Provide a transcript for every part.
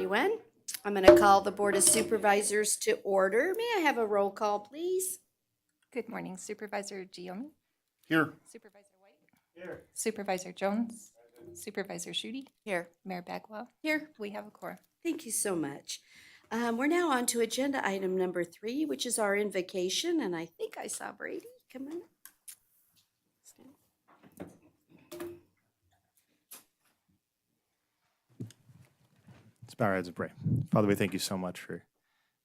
everyone. I'm going to call the Board of Supervisors to order. May I have a roll call, please? Good morning, Supervisor Giomi. Here. Supervisor White. Here. Supervisor Jones. Supervisor Schutte. Here. Mayor Bagwell. Here. We have a quorum. Thank you so much. We're now on to agenda item number 3, which is our invocation, and I think I saw Brady. Come on. Let's bow our heads and pray. Father, we thank you so much for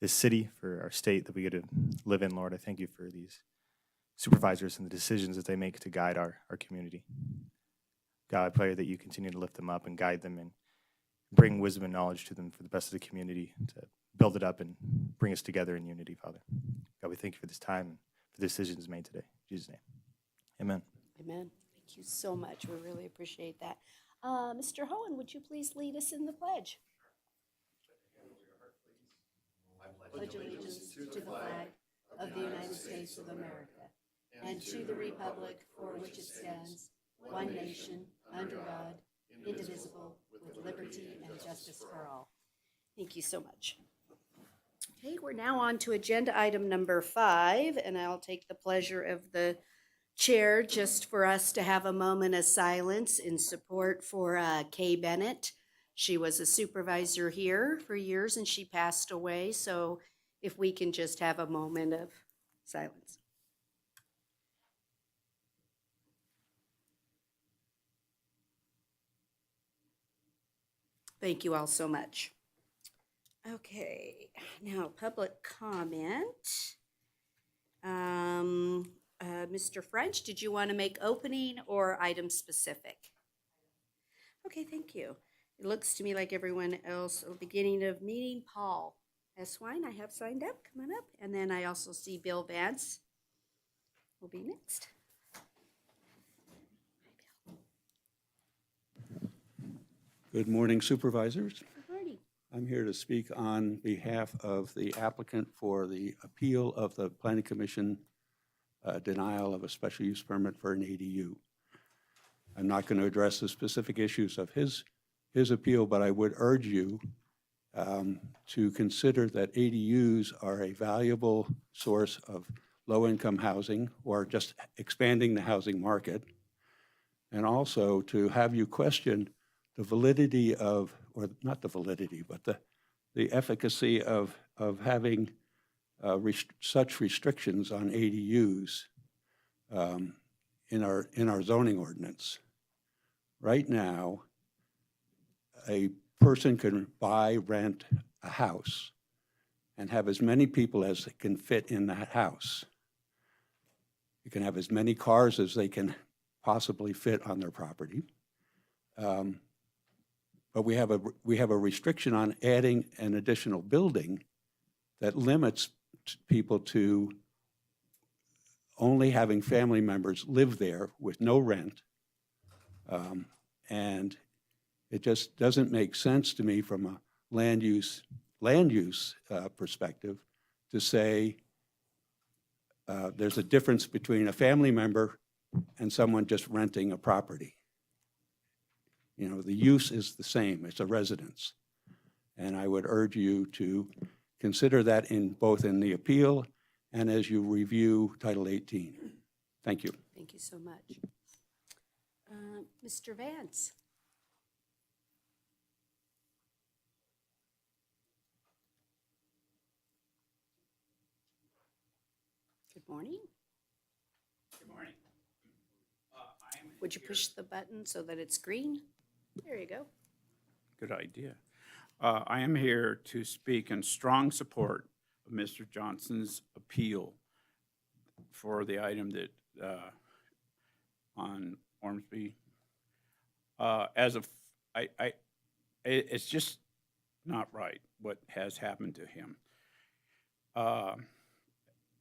this city, for our state that we get to live in, Lord. I thank you for these supervisors and the decisions that they make to guide our community. God, I pray that you continue to lift them up and guide them and bring wisdom and knowledge to them for the best of the community, to build it up and bring us together in unity, Father. God, we thank you for this time and for the decisions made today. In Jesus' name, amen. Amen. Thank you so much. We really appreciate that. Mr. Hohen, would you please lead us in the pledge? I pledge allegiance to the flag of the United States of America and to the republic for which it stands, one nation, under God, indivisible, with liberty and justice for all. Thank you so much. Okay, we're now on to agenda item number 5, and I'll take the pleasure of the chair just for us to have a moment of silence in support for Kay Bennett. She was a supervisor here for years and she passed away, so if we can just have a moment of silence. Thank you all so much. Okay, now public comment. Mr. French, did you want to make opening or item specific? Okay, thank you. It looks to me like everyone else, beginning of meeting, Paul Eswine, I have signed up, come on up. And then I also see Bill Vance will be next. Good morning, Supervisors. Good morning. I'm here to speak on behalf of the applicant for the appeal of the Planning Commission denial of a special use permit for an ADU. I'm not going to address the specific issues of his appeal, but I would urge you to consider that ADUs are a valuable source of low-income housing or just expanding the housing market, and also to have you question the validity of, or not the validity, but the efficacy of having such restrictions on ADUs in our zoning ordinance. Right now, a person can buy, rent a house and have as many people as can fit in that house. You can have as many cars as they can possibly fit on their property. But we have a restriction on adding an additional building that limits people to only having family members live there with no rent. And it just doesn't make sense to me from a land use perspective to say there's a difference between a family member and someone just renting a property. You know, the use is the same, it's a residence. And I would urge you to consider that both in the appeal and as you review Title 18. Thank you. Thank you so much. Mr. Vance. Good morning. Good morning. Would you push the button so that it's green? There you go. Good idea. I am here to speak in strong support of Mr. Johnson's appeal for the item that on Ormsby. It's just not right what has happened to him.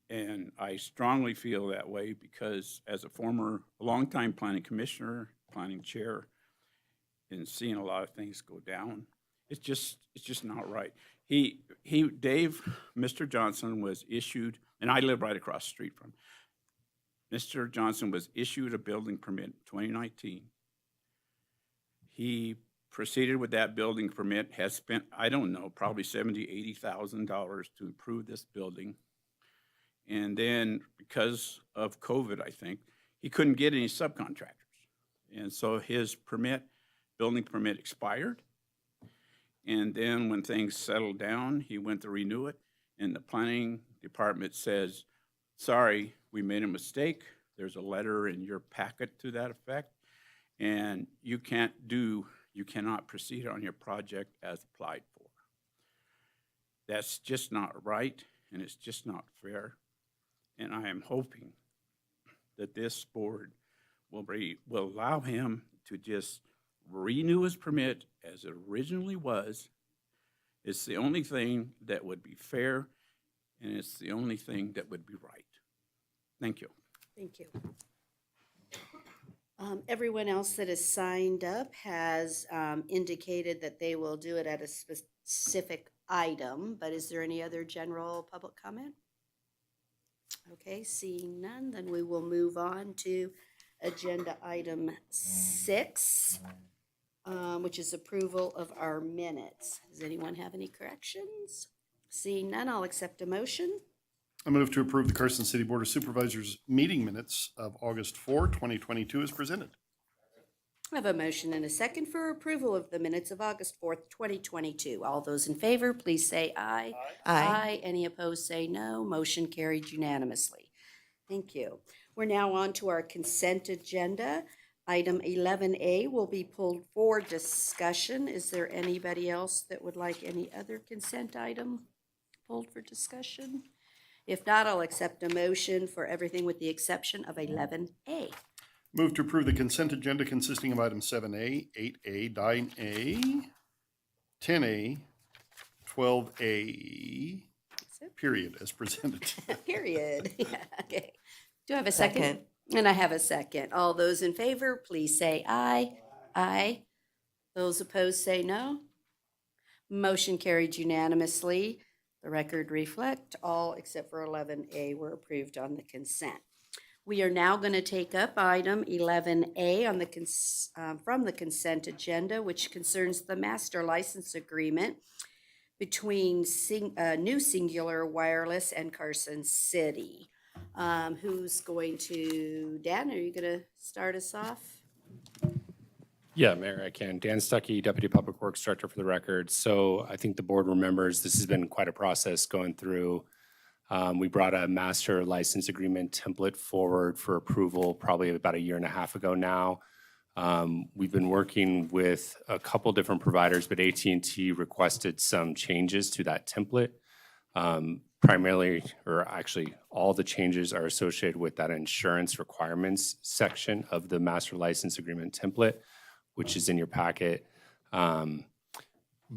And I strongly feel that way because as a longtime planning commissioner, planning chair, and seeing a lot of things go down, it's just not right. Mr. Johnson was issued, and I live right across the street from him. Mr. Johnson was issued a building permit in 2019. He proceeded with that building permit, has spent, I don't know, probably $70,000-$80,000 to improve this building. And then because of COVID, I think, he couldn't get any subcontractors. And so his building permit expired. And then when things settled down, he went to renew it. And the planning department says, sorry, we made a mistake. There's a letter in your packet to that effect. And you cannot proceed on your project as applied for. That's just not right, and it's just not fair. And I am hoping that this board will allow him to just renew his permit as it originally was. It's the only thing that would be fair, and it's the only thing that would be right. Thank you. Thank you. Everyone else that has signed up has indicated that they will do it at a specific item, but is there any other general public comment? Okay, seeing none, then we will move on to agenda item 6, which is approval of our minutes. Does anyone have any corrections? Seeing none, I'll accept a motion. I move to approve the Carson City Board of Supervisors meeting minutes of August 4, 2022 as presented. I have a motion and a second for approval of the minutes of August 4th, 2022. All those in favor, please say aye. Aye. Any opposed, say no. Motion carried unanimously. Thank you. We're now on to our consent agenda. Item 11A will be pulled for discussion. Is there anybody else that would like any other consent item pulled for discussion? If not, I'll accept a motion for everything with the exception of 11A. Move to approve the consent agenda consisting of items 7A, 8A, 9A, 10A, 12A, period, as presented. Period. Yeah, okay. Do I have a second? And I have a second. All those in favor, please say aye. Aye. Those opposed, say no. Motion carried unanimously. The record reflect all except for 11A were approved on the consent. We are now going to take up item 11A on the from the consent agenda, which concerns the master license agreement between New Singular Wireless and Carson City. Who's going to, Dan, are you going to start us off? Yeah, Mayor, I can. Dan Stuckey, Deputy Public Works Director for the record. So I think the board remembers this has been quite a process going through. We brought a master license agreement template forward for approval probably about a year and a half ago now. We've been working with a couple different providers, but AT&T requested some changes to that template. Primarily, or actually all the changes are associated with that insurance requirements section of the master license agreement template, which is in your packet.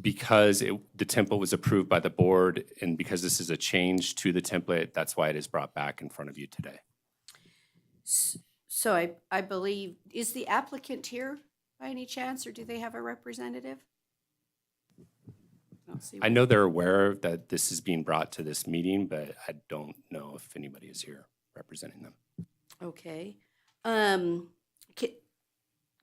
Because the template was approved by the board and because this is a change to the template, that's why it is brought back in front of you today. So I believe, is the applicant here by any chance, or do they have a representative? I know they're aware that this is being brought to this meeting, but I don't know if anybody is here representing them. Okay.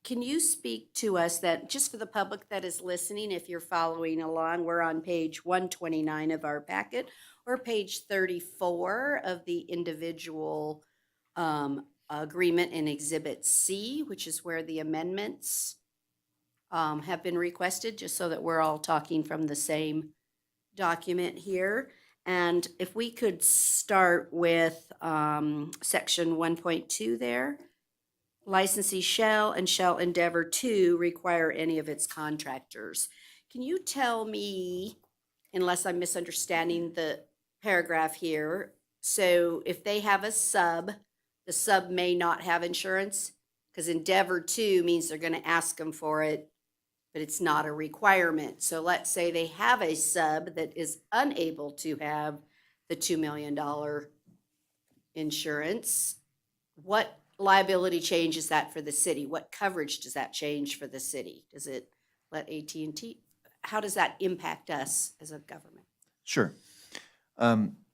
Can you speak to us that, just for the public that is listening, if you're following along, we're on page 129 of our packet, or page 34 of the individual agreement in Exhibit C, which is where the amendments have been requested, just so that we're all talking from the same document here. And if we could start with section 1.2 there. Licensee shall endeavor to require any of its contractors. Can you tell me, unless I'm misunderstanding the paragraph here, so if they have a sub, the sub may not have insurance? Because endeavor to means they're going to ask them for it, but it's not a requirement. So let's say they have a sub that is unable to have the $2 million insurance. What liability change is that for the city? What coverage does that change for the city? Does it let AT&T, how does that impact us as a government? Sure.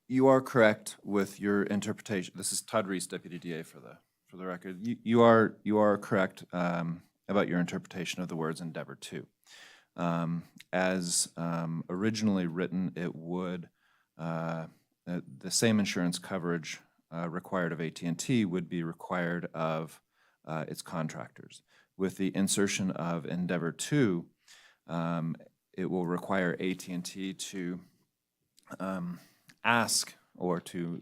You are correct with your interpretation. This is Todd Reese, Deputy DA for the record. You are correct about your interpretation of the words endeavor to. As originally written, it would, the same insurance coverage required of AT&T would be required of its contractors. With the insertion of Endeavor 2, it will require AT&T to ask or to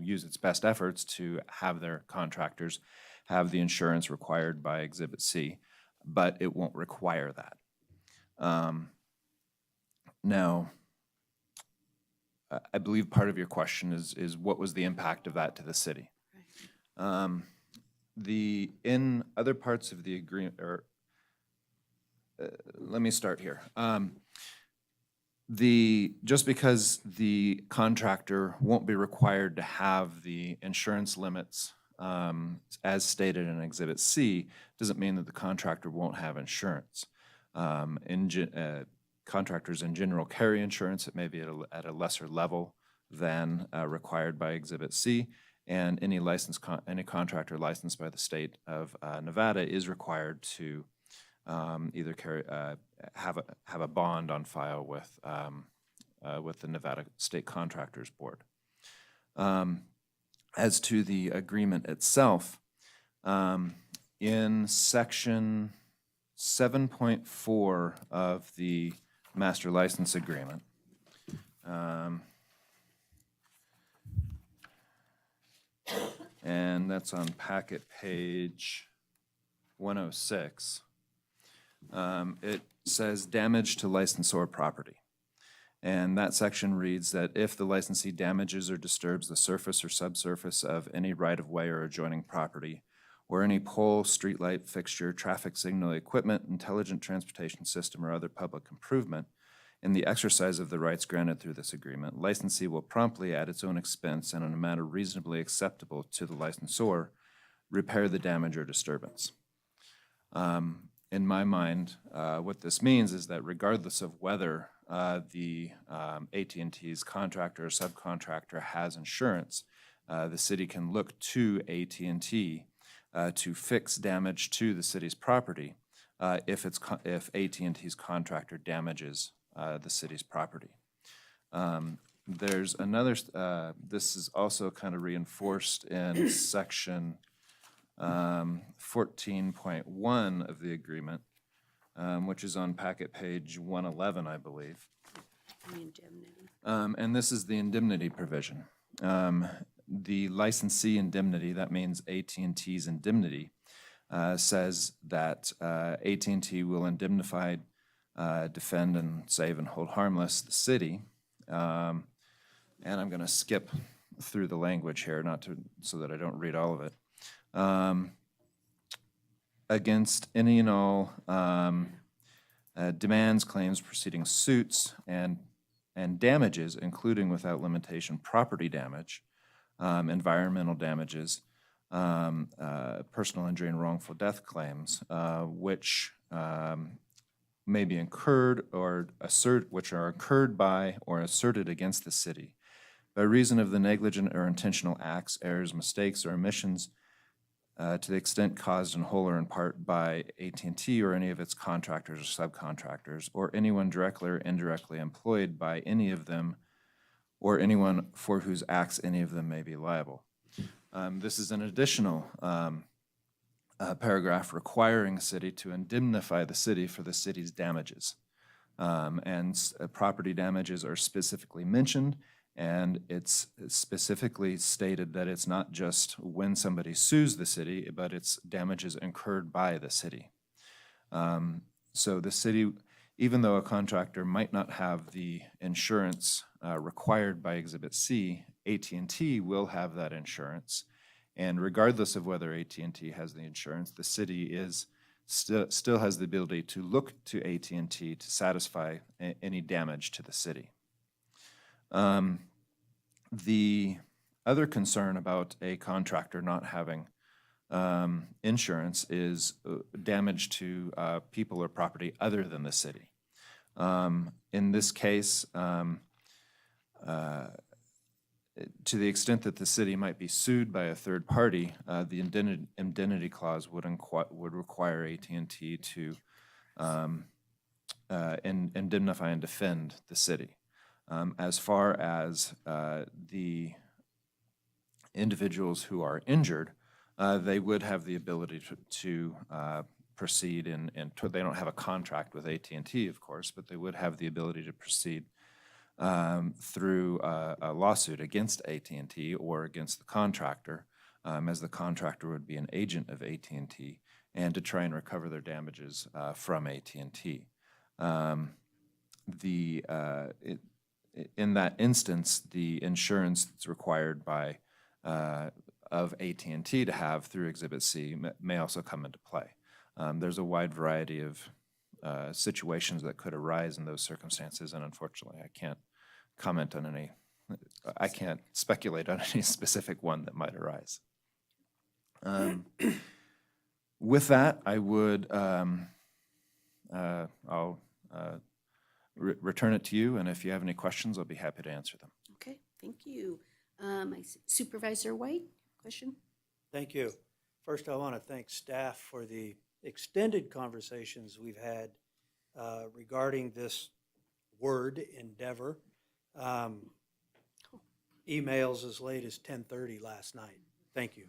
use its best efforts to have their contractors have the insurance required by Exhibit C, but it won't require that. Now, I believe part of your question is what was the impact of that to the city? In other parts of the agreement, or let me start here. Just because the contractor won't be required to have the insurance limits as stated in Exhibit C, doesn't mean that the contractor won't have insurance. Contractors in general carry insurance. It may be at a lesser level than required by Exhibit C, and any contractor licensed by the state of Nevada is required to either have a bond on file with the Nevada State Contractors Board. As to the agreement itself, in Section 7.4 of the Master License Agreement, and that's on packet page 106. It says damage to licensor property. And that section reads that if the licensee damages or disturbs the surface or subsurface of any right-of-way or adjoining property, or any pole, streetlight, fixture, traffic signal equipment, intelligent transportation system, or other public improvement, in the exercise of the rights granted through this agreement, licensee will promptly, at its own expense and in a manner reasonably acceptable to the licensor, repair the damage or disturbance. In my mind, what this means is that regardless of whether the AT&T's contractor or subcontractor has insurance, the city can look to AT&T to fix damage to the city's property if AT&T's contractor damages the city's property. There's another, this is also kind of reinforced in Section 14.1 of the agreement, which is on packet page 111, I believe. And this is the indemnity provision. The licensee indemnity, that means AT&T's indemnity, says that AT&T will indemnify, defend, and save and hold harmless the city. And I'm going to skip through the language here, so that I don't read all of it. Against any and all demands, claims, proceedings, suits, and damages, including without limitation property damage, environmental damages, personal injury and wrongful death claims, which may be incurred or which are incurred by or asserted against the city by reason of the negligent or intentional acts, errors, mistakes, or omissions to the extent caused in whole or in part by AT&T or any of its contractors or subcontractors, or anyone directly or indirectly employed by any of them, or anyone for whose acts any of them may be liable. This is an additional paragraph requiring the city to indemnify the city for the city's damages. Property damages are specifically mentioned, and it's specifically stated that it's not just when somebody sues the city, but it's damages incurred by the city. So the city, even though a contractor might not have the insurance required by Exhibit C, AT&T will have that insurance. And regardless of whether AT&T has the insurance, the city is still has the ability to look to AT&T to satisfy any damage to the city. The other concern about a contractor not having insurance is damage to people or property other than the city. In this case, to the extent that the city might be sued by a third party, the indemnity clause would require AT&T to indemnify and defend the city. As far as the individuals who are injured, they would have the ability to proceed they don't have a contract with AT&T, of course, but they would have the ability to proceed through a lawsuit against AT&T or against the contractor, as the contractor would be an agent of AT&T, and to try and recover their damages from AT&T. In that instance, the insurance that's required by of AT&T to have through Exhibit C may also come into play. There's a wide variety of situations that could arise in those circumstances, and unfortunately, I can't comment on any. I can't speculate on any specific one that might arise. With that, I would I'll return it to you, and if you have any questions, I'll be happy to answer them. Okay, thank you. I see Supervisor White, question? Thank you. First, I want to thank staff for the extended conversations we've had regarding this word, endeavor. Emails as late as 10:30 last night. Thank you.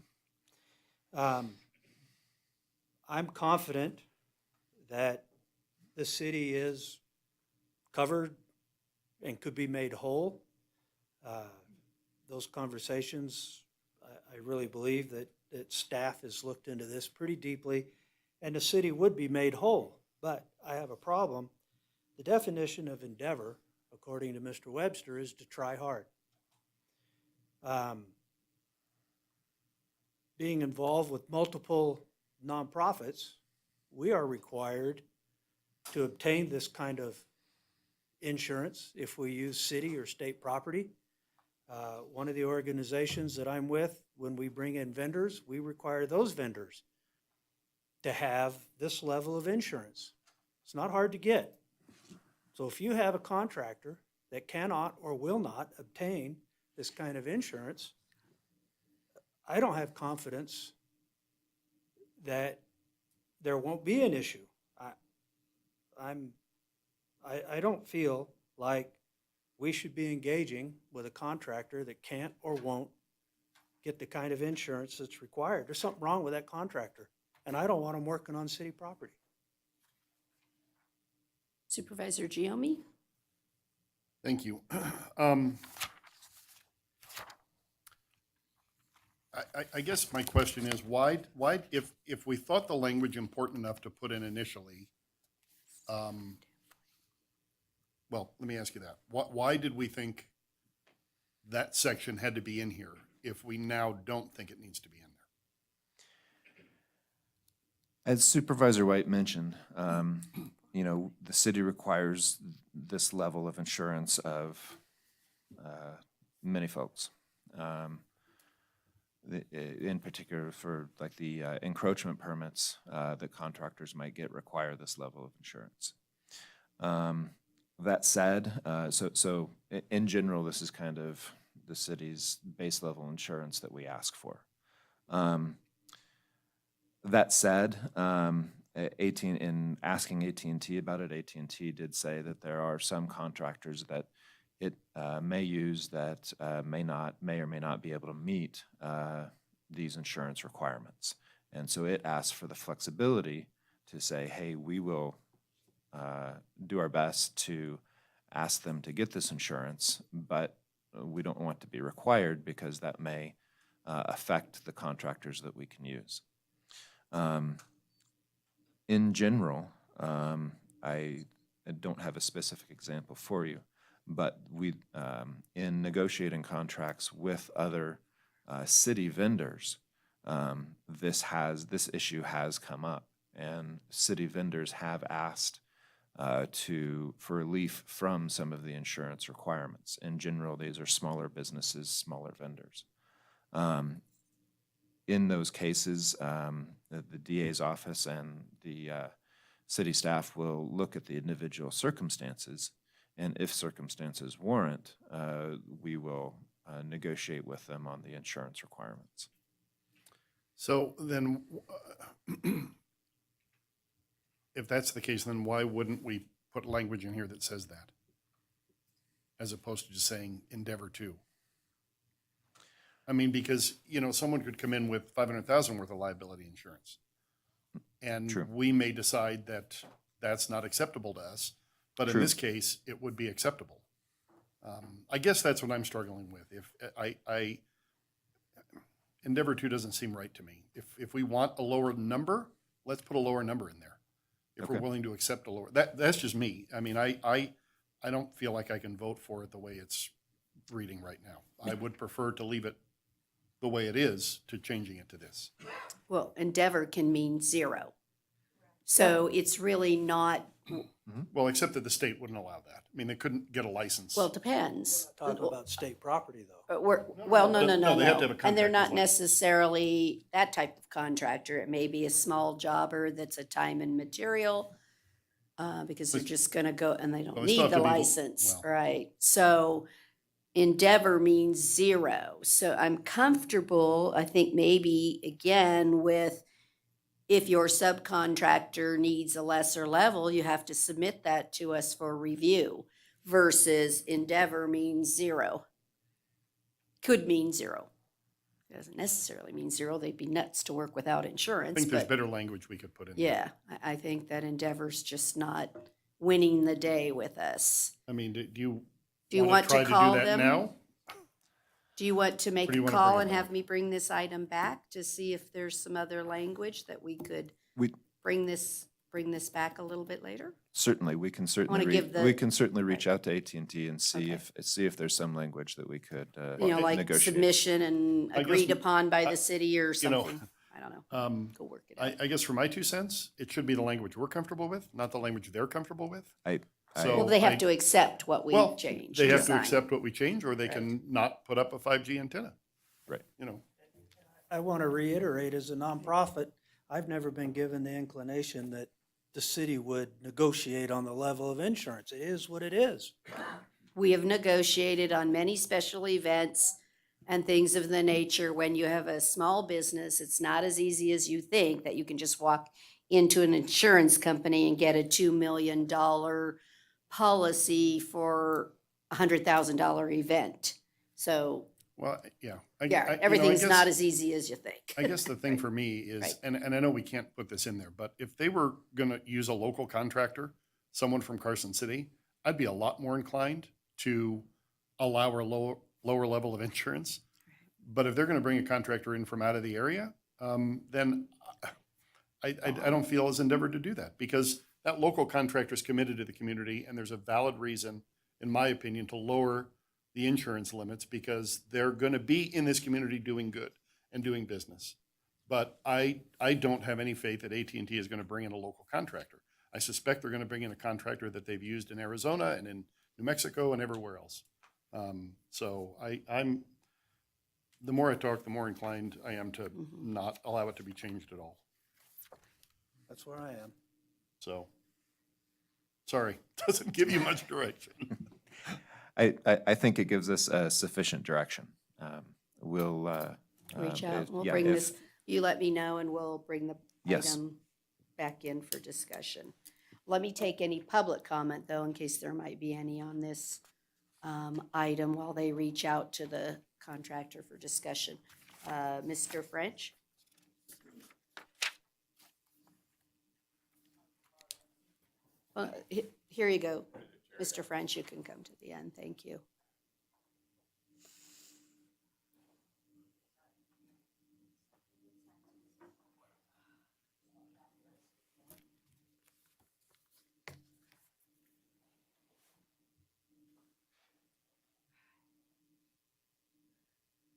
I'm confident that the city is covered and could be made whole. Those conversations, I really believe that staff has looked into this pretty deeply, and the city would be made whole. But I have a problem. The definition of endeavor, according to Mr. Webster, is to try hard. Being involved with multiple nonprofits, we are required to obtain this kind of insurance if we use city or state property. One of the organizations that I'm with, when we bring in vendors, we require those vendors to have this level of insurance. It's not hard to get. So if you have a contractor that cannot or will not obtain this kind of insurance, I don't have confidence that there won't be an issue. I don't feel like we should be engaging with a contractor that can't or won't get the kind of insurance that's required. There's something wrong with that contractor, and I don't want them working on city property. Supervisor Giomi? Thank you. I guess my question is, why, if we thought the language important enough to put in initially, well, let me ask you that. Why did we think that section had to be in here if we now don't think it needs to be in there? As Supervisor White mentioned, the city requires this level of insurance of many folks. In particular for like the encroachment permits that contractors might get require this level of insurance. That said, so in general, this is kind of the city's base level insurance that we ask for. That said, in asking AT&T about it, AT&T did say that there are some contractors that it may use that may or may not be able to meet these insurance requirements. And so it asks for the flexibility to say, hey, we will do our best to ask them to get this insurance, but we don't want to be required because that may affect the contractors that we can use. In general, I don't have a specific example for you, but we, in negotiating contracts with other city vendors, this issue has come up, and city vendors have asked for relief from some of the insurance requirements. In general, these are smaller businesses, smaller vendors. In those cases, the DA's office and the city staff will look at the individual circumstances, and if circumstances warrant, we will negotiate with them on the insurance requirements. So then, if that's the case, then why wouldn't we put language in here that says that, as opposed to just saying endeavor to. I mean, because, you know, someone could come in with 500,000 worth of liability insurance. And True. we may decide that that's not acceptable to us, but in True. this case, it would be acceptable. I guess that's what I'm struggling with. If I endeavor to doesn't seem right to me. If we want a lower number, let's put a lower number in there. If we're Okay. willing to accept a lower, that's just me. I mean, I don't feel like I can vote for it the way it's reading right now. I would prefer to leave it the way it is to changing it to this. Well, endeavor can mean zero. So it's really not, Well, except that the state wouldn't allow that. I mean, they couldn't get a license. well, it depends. Talking about state property, though. Well, no, they have to have a And they're contractor's not license. necessarily that type of contractor. It may be a small jobber that's a time and material, because they're just gonna go, and they don't Well, they still need have the to be- license, well. right? So endeavor means zero. So I'm comfortable, I think maybe, again, with if your subcontractor needs a lesser level, you have to submit that to us for review versus endeavor means zero. Could mean zero. Doesn't necessarily mean zero. They'd be nuts to work without I insurance, think there's but better language we could put in there. yeah, I think that endeavor's just not winning the day with us. I mean, do you Do you wanna want try to do call that them? now? Do you want to make Or do you a wanna call bring it and back? have me bring this item back to see if there's some other language that we could We, bring this back a little bit later? certainly, we can certainly, give the- we can certainly reach out to AT&T and see Okay. if there's some language that we could You know, like negotiate. submission and I guess agreed upon by I- the city or you know, something. I don't know. Go work it out. I guess for my 2 cents, it should be the language we're comfortable with, not the language they're comfortable with. Well, they I- have to accept what we Well, changed. they have to design. accept what we change, or they Right. can not put up a 5G antenna. Right. You know, I want to reiterate, as a nonprofit, I've never been given the inclination that the city would negotiate on the level of insurance. It is what it is. We have negotiated on many special events and things of the nature. When you have a small business, it's not as easy as you think that you can just walk into an insurance company and get a $2 million policy for a $100,000 event. So, well, yeah. yeah, everything's not as easy as you think. I guess the thing for me is, Right. and I know we can't put this in there, but if they were gonna use a local contractor, someone from Carson City, I'd be a lot more inclined to allow a lower level of insurance. But if they're gonna bring a contractor in from out of the area, then I don't feel as endeavored to do that, because that local contractor is committed to the community, and there's a valid reason, in my opinion, to lower the insurance limits, because they're gonna be in this community doing good and doing business. But I don't have any faith that AT&T is gonna bring in a local contractor. I suspect they're gonna bring in a contractor that they've used in Arizona and in New Mexico and everywhere else. So I'm, the more I talk, the more inclined I am to not allow it to be changed at all. That's where I am. So, sorry, doesn't give you much direction. I think it gives us sufficient direction. We'll. Reach out. We'll yeah, bring if- this, you let me know and we'll bring the Yes. item back in for discussion. Let me take any public comment though, in case there might be any on this item while they reach out to the contractor for discussion. Mr. French? Here you go. Mr. French, you can come to the end. Thank you.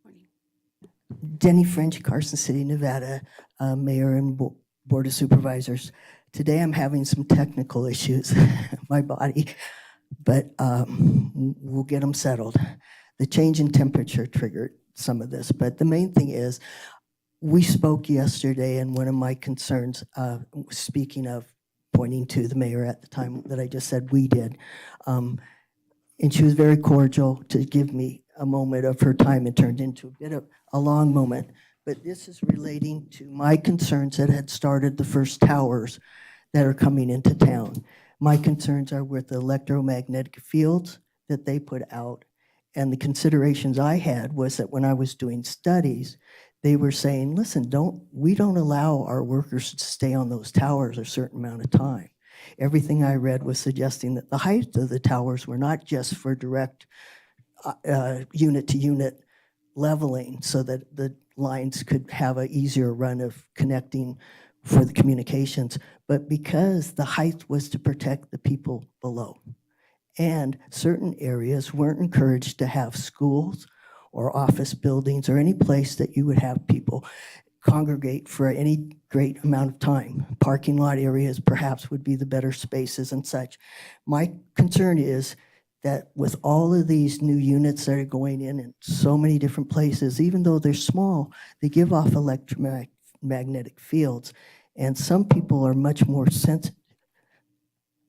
Morning. Jenny French, Carson City, Nevada, Mayor and Board of Supervisors. Today I'm having some technical issues, my body, but we'll get them settled. The change in temperature triggered some of this, but the main thing is, we spoke yesterday, and one of my concerns, speaking of pointing to the mayor at the time that I just said we did, and she was very cordial to give me a moment of her time. It turned into a bit of a long moment, but this is relating to my concerns that had started the first towers that are coming into town. My concerns are with the electromagnetic fields that they put out. And the considerations I had was that when I was doing studies, they were saying, listen, we don't allow our workers to stay on those towers a certain amount of time. Everything I read was suggesting that the height of the towers were not just for direct unit-to-unit leveling so that the lines could have an easier run of connecting for the communications, but because the height was to protect the people below. And certain areas weren't encouraged to have schools or office buildings or any place that you would have people congregate for any great amount of time. Parking lot areas perhaps would be the better spaces and such. My concern is that with all of these new units that are going in so many different places, even though they're small, they give off electromagnetic fields. And some people are much more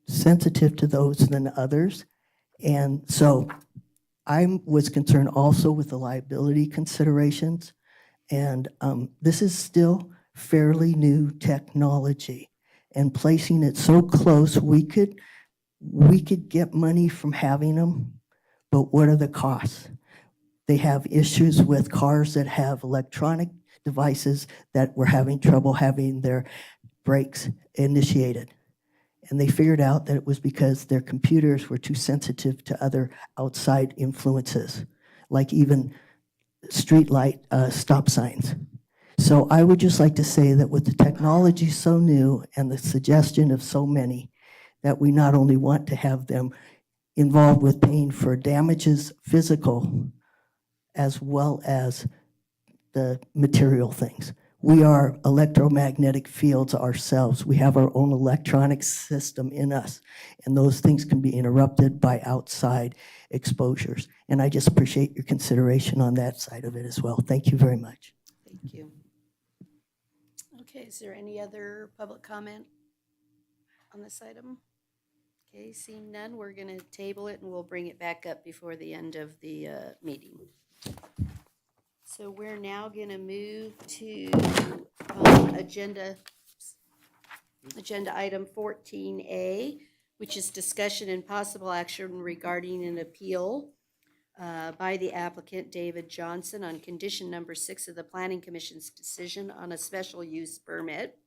sensitive to those than others. And so I was concerned also with the liability considerations. And this is still fairly new technology. And placing it so close, we could get money from having them, but what are the costs? They have issues with cars that have electronic devices that were having trouble having their brakes initiated. And they figured out that it was because their computers were too sensitive to other outside influences, like even street light stop signs. So I would just like to say that with the technology so new and the suggestion of so many, that we not only want to have them involved with paying for damages, physical, as well as the material things. We are electromagnetic fields ourselves. We have our own electronic system in us, and those things can be interrupted by outside exposures. And I just appreciate your consideration on that side of it as well. Thank you very much. Thank you. Okay, is there any other public comment on this item? Okay, seeing none, we're going to table it and we'll bring it back up before the end of the meeting. So we're now going to move to agenda item 14A, which is discussion and possible action regarding an appeal by the applicant David Johnson on condition number 6 of the Planning Commission's decision on a special use permit.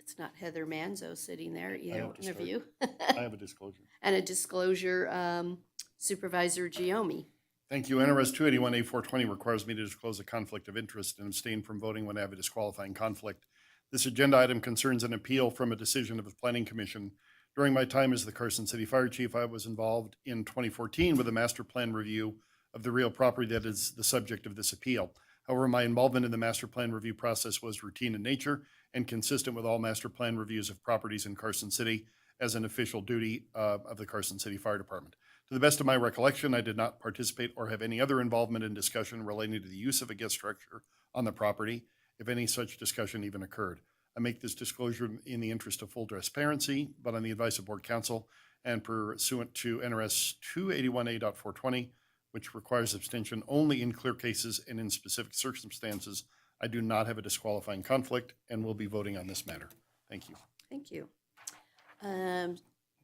It's not Heather Manzo sitting there, either one of you. I have a disclosure. And a disclosure, Supervisor Giomi. Thank you. NRS 281A420 requires me to disclose a conflict of interest and abstain from voting when I have a disqualifying conflict. This agenda item concerns an appeal from a decision of the Planning Commission. During my time as the Carson City Fire Chief, I was involved in 2014 with a master plan review of the real property that is the subject of this appeal. However, my involvement in the master plan review process was routine in nature and consistent with all master plan reviews of properties in Carson City as an official duty of the Carson City Fire Department. To the best of my recollection, I did not participate or have any other involvement in discussion relating to the use of a guest structure on the property, if any such discussion even occurred. I make this disclosure in the interest of full transparency, but on the advice of Board Counsel and pursuant to NRS 281A.420, which requires abstention only in clear cases and in specific circumstances. I do not have a disqualifying conflict and will be voting on this matter. Thank you. Thank you.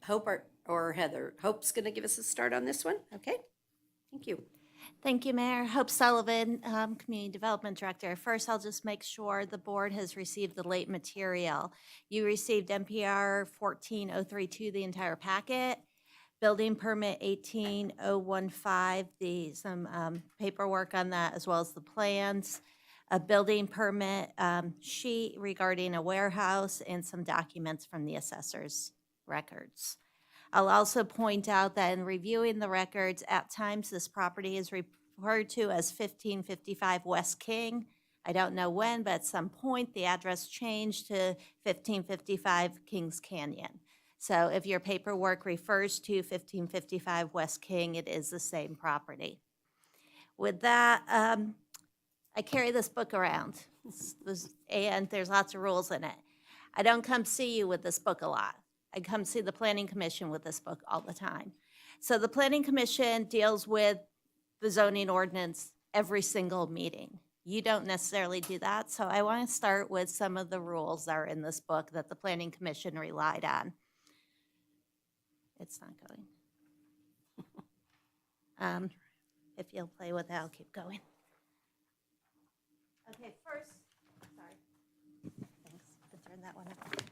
Hope or Heather. Hope's going to give us a start on this one. Okay. Thank you. Thank you, Mayor. Hope Sullivan, Community Development Director. First, I'll just make sure the board has received the late material. You received NPR 14032, the entire packet, building permit 18015, some paperwork on that, as well as the plans, a building permit sheet regarding a warehouse, and some documents from the assessor's records. I'll also point out that in reviewing the records, at times this property is referred to as 1555 West King. I don't know when, but at some point the address changed to 1555 Kings Canyon. So if your paperwork refers to 1555 West King, it is the same property. With that, I carry this book around, and there's lots of rules in it. I don't come see you with this book a lot. I come see the Planning Commission with this book all the time. So the Planning Commission deals with the zoning ordinance every single meeting. You don't necessarily do that, so I want to start with some of the rules that are in this book that the Planning Commission relied on. It's not going. If you'll play with it, I'll keep going. Okay, first, sorry. Thanks, I turned that one up.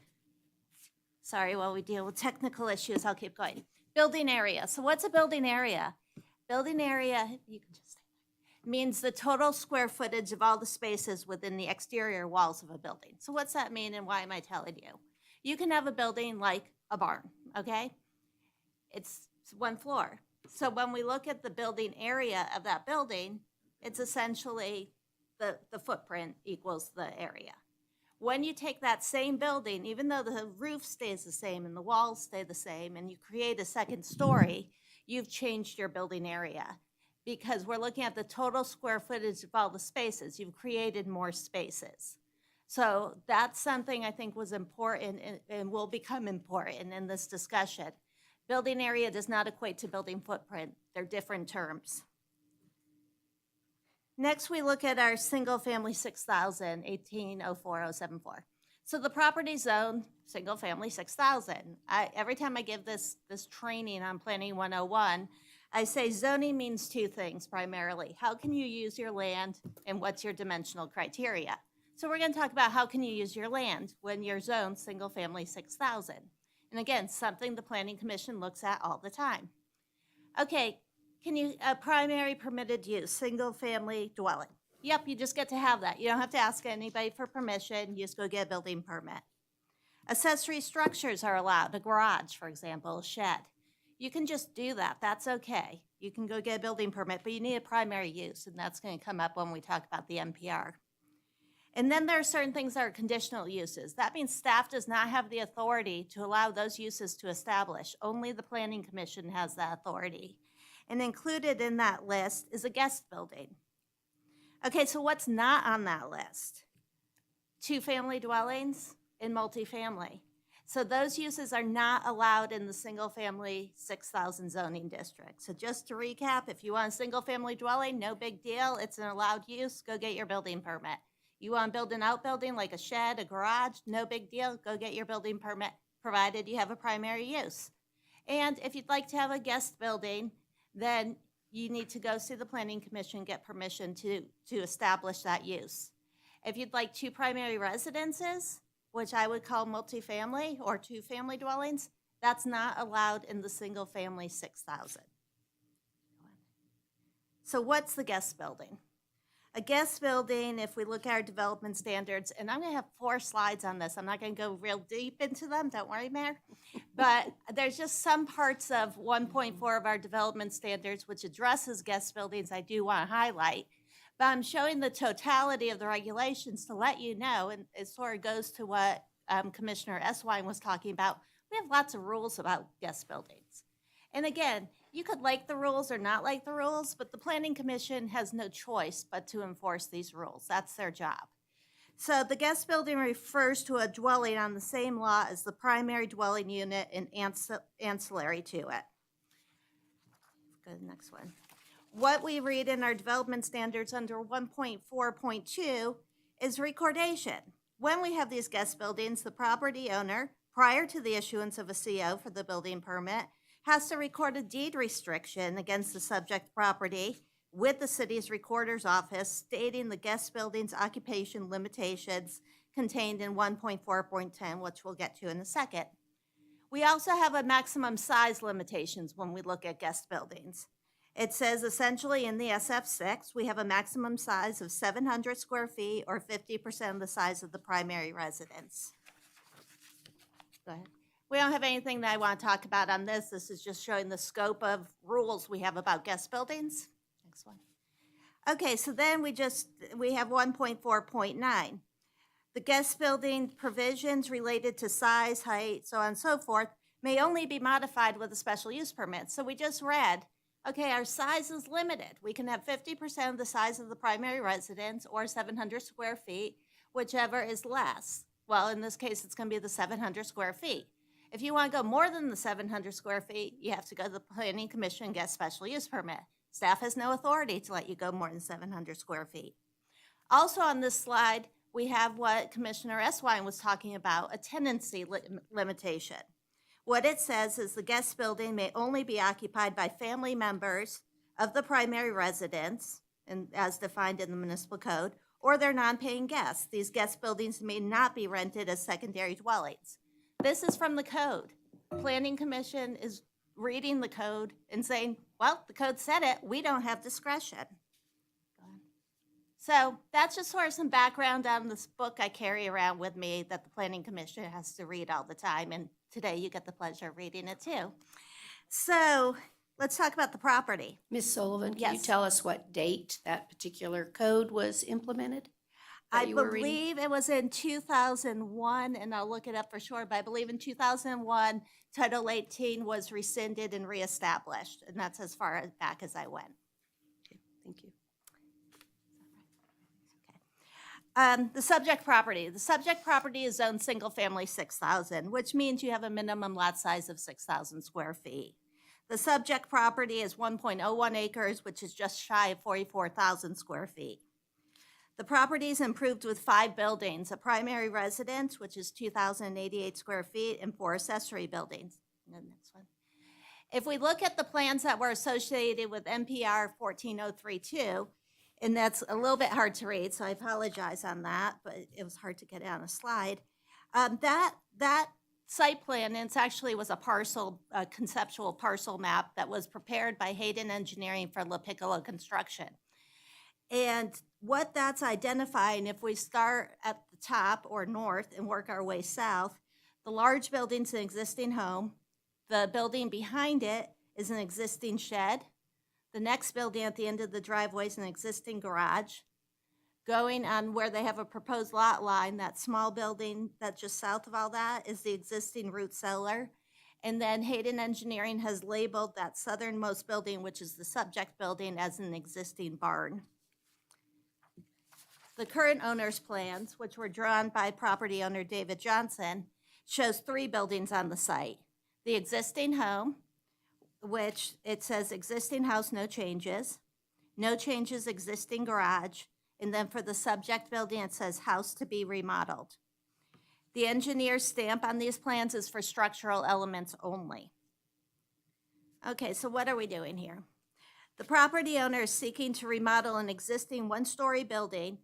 Sorry, while we deal with technical issues, I'll keep going. Building area. So what's a building area? Building area, you can just say that, means the total square footage of all the spaces within the exterior walls of a building. So what's that mean and why am I telling you? You can have a building like a barn, okay? It's one floor. So when we look at the building area of that building, it's essentially the footprint equals the area. When you take that same building, even though the roof stays the same and the walls stay the same, and you create a second story, you've changed your building area because we're looking at the total square footage of all the spaces. You've created more spaces. So that's something I think was important and will become important in this discussion. Building area does not equate to building footprint. They're different terms. Next, we look at our single-family 6,000, 1804074. So the property zone, single-family 6,000. Every time I give this training on Planning 101, I say zoning means two things primarily. How can you use your land and what's your dimensional criteria? So we're going to talk about how can you use your land when you're zoned single-family 6,000. And again, something the Planning Commission looks at all the time. Okay, a primary permitted use, single-family dwelling. Yep, you just get to have that. You don't have to ask anybody for permission. You just go get a building permit. Accessory structures are allowed, a garage, for example, a shed. You can just do that. That's okay. You can go get a building permit, but you need a primary use, and that's going to come up when we talk about the NPR. And then there are certain things that are conditional uses. That means staff does not have the authority to allow those uses to establish. Only the Planning Commission has that authority. And included in that list is a guest building. Okay, so what's not on that list? Two-family dwellings and multifamily. So those uses are not allowed in the single-family 6,000 zoning district. So just to recap, if you want a single-family dwelling, no big deal. It's an allowed use. Go get your building permit. You want to build an outbuilding like a shed, a garage, no big deal. Go get your building permit, provided you have a primary use. And if you'd like to have a guest building, then you need to go see the Planning Commission, get permission to establish that use. If you'd like two primary residences, which I would call multifamily or two-family dwellings, that's not allowed in the single-family 6,000. So what's the guest building? A guest building, if we look at our development standards, and I'm going to have 4 slides on this. I'm not going to go real deep into them. Don't worry, Mayor. But there's just some parts of 1.4 of our development standards which addresses guest buildings I do want to highlight. But I'm showing the totality of the regulations to let you know, and it sort of goes to what Commissioner Eswine was talking about. We have lots of rules about guest buildings. And again, you could like the rules or not like the rules, but the Planning Commission has no choice but to enforce these rules. That's their job. So the guest building refers to a dwelling on the same law as the primary dwelling unit and ancillary to it. Go to the next one. What we read in our development standards under 1.4.2 is recordation. When we have these guest buildings, the property owner, prior to the issuance of a CO for the building permit, has to record a deed restriction against the subject property with the city's recorder's office stating the guest building's occupation limitations contained in 1.4.10, which we'll get to in a second. We also have a maximum size limitations when we look at guest buildings. It says essentially in the SF6, we have a maximum size of 700 square feet or 50% of the size of the primary residence. Go ahead. We don't have anything that I want to talk about on this. This is just showing the scope of rules we have about guest buildings. Next one. Okay, so then we have 1.4.9. The guest building provisions related to size, height, so on and so forth, may only be modified with a special use permit. So we just read, okay, our size is limited. We can have 50% of the size of the primary residence or 700 square feet, whichever is less. Well, in this case, it's going to be the 700 square feet. If you want to go more than the 700 square feet, you have to go to the Planning Commission and get a special use permit. Staff has no authority to let you go more than 700 square feet. Also on this slide, we have what Commissioner Eswine was talking about, a tenancy limitation. What it says is the guest building may only be occupied by family members of the primary residence, and as defined in the municipal code, or their non-paying guests. These guest buildings may not be rented as secondary dwellings. This is from the code. Planning Commission is reading the code and saying, well, the code said it, we don't have discretion. So that's just sort of some background on this book I carry around with me that the Planning Commission has to read all the time, and today you get the pleasure of reading it too. So let's talk about the property. Ms. Sullivan, can you Yes. tell us what date that particular code was implemented? that I you were reading? believe it was in 2001, and I'll look it up for sure, but I believe in 2001, Title 18 was rescinded and reestablished, and that's as far back as I went. Thank you. The subject property. The subject property is zoned single-family 6,000, which means you have a minimum lot size of 6,000 square feet. The subject property is 1.01 acres, which is just shy of 44,000 square feet. The property is improved with 5 buildings, a primary residence, which is 2,088 square feet, and 4 accessory buildings. And the next one. If we look at the plans that were associated with NPR 14032, and that's a little bit hard to read, so I apologize on that, but it was hard to get it on a slide. That site plan, and it actually was a conceptual parcel map that was prepared by Hayden Engineering for La Piccola Construction. And what that's identifying, if we start at the top or north and work our way south, the large building's an existing home. The building behind it is an existing shed. The next building at the end of the driveway is an existing garage. Going on where they have a proposed lot line, that small building that's just south of all that is the existing root cellar. And then Hayden Engineering has labeled that southernmost building, which is the subject building, as an existing barn. The current owner's plans, which were drawn by property owner David Johnson, shows 3 buildings on the site. The existing home, which it says existing house, no changes, existing garage, and then for the subject building, it says house to be remodeled. The engineer's stamp on these plans is for structural elements only. Okay, so what are we doing here? The property owner is seeking to remodel an existing 1-story building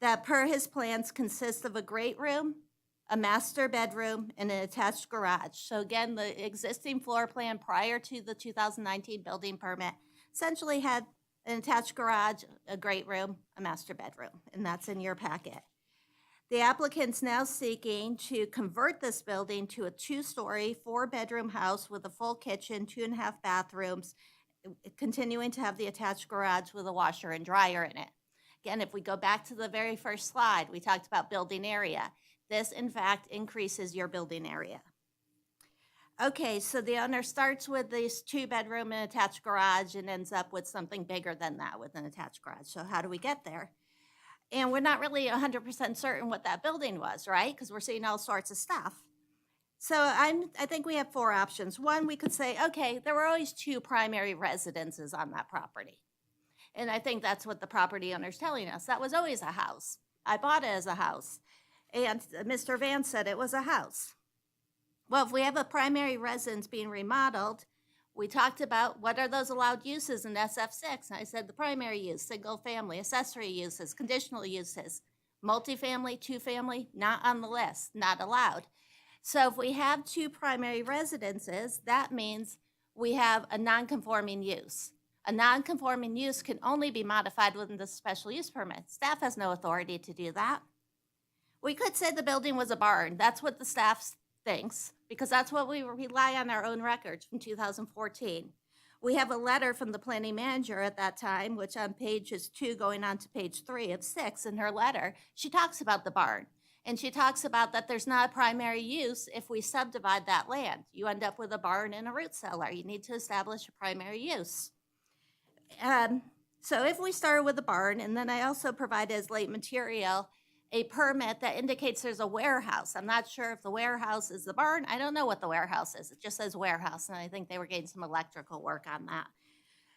that per his plans consists of a great room, a master bedroom, and an attached garage. So again, the existing floor plan prior to the 2019 building permit essentially had an attached garage, a great room, a master bedroom, and that's in your packet. The applicant's now seeking to convert this building to a 2-story, 4-bedroom house with a full kitchen, 2.5 bathrooms, continuing to have the attached garage with a washer and dryer in it. Again, if we go back to the very first slide, we talked about building area. This, in fact, increases your building area. Okay, so the owner starts with this 2-bedroom and attached garage and ends up with something bigger than that with an attached garage. So how do we get there? And we're not really 100% certain what that building was, right? Because we're seeing all sorts of stuff. So I think we have 4 options. One, we could say, okay, there were always 2 primary residences on that property. And I think that's what the property owner's telling us. That was always a house. I bought it as a house. And Mr. Vance said it was a house. Well, if we have a primary residence being remodeled, we talked about what are those allowed uses in SF6. And I said the primary use, single family, accessory uses, conditional uses, multifamily, 2-family, not on the list, not allowed. So if we have 2 primary residences, that means we have a non-conforming use. A non-conforming use can only be modified within the special use permit. Staff has no authority to do that. We could say the building was a barn. That's what the staff thinks, because that's what we rely on our own records from 2014. We have a letter from the planning manager at that time, which on pages 2 going on to page 3 of 6 in her letter, she talks about the barn. And she talks about that there's not a primary use if we subdivide that land. You end up with a barn and a root cellar. You need to establish a primary use. So if we start with the barn, and then I also provide as late material a permit that indicates there's a warehouse. I'm not sure if the warehouse is the barn. I don't know what the warehouse is. It just says warehouse, and I think they were getting some electrical work on that.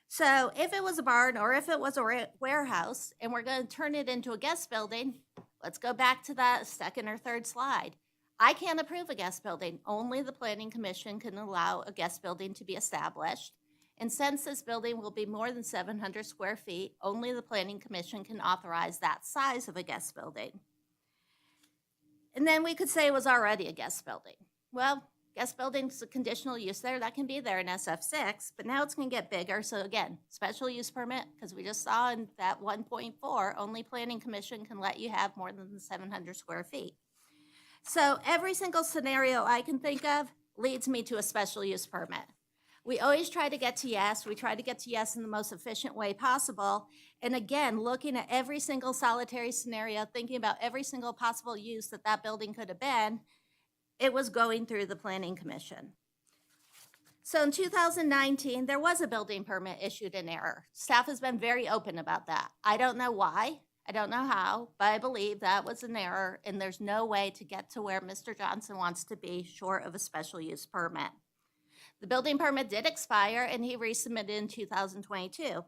So if it was a barn or if it was a warehouse and we're going to turn it into a guest building, let's go back to that second or third slide. I can't approve a guest building. Only the Planning Commission can allow a guest building to be established. And since this building will be more than 700 square feet, only the Planning Commission can authorize that size of a guest building. And then we could say it was already a guest building. Well, guest building's a conditional use there. That can be there in SF6, but now it's going to get bigger. So again, special use permit, because we just saw in that 1.4, only Planning Commission can let you have more than 700 square feet. So every single scenario I can think of leads me to a special use permit. We always try to get to yes. We try to get to yes in the most efficient way possible. And again, looking at every single solitary scenario, thinking about every single possible use that that building could have been, it was going through the Planning Commission. So in 2019, there was a building permit issued in error. Staff has been very open about that. I don't know why. I don't know how, but I believe that was an error, and there's no way to get to where Mr. Johnson wants to be short of a special use permit. The building permit did expire, and he resubmitted in 2022.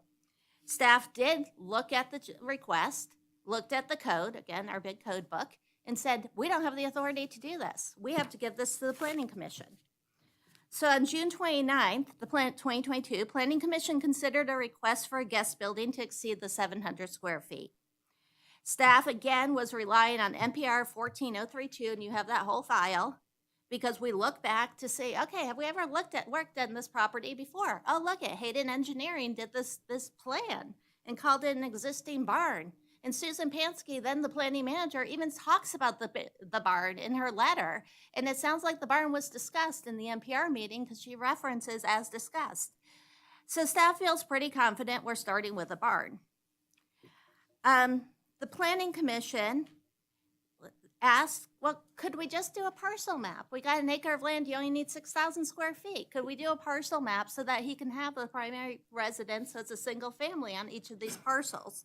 Staff did look at the request, looked at the code, again, our big code book, and said, we don't have the authority to do this. We have to give this to the Planning Commission. So on June 29th, 2022, Planning Commission considered a request for a guest building to exceed the 700 square feet. Staff, again, was relying on NPR 14032, and you have that whole file, because we look back to say, okay, have we ever worked on this property before? Oh, look at Hayden Engineering did this plan and called it an existing barn. And Susan Pansky, then the planning manager, even talks about the barn in her letter. And it sounds like the barn was discussed in the NPR meeting because she references as discussed. So staff feels pretty confident we're starting with a barn. The Planning Commission asked, well, could we just do a parcel map? We got an acre of land, you only need 6,000 square feet. Could we do a parcel map so that he can have the primary residence, so it's a single family on each of these parcels?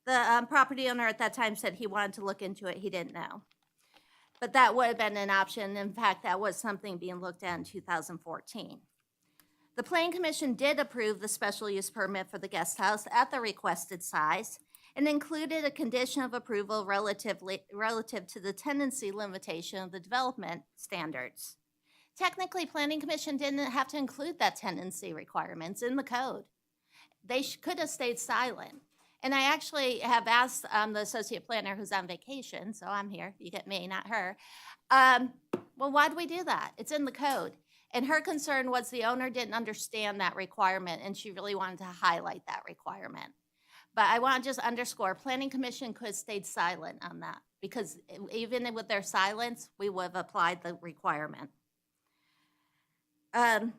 The property owner at that time said he wanted to look into it, he didn't know. But that would have been an option. In fact, that was something being looked at in 2014. The Planning Commission did approve the special use permit for the guest house at the requested size, and included a condition of approval relative to the tenancy limitation of the development standards. Technically, Planning Commission didn't have to include that tenancy requirements in the code. They could have stayed silent. And I actually have asked the associate planner who's on vacation, so I'm here, you get me, not her. Well, why do we do that? It's in the code. And her concern was the owner didn't understand that requirement, and she really wanted to highlight that requirement. But I want to just underscore, Planning Commission could have stayed silent on that, because even with their silence, we would have applied the requirement. Planning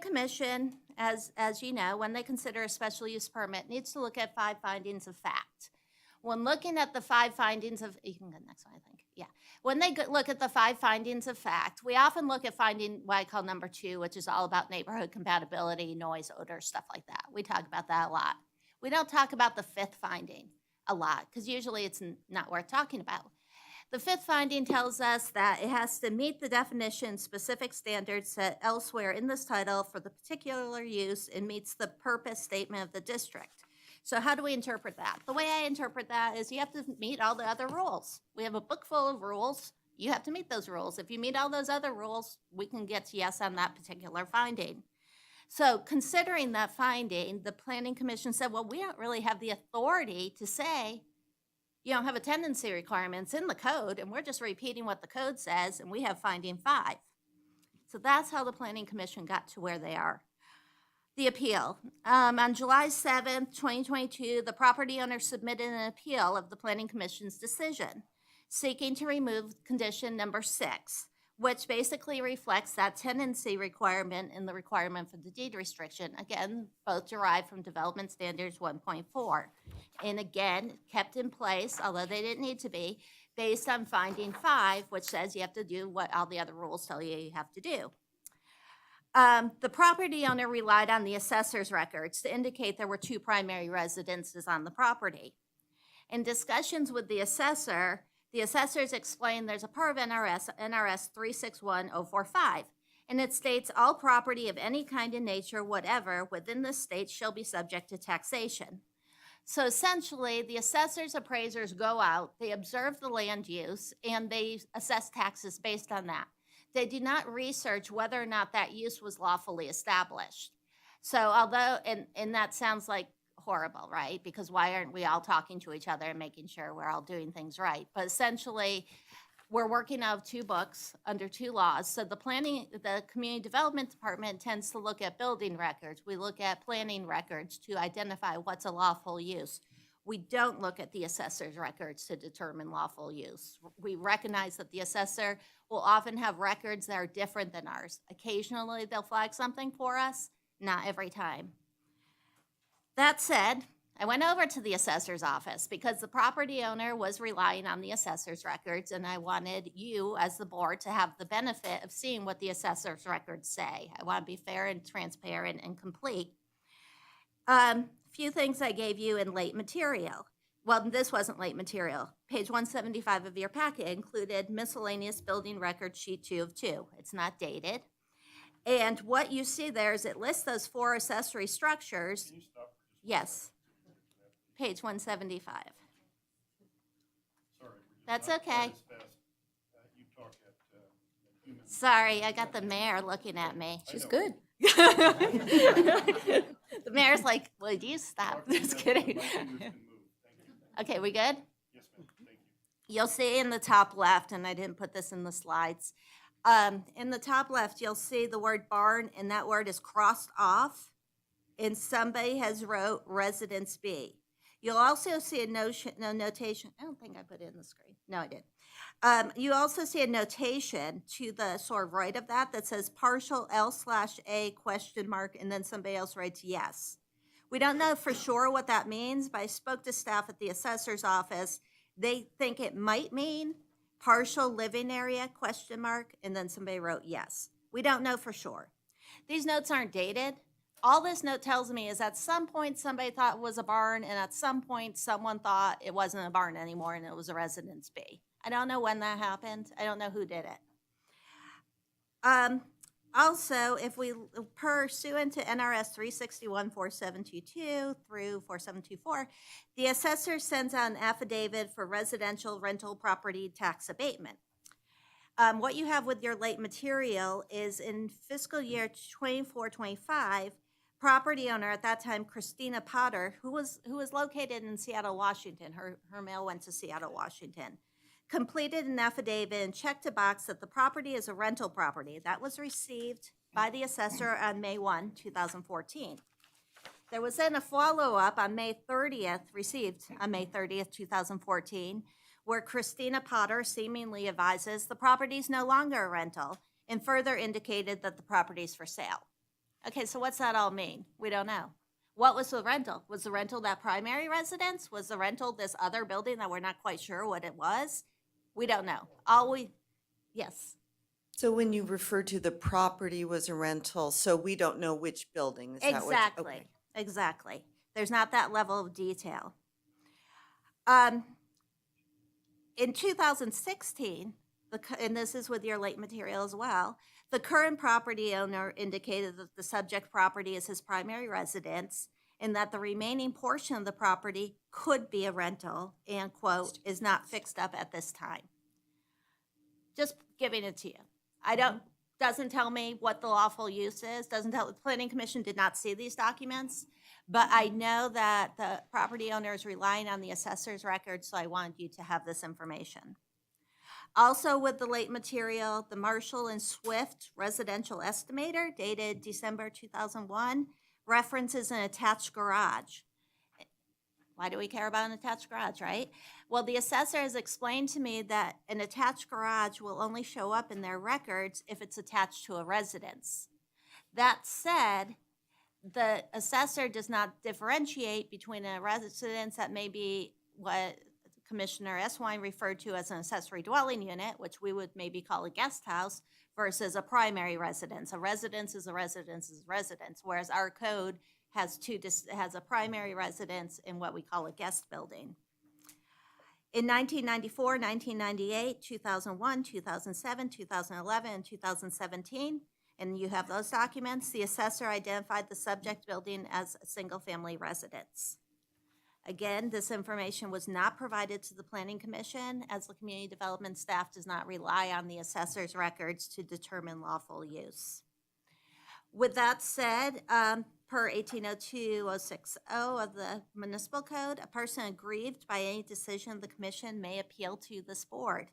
Commission, as you know, when they consider a special use permit, needs to look at 5 findings of fact. When looking at the 5 findings of, you can go next one, I think, yeah. When they look at the 5 findings of fact, we often look at finding what I call number 2, which is all about neighborhood compatibility, noise, odor, stuff like that. We talk about that a lot. We don't talk about the 5th finding a lot, because usually it's not worth talking about. The 5th finding tells us that it has to meet the definition specific standards set elsewhere in this title for the particular use and meets the purpose statement of the district. So how do we interpret that? The way I interpret that is you have to meet all the other rules. We have a book full of rules. You have to meet those rules. If you meet all those other rules, we can get to yes on that particular finding. So considering that finding, the Planning Commission said, well, we don't really have the authority to say you don't have a tenancy requirements in the code, and we're just repeating what the code says, and we have finding 5. So that's how the Planning Commission got to where they are. The appeal. On July 7th, 2022, the property owner submitted an appeal of the Planning Commission's decision, seeking to remove condition number 6, which basically reflects that tenancy requirement and the requirement for the deed restriction. Again, both derived from Development Standards 1.4. And again, kept in place, although they didn't need to be, based on finding 5, which says you have to do what all the other rules tell you have to do. The property owner relied on the assessor's records to indicate there were 2 primary residences on the property. In discussions with the assessors explained there's a part of NRS 361045. And it states all property of any kind and nature, whatever, within the state shall be subject to taxation. So essentially, the assessors, appraisers go out, they observe the land use, and they assess taxes based on that. They do not research whether or not that use was lawfully established. So although, and that sounds like horrible, right? Because why aren't we all talking to each other and making sure we're all doing things right? But essentially, we're working out of two books under two laws. So the community development department tends to look at building records. We look at planning records to identify what's a lawful use. We don't look at the assessor's records to determine lawful use. We recognize that the assessor will often have records that are different than ours. Occasionally, they'll flag something for us, not every time. That said, I went over to the assessor's office because the property owner was relying on the assessor's records, and I wanted you, as the board, to have the benefit of seeing what the assessor's records say. I want to be fair and transparent and complete. Few things I gave you in late material. Well, this wasn't late material. Page 175 of your packet included miscellaneous building record sheet 2 of 2. It's not dated. And what you see there is it lists those 4 accessory structures. Can you stop for just Yes. Page 175. Sorry. we're just That's not quite okay. as fast. You talk at human. Sorry, I got the mayor looking at me. She's good. The mayor's like, would you stop? Talk to Just them, kidding. my fingers can move. Thank you. Okay, we good? Yes, ma'am. Thank you. You'll see in the top left, and I didn't put this in the slides. In the top left, you'll see the word barn, and that word is crossed off, and somebody has wrote Residence B. You'll also see a notation. I don't think I put it in the screen. No, I did. You also see a notation to the sort of right of that says partial L/A ? And then somebody else writes yes. We don't know for sure what that means, but I spoke to staff at the assessor's office. They think it might mean partial living area ? And then somebody wrote yes. We don't know for sure. These notes aren't dated. All this note tells me is at some point somebody thought it was a barn, and at some point someone thought it wasn't a barn anymore and it was a Residence B. I don't know when that happened. I don't know who did it. Also, if we pursuant to NRS 361-4722 through 4724, the assessor sends out an affidavit for residential rental property tax abatement. What you have with your late material is in fiscal year 24-25, property owner at that time, Christina Potter, who was located in Seattle, Washington, her mail went to Seattle, Washington, completed an affidavit and checked a box that the property is a rental property. That was received by the assessor on May 1, 2014. There was then a follow-up on May 30th, received on May 30th, 2014, where Christina Potter seemingly advises the property is no longer a rental and further indicated that the property is for sale. Okay, so what's that all mean? We don't know. What was the rental? Was the rental that primary residence? Was the rental this other building that we're not quite sure what it was? We don't know. Yes. So when you refer to the property was a rental, so we don't know which building, is that what? Exactly, Okay. exactly. There's not that level of detail. In 2016, and this is with your late material as well, the current property owner indicated that the subject property is his primary residence and that the remaining portion of the property could be a rental and, quote, is not fixed up at this time. Just giving it to you. Doesn't tell me what the lawful use is, the Planning Commission did not see these documents, but I know that the property owner is relying on the assessor's record, so I wanted you to have this information. Also with the late material, the Marshall and Swift residential estimator dated December 2001 references an attached garage. Why do we care about an attached garage, right? Well, the assessor has explained to me that an attached garage will only show up in their records if it's attached to a residence. That said, the assessor does not differentiate between a residence that may be what Commissioner Eswine referred to as an accessory dwelling unit, which we would maybe call a guest house, versus a primary residence. A residence is a residence is a residence, whereas our code has a primary residence and what we call a guest building. In 1994, 1998, 2001, 2007, 2011, and 2017, and you have those documents, the assessor identified the subject building as a single-family residence. Again, this information was not provided to the Planning Commission, as the community development staff does not rely on the assessor's records to determine lawful use. With that said, per 1802-060 of the municipal code, a person aggrieved by any decision of the commission may appeal to this board.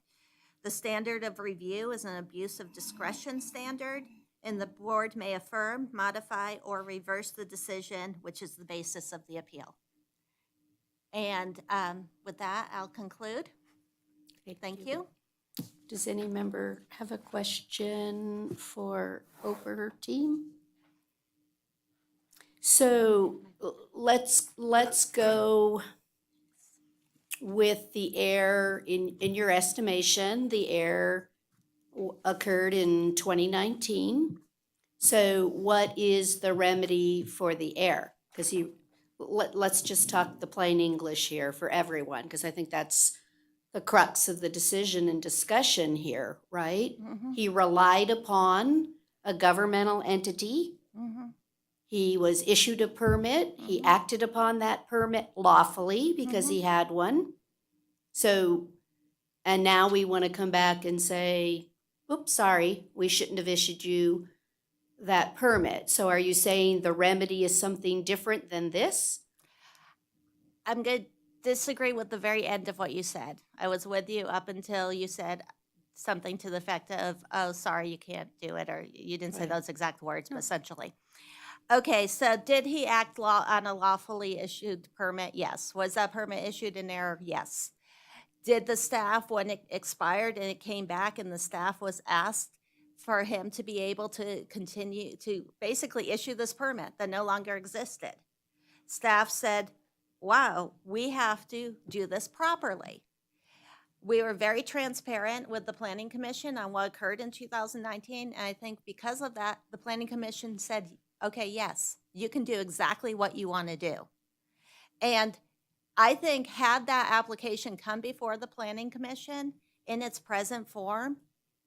The standard of review is an abuse of discretion standard, and the board may affirm, modify, or reverse the decision, which is the basis of the appeal. And with that, I'll conclude. Thank you. Does any member have a question for Oper team? So let's go with the error in your estimation. The error occurred in 2019. So what is the remedy for the error? Because let's just talk the plain English here for everyone, because I think that's the crux of the decision and discussion here, right? He relied upon a governmental entity. He was issued a permit. He acted upon that permit lawfully because he had one. So, and now we want to come back and say, oops, sorry, we shouldn't have issued you that permit. So are you saying the remedy is something different than this? I'm going to disagree with the very end of what you said. I was with you up until you said something to the effect of, oh, sorry, you can't do it, or you didn't say those exact words, but essentially. Okay, so did he act on a lawfully issued permit? Yes. Was that permit issued in error? Yes. Did the staff, when it expired and it came back and the staff was asked for him to be able to continue to basically issue this permit that no longer existed, staff said, wow, we have to do this properly. We were very transparent with the Planning Commission on what occurred in 2019, and I think because of that, the Planning Commission said, okay, yes, you can do exactly what you want to do. And I think had that application come before the Planning Commission in its present form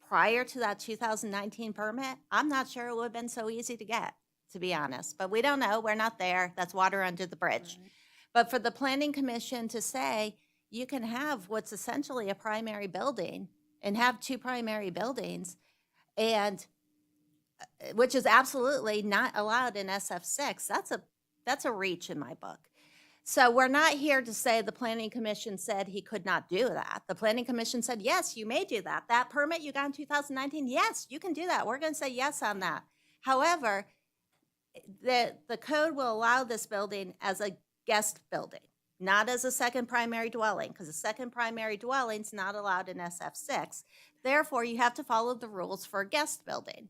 prior to that 2019 permit, I'm not sure it would have been so easy to get, to be honest. But we don't know. We're not there. That's water under the bridge. Right. But for the Planning Commission to say you can have what's essentially a primary building and have two primary buildings, and which is absolutely not allowed in SF6, that's a reach in my book. So we're not here to say the Planning Commission said he could not do that. The Planning Commission said, yes, you may do that. That permit you got in 2019, yes, you can do that. We're going to say yes on that. However, the code will allow this building as a guest building, not as a second primary dwelling, because a second primary dwelling is not allowed in SF6. Therefore, you have to follow the rules for a guest building.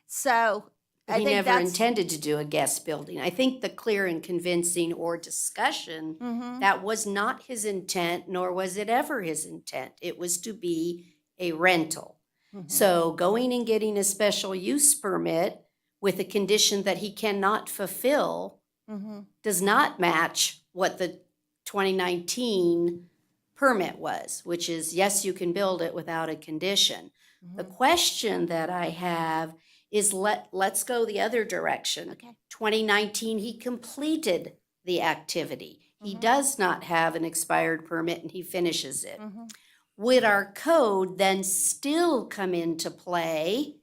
So he never intended to do a guest building. I think the clear and convincing or discussion, that was not his intent, nor was it ever his intent. It was to be a rental. So going and getting a special use permit with a condition that he cannot fulfill does not match what the 2019 permit was, which is, yes, you can build it without a condition. The question that I have is let's go the other direction. Okay. 2019, he completed the activity. He does not have an expired permit and he finishes it. Would our code then still come into play?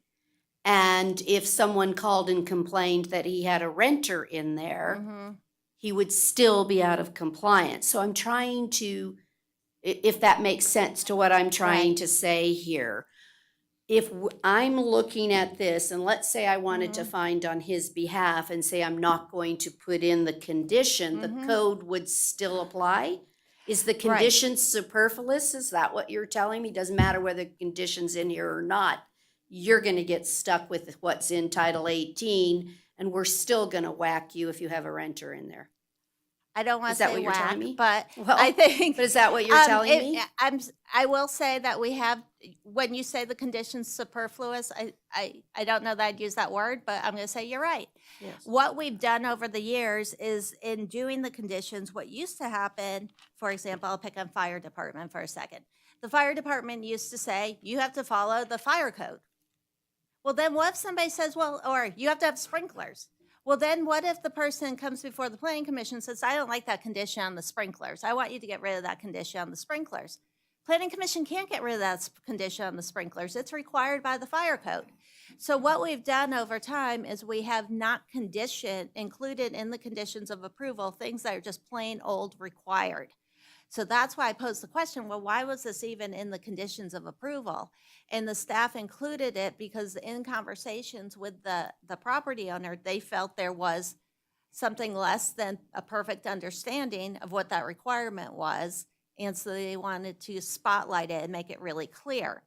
And if someone called and complained that he had a renter in there, he would still be out of compliance. So I'm trying to, if that makes sense to what I'm trying to say here. If I'm looking at this, and let's say I wanted to find on his behalf and say I'm not going to put in the condition, the code would still apply? Is the condition superfluous? Is that what you're telling me? Doesn't matter whether the condition's in here or not. You're going to get stuck with what's in Title 18, and we're still going to whack you if you have a renter in there. I don't want to Is that say what you're whack, telling me? but Well, I think. But is that what you're telling me? I will say that we have, when you say the condition's superfluous, I don't know that I'd use that word, but I'm going to say you're right. Yes. What we've done over the years is in doing the conditions, what used to happen, for example, I'll pick on fire department for a second. The fire department used to say, you have to follow the fire code. Well, then what if somebody says, well, or you have to have sprinklers? Well, then what if the person comes before the planning commission and says, I don't like that condition on the sprinklers. I want you to get rid of that condition on the sprinklers. Planning commission can't get rid of that condition on the sprinklers. It's required by the fire code. So what we've done over time is we have not included in the conditions of approval things that are just plain old required. So that's why I posed the question, well, why was this even in the conditions of approval? And the staff included it because in conversations with the property owner, they felt there was something less than a perfect understanding of what that requirement was. And so they wanted to spotlight it and make it really clear.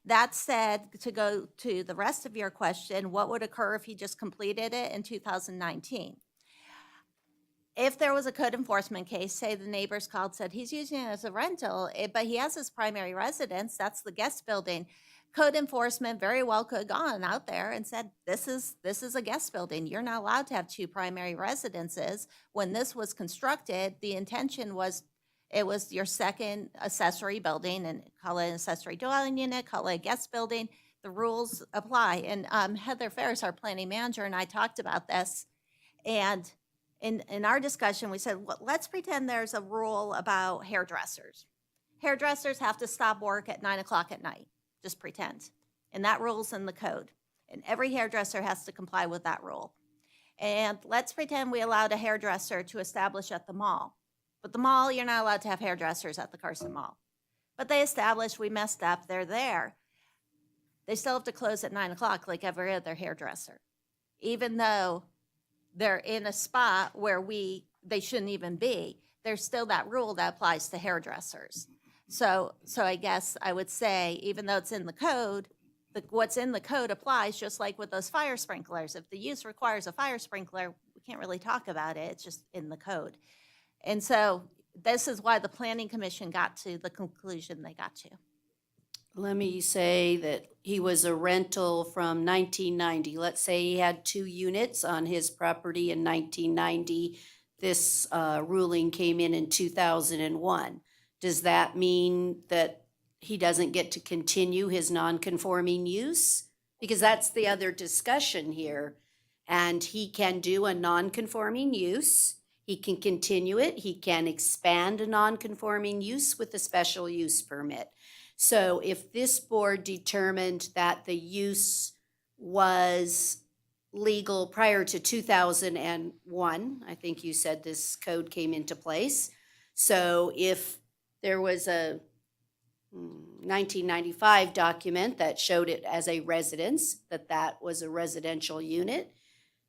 That said, to go to the rest of your question, what would occur if he just completed it in 2019? If there was a code enforcement case, say the neighbors called, said he's using it as a rental, but he has his primary residence, that's the guest building. Code enforcement very well could have gone out there and said, this is a guest building. You're not allowed to have two primary residences. When this was constructed, the intention was it was your second accessory building, and call it an accessory dwelling unit, call it a guest building. The rules apply. And Heather Ferris, our planning manager, and I talked about this. And in our discussion, we said, well, let's pretend there's a rule about hairdressers. Hairdressers have to stop work at 9 o'clock at night. Just pretend. And that rule's in the code. And every hairdresser has to comply with that rule. And let's pretend we allowed a hairdresser to establish at the mall. But the mall, you're not allowed to have hairdressers at the Carson Mall. But they established, we messed up, they're there. They still have to close at 9 o'clock like every other hairdresser. Even though they're in a spot where they shouldn't even be, there's still that rule that applies to hairdressers. So I guess I would say, even though it's in the code, what's in the code applies, just like with those fire sprinklers. If the use requires a fire sprinkler, we can't really talk about it. It's just in the code. And so this is why the Planning Commission got to the conclusion they got to. Let me say that he was a rental from 1990. Let's say he had 2 units on his property in 1990. This ruling came in 2001. Does that mean that he doesn't get to continue his non-conforming use? Because that's the other discussion here. And he can do a non-conforming use. He can continue it. He can expand a non-conforming use with a special use permit. So if this board determined that the use was legal prior to 2001, I think you said this code came into place. So if there was a 1995 document that showed it as a residence, that was a residential unit,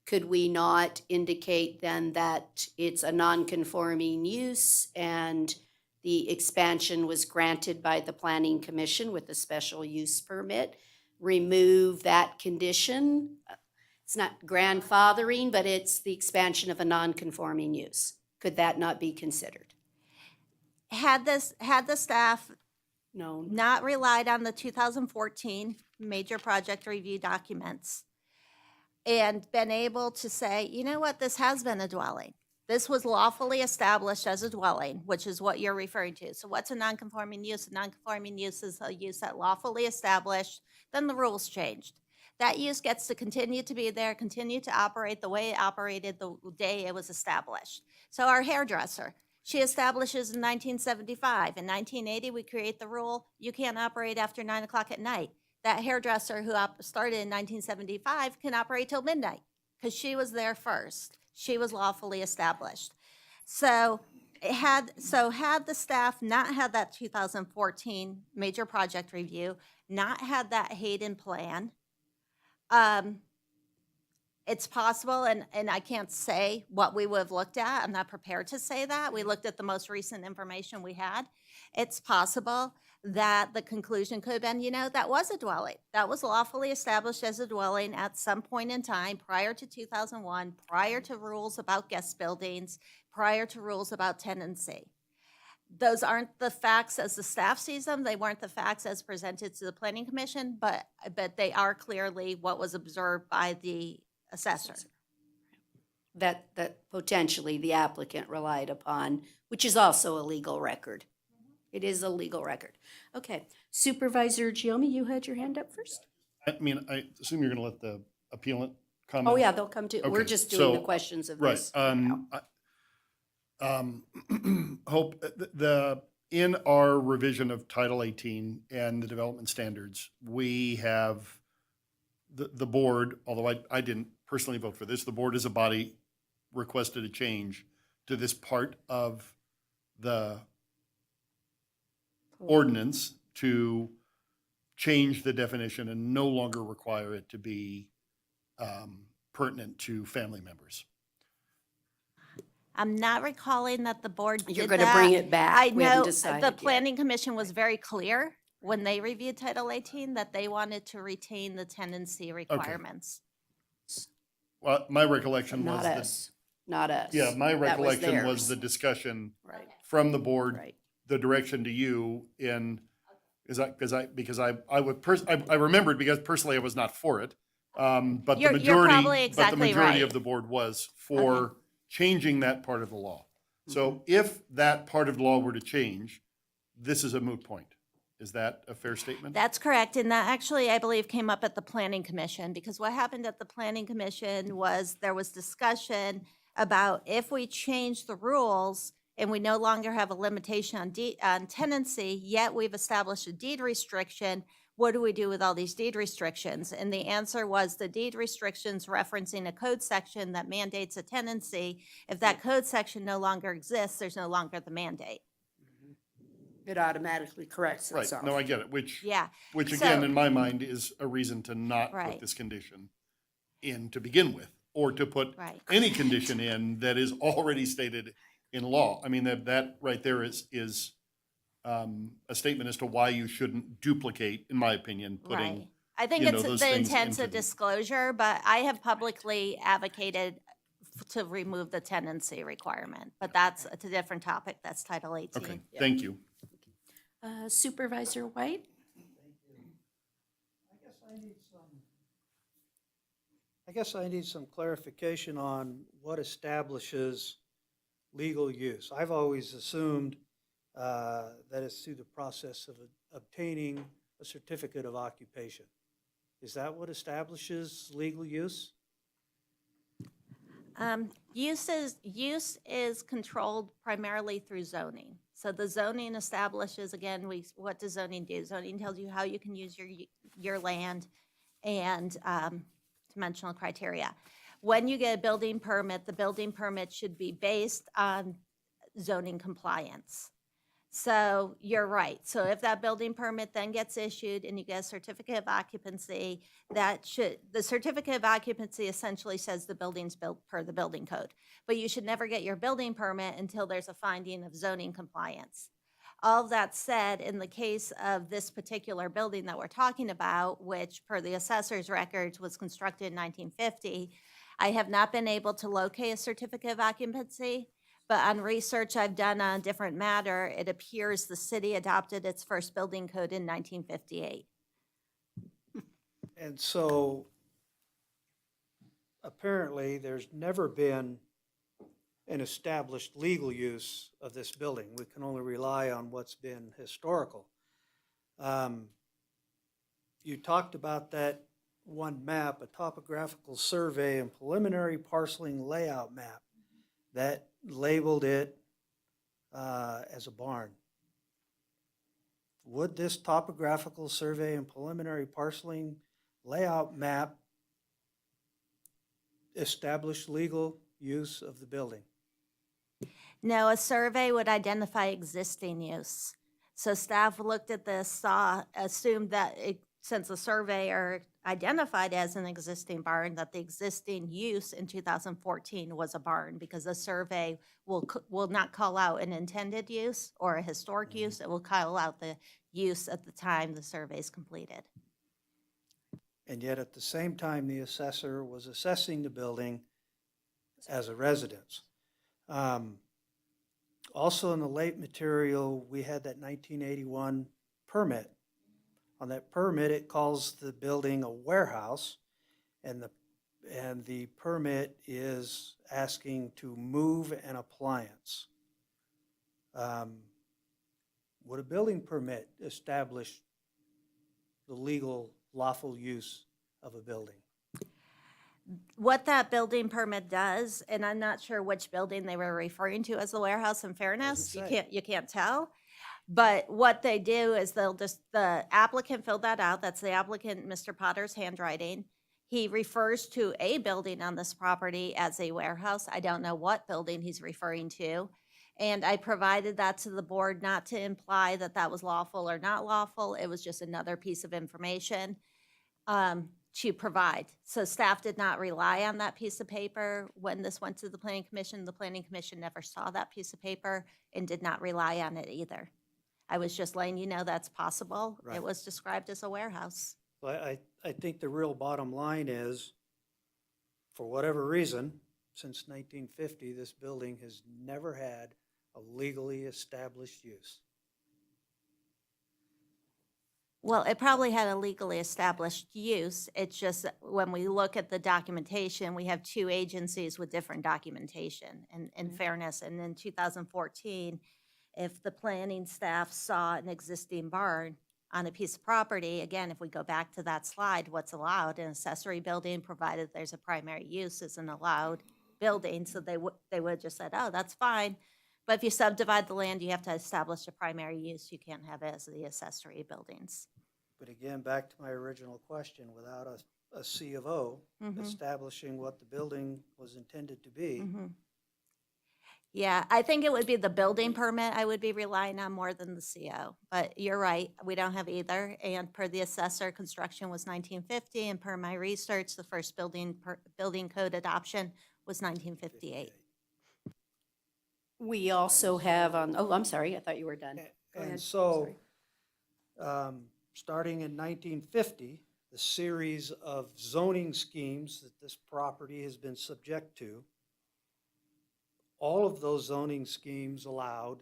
could we not indicate then that it's a non-conforming use and the expansion was granted by the Planning Commission with a special use permit, remove that condition? It's not grandfathering, but it's the expansion of a non-conforming use. Could that not be considered? Had the staff No. not relied on the 2014 major project review documents and been able to say, you know what, this has been a dwelling. This was lawfully established as a dwelling, which is what you're referring to. So what's a nonconforming use? A nonconforming use is a use that lawfully established, then the rules changed. That use gets to continue to be there, continue to operate the way it operated the day it was established. So our hairdresser, she establishes in 1975. In 1980, we create the rule, you can't operate after 9 o'clock at night. That hairdresser who started in 1975 can operate till midnight because she was there first. She was lawfully established. So had the staff not had that 2014 major project review, not had that Hayden plan, it's possible, and I can't say what we would have looked at. I'm not prepared to say that. We looked at the most recent information we had. It's possible that the conclusion could have been, that was a dwelling. That was lawfully established as a dwelling at some point in time prior to 2001, prior to rules about guest buildings, prior to rules about tenancy. Those aren't the facts as the staff sees them. They weren't the facts as presented to the Planning Commission, but they are clearly what was observed by the assessor. That potentially the applicant relied upon, which is also a legal record. It is a legal record. Okay, Supervisor Giomi, you had your hand up first. I mean, I assume you're going to let the appellant comment? Oh, yeah, they'll come to, we're Okay, just doing the so- questions of Right. this. for now. Hope, in our revision of Title 18 and the development standards, we have the board, although I didn't personally vote for this, the board as a body requested a change to this part of the ordinance to change the definition and no longer require it to be pertinent to family members. I'm not recalling that the board did that. You're going to bring it back? I We haven't know decided the yet. planning commission was very clear when they reviewed Title 18 that they wanted to retain the tenancy requirements. Well, my recollection was Not that, us, not us. yeah, my That recollection was theirs. the discussion Right, from the board, right. the direction to you in, because I remembered because personally I was not for it. But the You're majority, probably exactly of right. the board was for changing that part of the law. So if that part of the law were to change, this is a moot point. Is that a fair statement? That's correct, and that actually, I believe, came up at the planning commission, because what happened at the planning commission was there was discussion about if we change the rules and we no longer have a limitation on tenancy, yet we've established a deed restriction, what do we do with all these deed restrictions? And the answer was the deed restrictions referencing a code section that mandates a tenancy. If that code section no longer exists, there's no longer the mandate. It automatically corrects Right, itself. no, I get it, which Yeah. again, So- in my mind, is a reason to not put Right. this condition in to begin with, or to put Right. any condition in that is already stated in law. I mean, that right there is a statement as to why you shouldn't duplicate, in my opinion, Right. putting, I think you know, it's those the things intent's into a the- disclosure, but I have publicly advocated to remove the tenancy requirement. But that's a different topic. That's Title 18. okay, thank you. Supervisor White? I guess I need some clarification on what establishes legal use. I've always assumed that it's through the process of obtaining a certificate of occupation. Is that what establishes legal use? Use is controlled primarily through zoning. So the zoning establishes, again, what does zoning do? Zoning tells you how you can use your land and dimensional criteria. When you get a building permit, the building permit should be based on zoning compliance. So you're right. So if that building permit then gets issued and you get a certificate of occupancy, the certificate of occupancy essentially says the building's built per the building code. But you should never get your building permit until there's a finding of zoning compliance. All of that said, in the case of this particular building that we're talking about, which per the assessor's records was constructed in 1950, I have not been able to locate a certificate of occupancy. But on research I've done on a different matter, it appears the city adopted its first building code in 1958. And so apparently, there's never been an established legal use of this building. We can only rely on what's been historical. You talked about that one map, a topographical survey and preliminary parceling layout map that labeled it as a barn. Would this topographical survey and preliminary parceling layout map establish legal use of the building? No, a survey would identify existing use. So staff looked at this, assumed that since the surveyor identified as an existing barn, that the existing use in 2014 was a barn, because the survey will not call out an intended use or a historic use. It will call out the use at the time the survey is completed. And yet at the same time, the assessor was assessing the building as a residence. Also in the late material, we had that 1981 permit. On that permit, it calls the building a warehouse, and the permit is asking to move an appliance. Would a building permit establish the legal lawful use of a building. What that building permit does, and I'm not sure which building they were referring to as the warehouse, in fairness, Doesn't say. you can't tell. But what they do is the applicant filled that out, that's the applicant, Mr. Potter's handwriting. He refers to a building on this property as a warehouse. I don't know what building he's referring to. And I provided that to the board not to imply that that was lawful or not lawful. It was just another piece of information to provide. So staff did not rely on that piece of paper. When this went to the planning commission never saw that piece of paper and did not rely on it either. I was just letting you know that's possible. Right. It was described as a warehouse. But I think the real bottom line is, for whatever reason, since 1950, this building has never had a legally established use. Well, it probably had a legally established use. It's just that when we look at the documentation, we have two agencies with different documentation in fairness. And in 2014, if the planning staff saw an existing barn on a piece of property, again, if we go back to that slide, what's allowed, an accessory building, provided there's a primary use, is an allowed building. So they would have just said, oh, that's fine. But if you subdivide the land, you have to establish a primary use. You can't have it as the accessory buildings. But again, back to my original question, without a C of O establishing what the building was intended to be, Yeah, I think it would be the building permit I would be relying on more than the CO. But you're right, we don't have either. And per the assessor, construction was 1950, and per my research, the first building code adoption was 1958. We also have on, oh, I'm sorry, I thought you were done. Go ahead. And so, starting in 1950, the series of zoning schemes that this property has been subject to, all of those zoning schemes allowed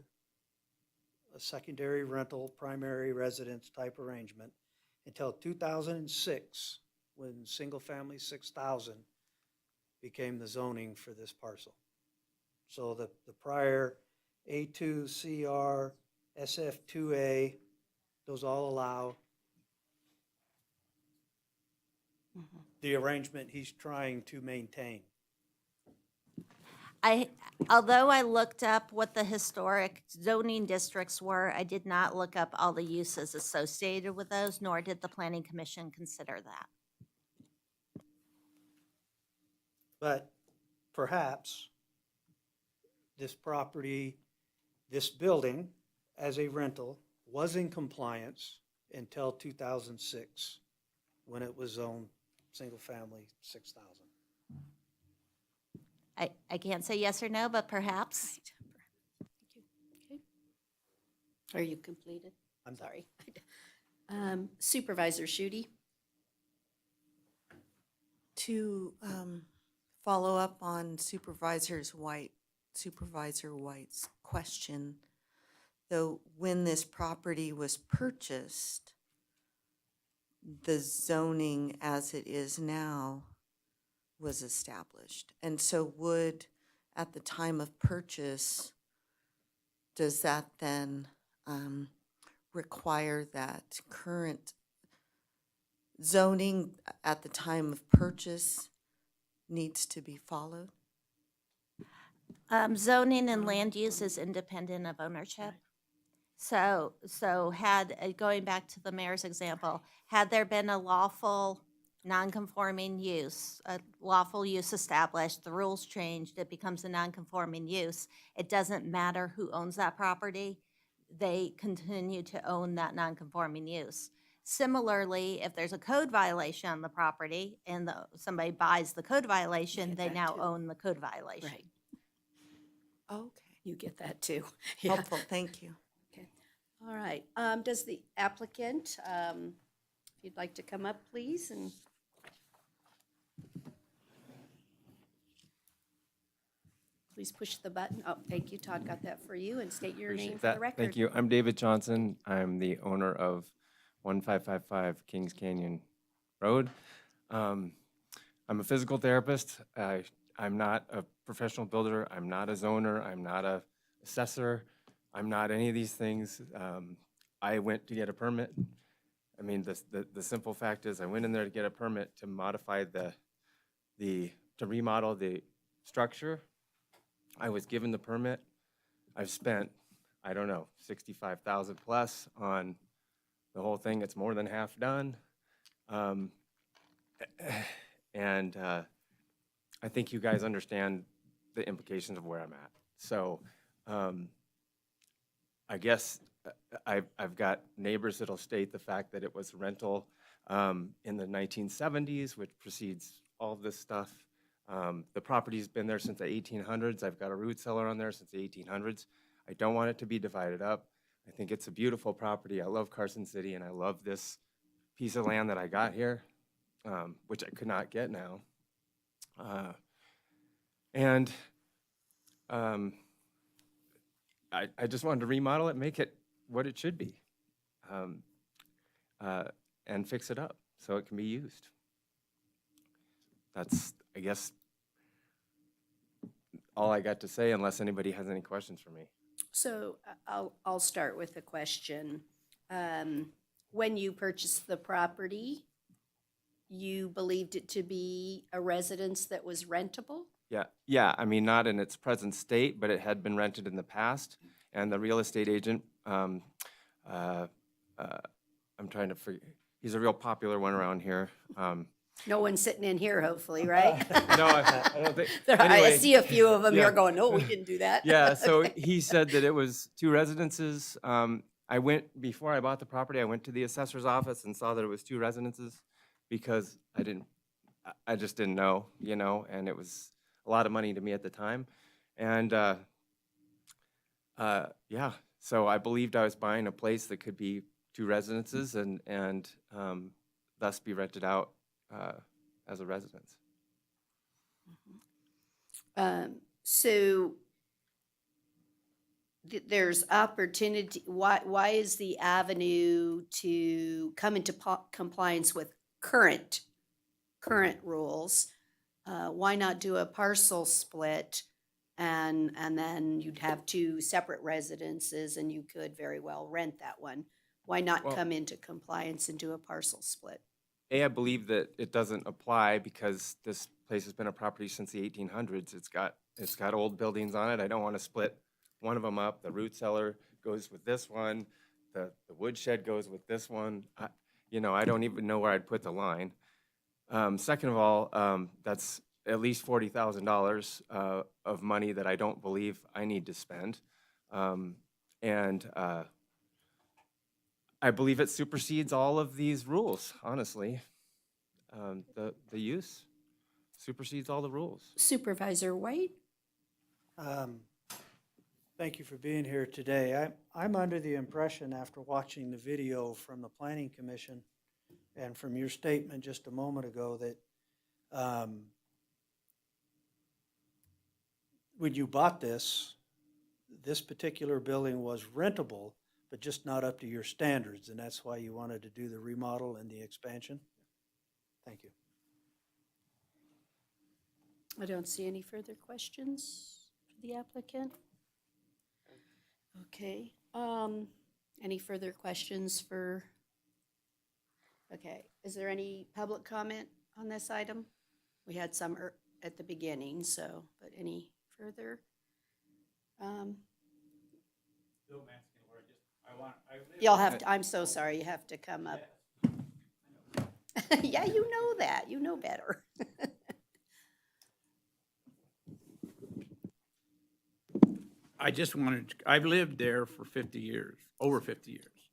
a secondary rental, primary residence type arrangement until 2006, when single-family 6,000 became the zoning for this parcel. So the prior A2, CR, SF2A, those all allow the arrangement he's trying to maintain. Although I looked up what the historic zoning districts were, I did not look up all the uses associated with those, nor did the planning commission consider that. But perhaps this property, this building as a rental was in compliance until 2006, when it was zoned single-family 6,000. I can't say yes or no, but perhaps. Okay. Are you completed? I'm done. Sorry. Supervisor Schutte? To follow up on Supervisor White's question, though, when this property was purchased, the zoning as it is now was established. And so would, at the time of purchase, does that then require that current zoning at the time of purchase needs to be followed? Zoning and land use is independent of ownership. So going back to the mayor's example, had there been a lawful non-conforming use, a lawful use established, the rules changed, it becomes a non-conforming use, it doesn't matter who owns that property, they continue to own that non-conforming use. Similarly, if there's a code violation on the property and somebody buys the code violation, they now own the code violation. Right. Okay. You get that too. Helpful, thank you. Okay. All right. Does the applicant, if you'd like to come up, please, and please push the button. Oh, thank you. Todd got that for you, and state your name for the record. Thank you. I'm David Johnson. I'm the owner of 1555 Kings Canyon Road. I'm a physical therapist. I'm not a professional builder. I'm not a zoner. I'm not a assessor. I'm not any of these things. I went to get a permit I mean, the simple fact is I went in there to get a permit to modify to remodel the structure. I was given the permit. I've spent, I don't know, 65,000 plus on the whole thing. It's more than half done. And I think you guys understand the implications of where I'm at. So I guess I've got neighbors that'll state the fact that it was rental in the 1970s, which precedes all of this stuff. The property's been there since the 1800s. I've got a root cellar on there since the 1800s. I don't want it to be divided up. I think it's a beautiful property. I love Carson City, and I love this piece of land that I got here, which I could not get now. I just wanted to remodel it, make it what it should be, and fix it up so it can be used. That's, I guess, all I got to say, unless anybody has any questions for me. So I'll start with a question. When you purchased the property, you believed it to be a residence that was rentable? Yeah. I mean, not in its present state, but it had been rented in the past. And the real estate agent, I'm trying to figure, he's a real popular one around here. No one's sitting in here, hopefully, right? No, I don't think. I Anyway, see a few of them yeah. here going, no, we didn't do that. Yeah, so he said that it was 2 residences. Before I bought the property, I went to the assessor's office and saw that it was 2 residences because I just didn't know, and it was a lot of money to me at the time. And yeah, so I believed I was buying a place that could be 2 residences and thus be rented out as a residence. So there's opportunity, why is the avenue to come into compliance with current rules? Why not do a parcel split and then you'd have 2 separate residences and you could very well rent that one? Why not come into compliance and do a parcel split? I believe that it doesn't apply because this place has been a property since the 1800s. It's got old buildings on it. I don't want to split one of them up. The root cellar goes with this one. The woodshed goes with this one. I don't even know where I'd put the line. Second of all, that's at least $40,000 of money that I don't believe I need to spend. I believe it supersedes all of these rules, honestly. The use supersedes all the rules. Supervisor White? Thank you for being here today. I'm under the impression after watching the video from the Planning Commission and from your statement just a moment ago that when you bought this particular building was rentable, but just not up to your standards, and that's why you wanted to do the remodel and the expansion? Thank you. I don't see any further questions for the applicant. Okay, any further questions okay, is there any public comment on this item? We had some at the beginning, but any further? You'll have to, I'm so sorry, you have to come up. Yeah, you know that, you know better. I've lived there for 50 years, over 50 years.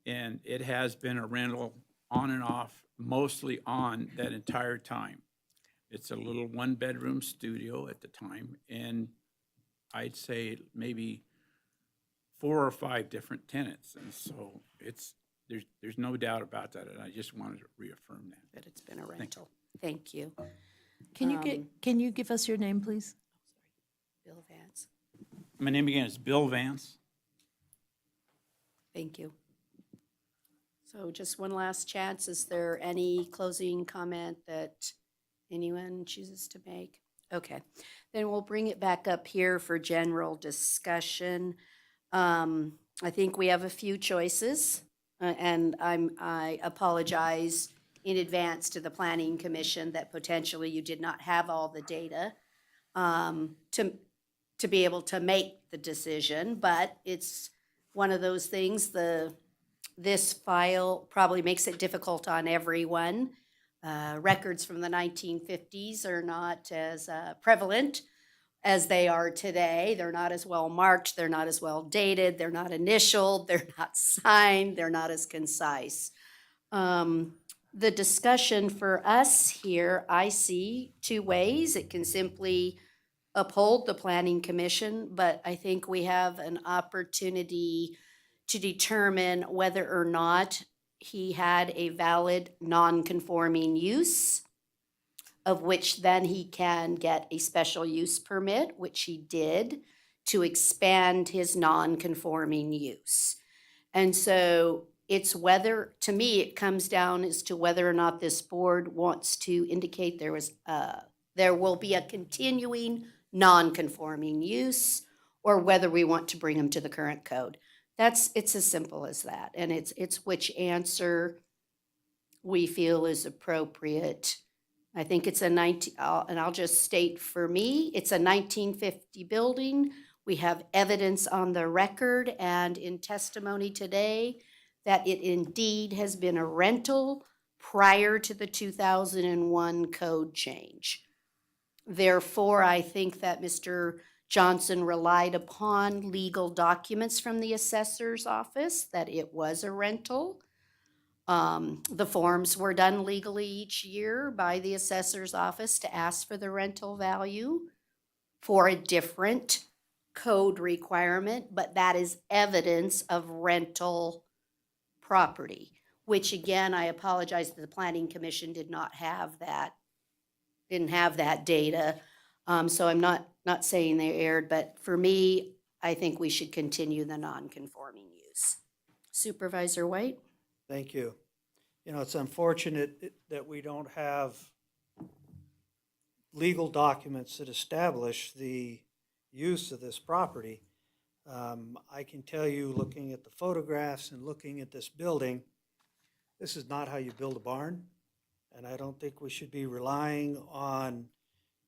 And it has been a rental on and off, mostly on that entire time. It's a little 1-bedroom studio at the time. And I'd say maybe 4 or 5 different tenants. And so there's no doubt about that. And I just wanted to reaffirm that. But it's been a rental. Thank you. Can you give us your name, please? Bill Vance. My name again is Bill Vance. Thank you. So just one last chance. Is there any closing comment that anyone chooses to make? Okay, then we'll bring it back up here for general discussion. I think we have a few choices. And I apologize in advance to the Planning Commission that potentially you did not have all the data to be able to make the decision, but it's one of those things, this file probably makes it difficult on everyone. Records from the 1950s are not as prevalent as they are today. They're not as well marked, they're not as well dated, they're not initialed, they're not signed, they're not as concise. The discussion for us here, I see two ways. It can simply uphold the Planning Commission, but I think we have an opportunity to determine whether or not he had a valid non-conforming use, of which then he can get a special use permit, which he did, to expand his non-conforming use. And so it's whether, to me, it comes down as to whether or not this board wants to indicate there will be a continuing non-conforming use, or whether we want to bring them to the current code. It's as simple as that. And it's which answer we feel is appropriate. I think it's and I'll just state for me, it's a 1950 building. We have evidence on the record and in testimony today that it indeed has been a rental prior to the 2001 code change. Therefore, I think that Mr. Johnson relied upon legal documents from the assessor's office that it was a rental. The forms were done legally each year by the assessor's office to ask for the rental value for a different code requirement, but that is evidence of rental property, which again, I apologize that the Planning Commission did not have that, didn't have that data. So I'm not saying they erred, but for me, I think we should continue the non-conforming use. Supervisor White? Thank you. You know, it's unfortunate that we don't have legal documents that establish the use of this property. I can tell you, looking at the photographs and looking at this building, this is not how you build a barn. And I don't think we should be relying on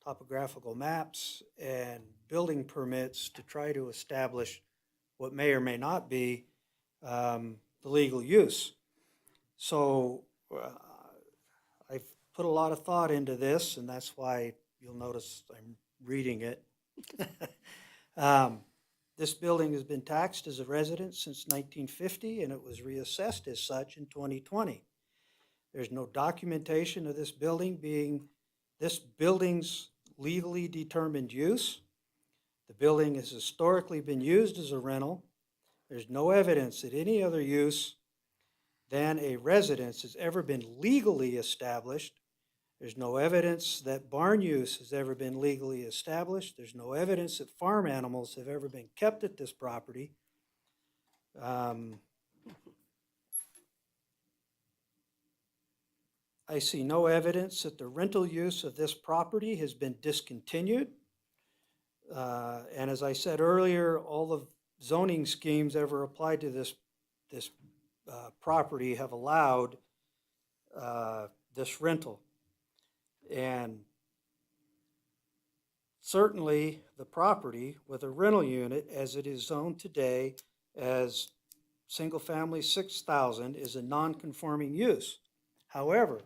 topographical maps and building permits to try to establish what may or may not be the legal use. So I've put a lot of thought into this, and that's why you'll notice I'm reading it. This building has been taxed as a residence since 1950, and it was reassessed as such in 2020. There's no documentation of this building's legally determined use. The building has historically been used as a rental. There's no evidence that any other use than a residence has ever been legally established. There's no evidence that barn use has ever been legally established. There's no evidence that farm animals have ever been kept at this property. I see no evidence that the rental use of this property has been discontinued. And as I said earlier, all the zoning schemes ever applied to this property have allowed this rental. And certainly the property with a rental unit as it is zoned today as single-family 6,000 is a non-conforming use. However,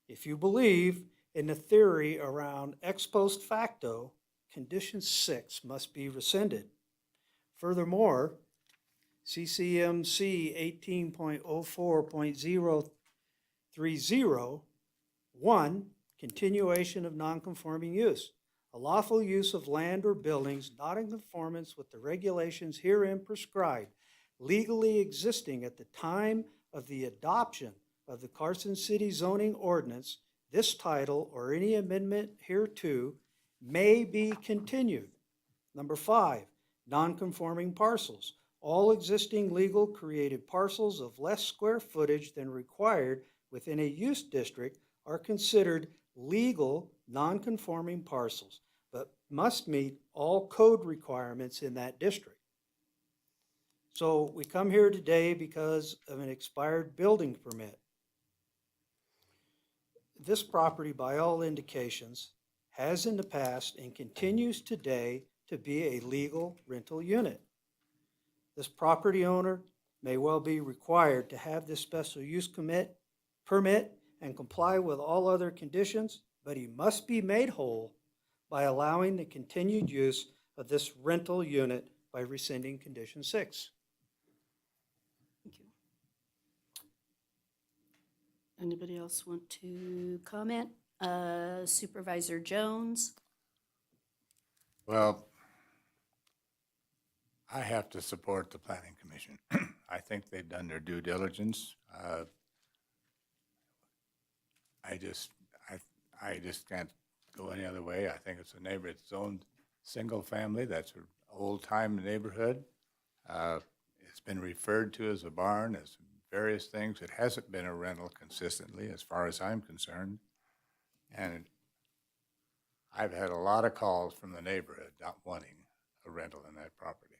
if you believe in the theory around ex post facto, condition 6 must be rescinded. Furthermore, CCMC 18.04.030, 1, continuation of nonconforming use. A lawful use of land or buildings not in conformance with the regulations herein prescribed, legally existing at the time of the adoption of the Carson City zoning ordinance, this title or any amendment hereto may be continued. Number 5, nonconforming parcels. All existing legal created parcels of less square footage than required within a use district are considered legal nonconforming parcels, but must meet all code requirements in that district. So we come here today because of an expired building permit. This property, by all indications, has in the past and continues today to be a legal rental unit. This property owner may well be required to have this special use permit and comply with all other conditions, but he must be made whole by allowing the continued use of this rental unit by rescinding condition 6. Anybody else want to comment? Supervisor Jones? Well, I have to support the Planning Commission. I think they've done their due diligence. I just can't go any other way. I think it's a neighborhood zoned single family. That's an old time neighborhood. It's been referred to as a barn, as various things. It hasn't been a rental consistently, as far as I'm concerned. And I've had a lot of calls from the neighborhood not wanting a rental in that property.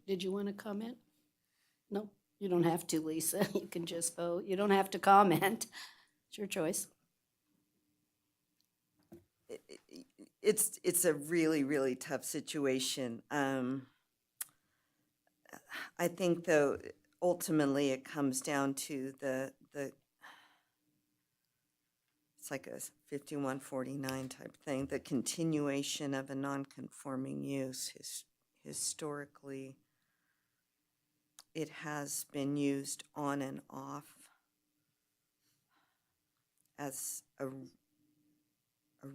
Did you want to comment? No, you don't have to, Lisa. You can just vote. You don't have to comment. It's your choice. It's a really, really tough situation. I think, though, ultimately it comes down to the it's like a 5149 type thing, the continuation of a non-conforming use. Historically, it has been used on and off as a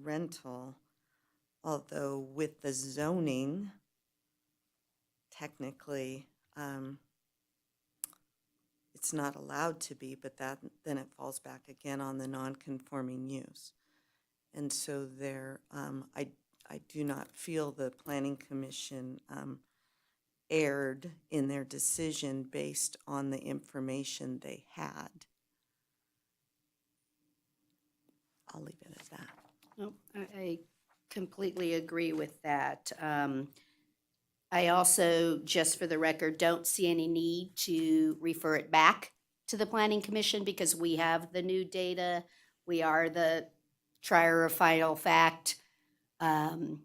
rental, although with the zoning, technically, it's not allowed to be, but then it falls back again on the non-conforming use. And so there, I do not feel the Planning Commission erred in their decision based on the information they had. I'll leave it at that. No, I completely agree with that. I also, just for the record, don't see any need to refer it back to the Planning Commission because we have the new data. We are the trier of final fact. I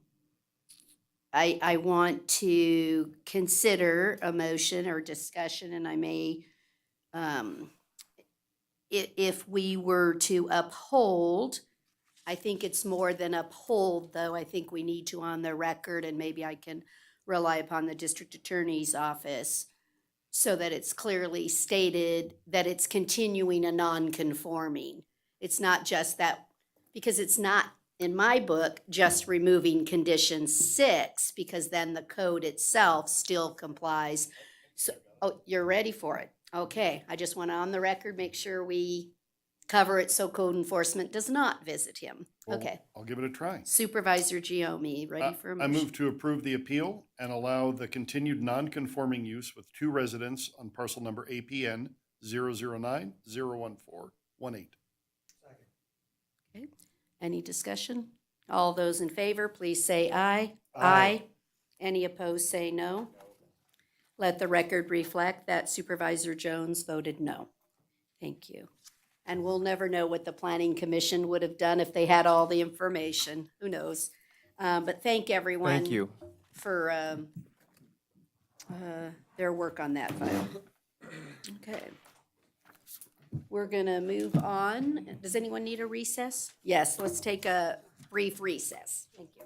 want to consider a motion or discussion, and I may, if we were to uphold, I think it's more than uphold, though. I think we need to on the record, and maybe I can rely upon the district attorney's office so that it's clearly stated that it's continuing a non-conforming. It's not just that, because it's not, in my book, just removing condition 6, because then the code itself still complies. So, oh, you're ready for it? Okay, I just want to on the record make sure we cover it so code enforcement does not visit him. Well, Okay. I'll give it a try. Supervisor Giomi, ready for a I motion? move to approve the appeal and allow the continued non-conforming use with 2 residents on parcel number APN 009-01418. Okay. Any discussion? All those in favor, please say aye. Aye. Any opposed, say no. Let the record reflect that Supervisor Jones voted no. Thank you. And we'll never know what the Planning Commission would have done if they had all the information. Who knows? But thank everyone. Thank you. For their work on that file. Okay. We're gonna move on. Does anyone need a recess? Yes, let's take a brief recess. Thank you.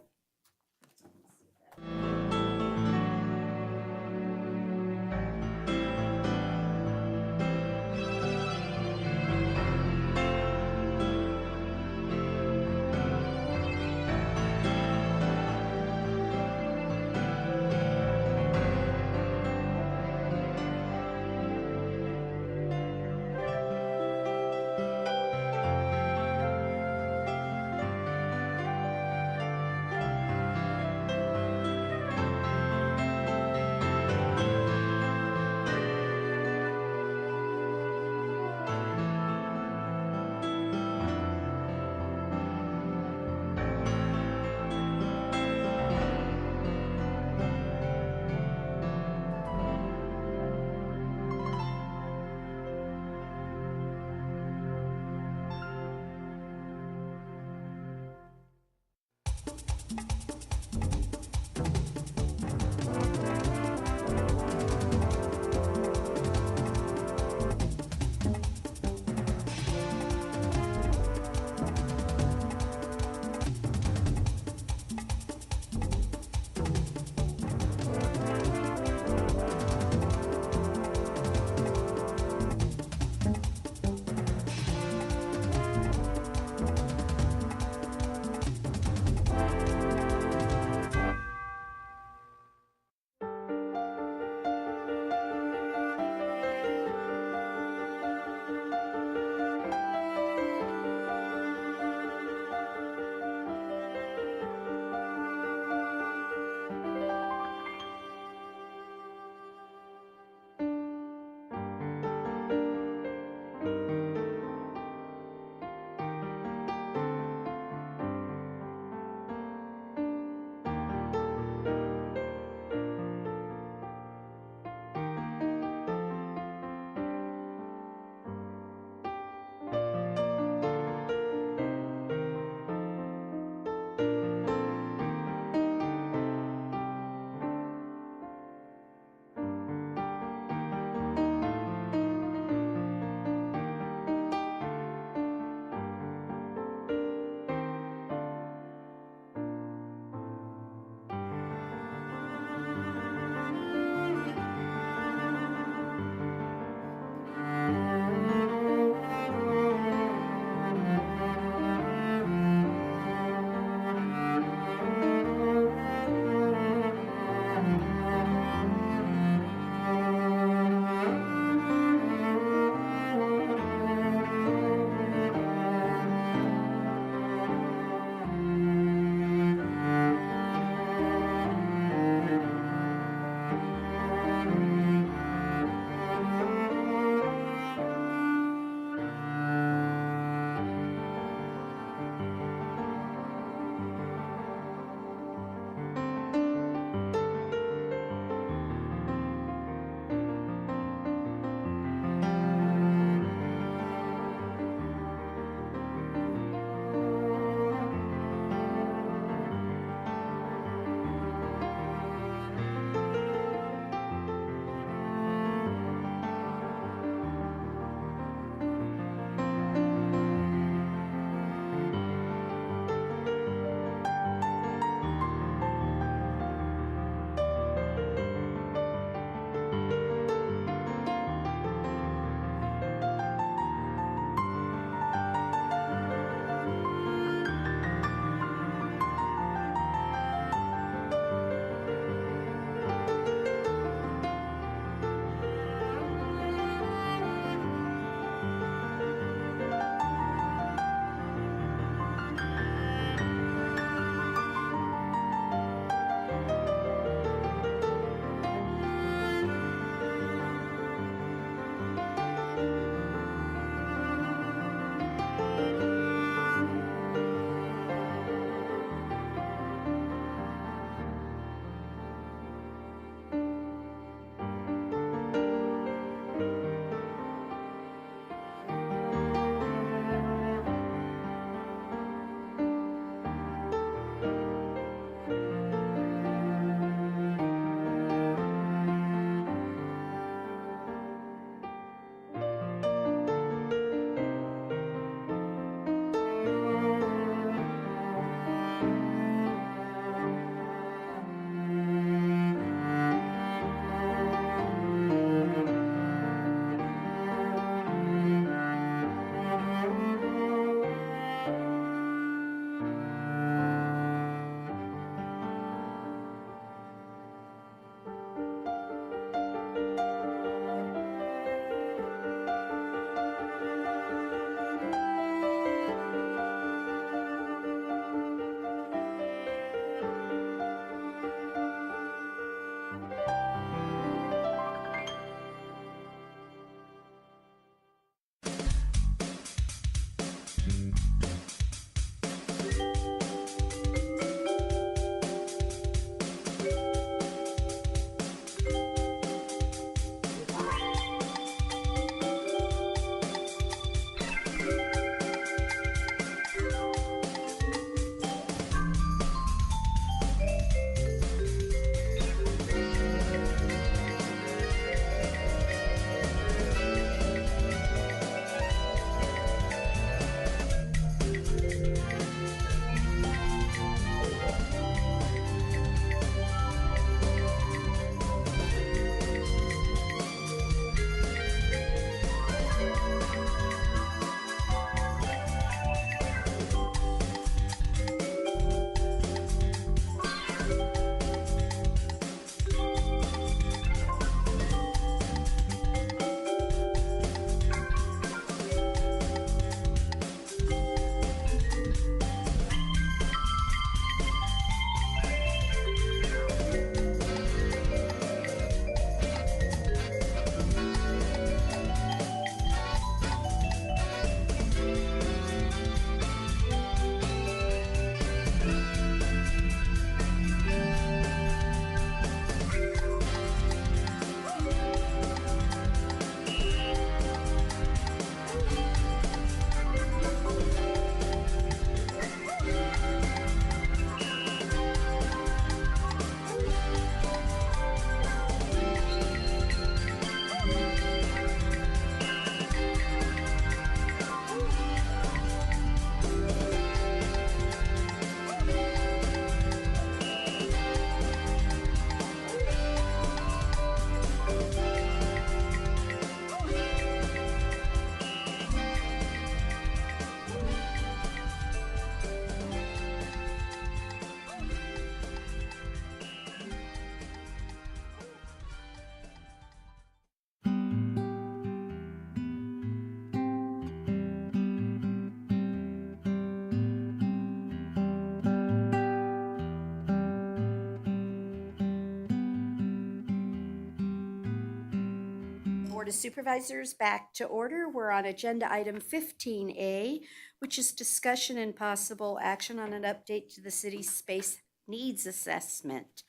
Board of Supervisors back to order. We're on agenda item 15A, which is discussion and possible action on an update to the city's space needs assessment.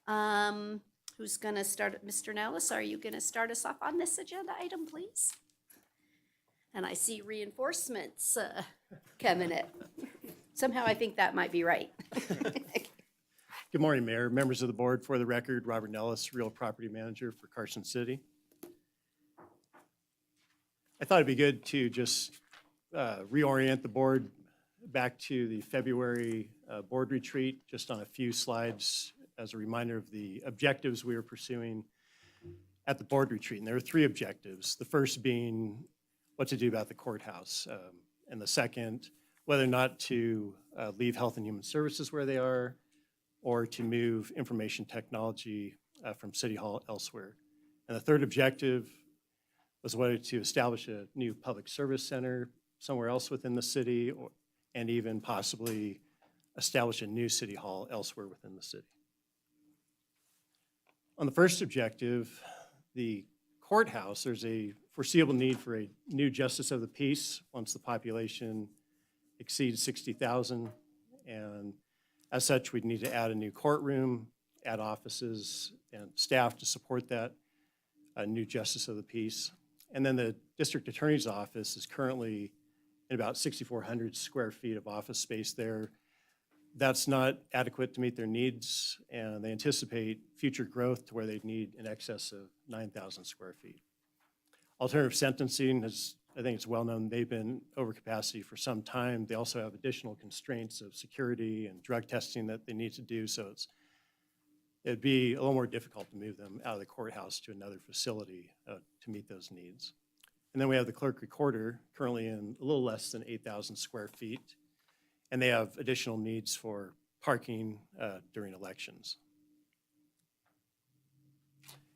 Who's going to start? Mr. Nellis, are you going to start us off on this agenda item, please? And I see reinforcements coming in. Somehow I think that might be right. Good morning, Mayor, members of the board. For the record, Robert Nellis, Real Property Manager for Carson City. I thought it'd be good to just reorient the board back to the February board retreat, just on a few slides as a reminder of the objectives we were pursuing at the board retreat. And there were three objectives. The first being what to do about the courthouse. And the second, whether or not to leave Health and Human Services where they are, or to move information technology from City Hall elsewhere. And the third objective was whether to establish a new public service center somewhere else within the city, and even possibly establish a new City Hall elsewhere within the city. On the first objective, the courthouse, there's a foreseeable need for a new justice of the peace once the population exceeds 60,000. And as such, we'd need to add a new courtroom, add offices and staff to support that, a new justice of the peace. And then the district attorney's office is currently in about 6,400 square feet of office space there. That's not adequate to meet their needs, and they anticipate future growth to where they'd need in excess of 9,000 square feet. Alternative sentencing, as I think it's well known, they've been over capacity for some time. They also have additional constraints of security and drug testing that they need to do, so it'd be a little more difficult to move them out of the courthouse to another facility to meet those needs. And then we have the clerk recorder, currently in a little less than 8,000 square feet, and they have additional needs for parking during elections.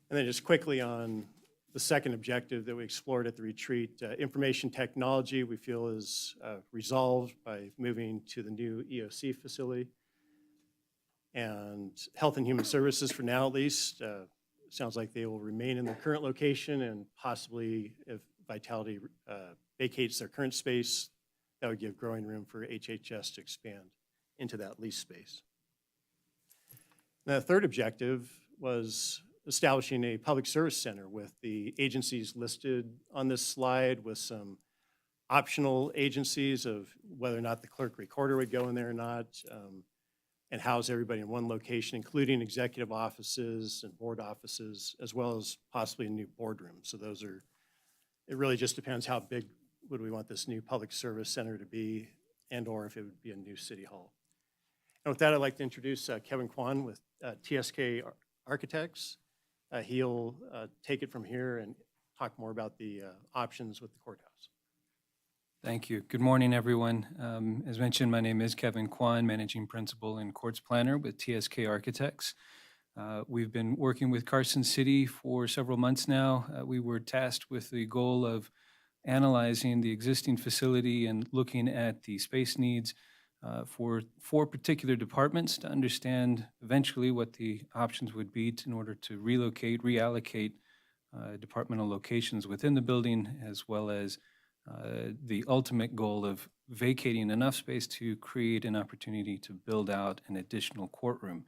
And then just quickly on the second objective that we explored at the retreat, information technology we feel is resolved by moving to the new EOC facility. And Health and Human Services, for now at least, sounds like they will remain in their current location, and possibly if Vitality vacates their current space, that would give growing room for HHS to expand into that lease space. Now, the third objective was establishing a public service center with the agencies listed on this slide, with some optional agencies of whether or not the clerk recorder would go in there or not, and house everybody in one location, including executive offices and board offices, as well as possibly a new boardroom. So those are, it really just depends how big would we want this new public service center to be, and or if it would be a new city hall. And with that, I'd like to introduce Kevin Kwan with TSK Architects. He'll take it from here and talk more about the options with the courthouse. Thank you. Good morning, everyone. As mentioned, my name is Kevin Kwan, Managing Principal and Courts Planner with TSK Architects. We've been working with Carson City for several months now. We were tasked with the goal of analyzing the existing facility and looking at the space needs for 4 particular departments to understand eventually what the options would be in order to relocate, reallocate departmental locations within the building, as well as the ultimate goal of vacating enough space to create an opportunity to build out an additional courtroom.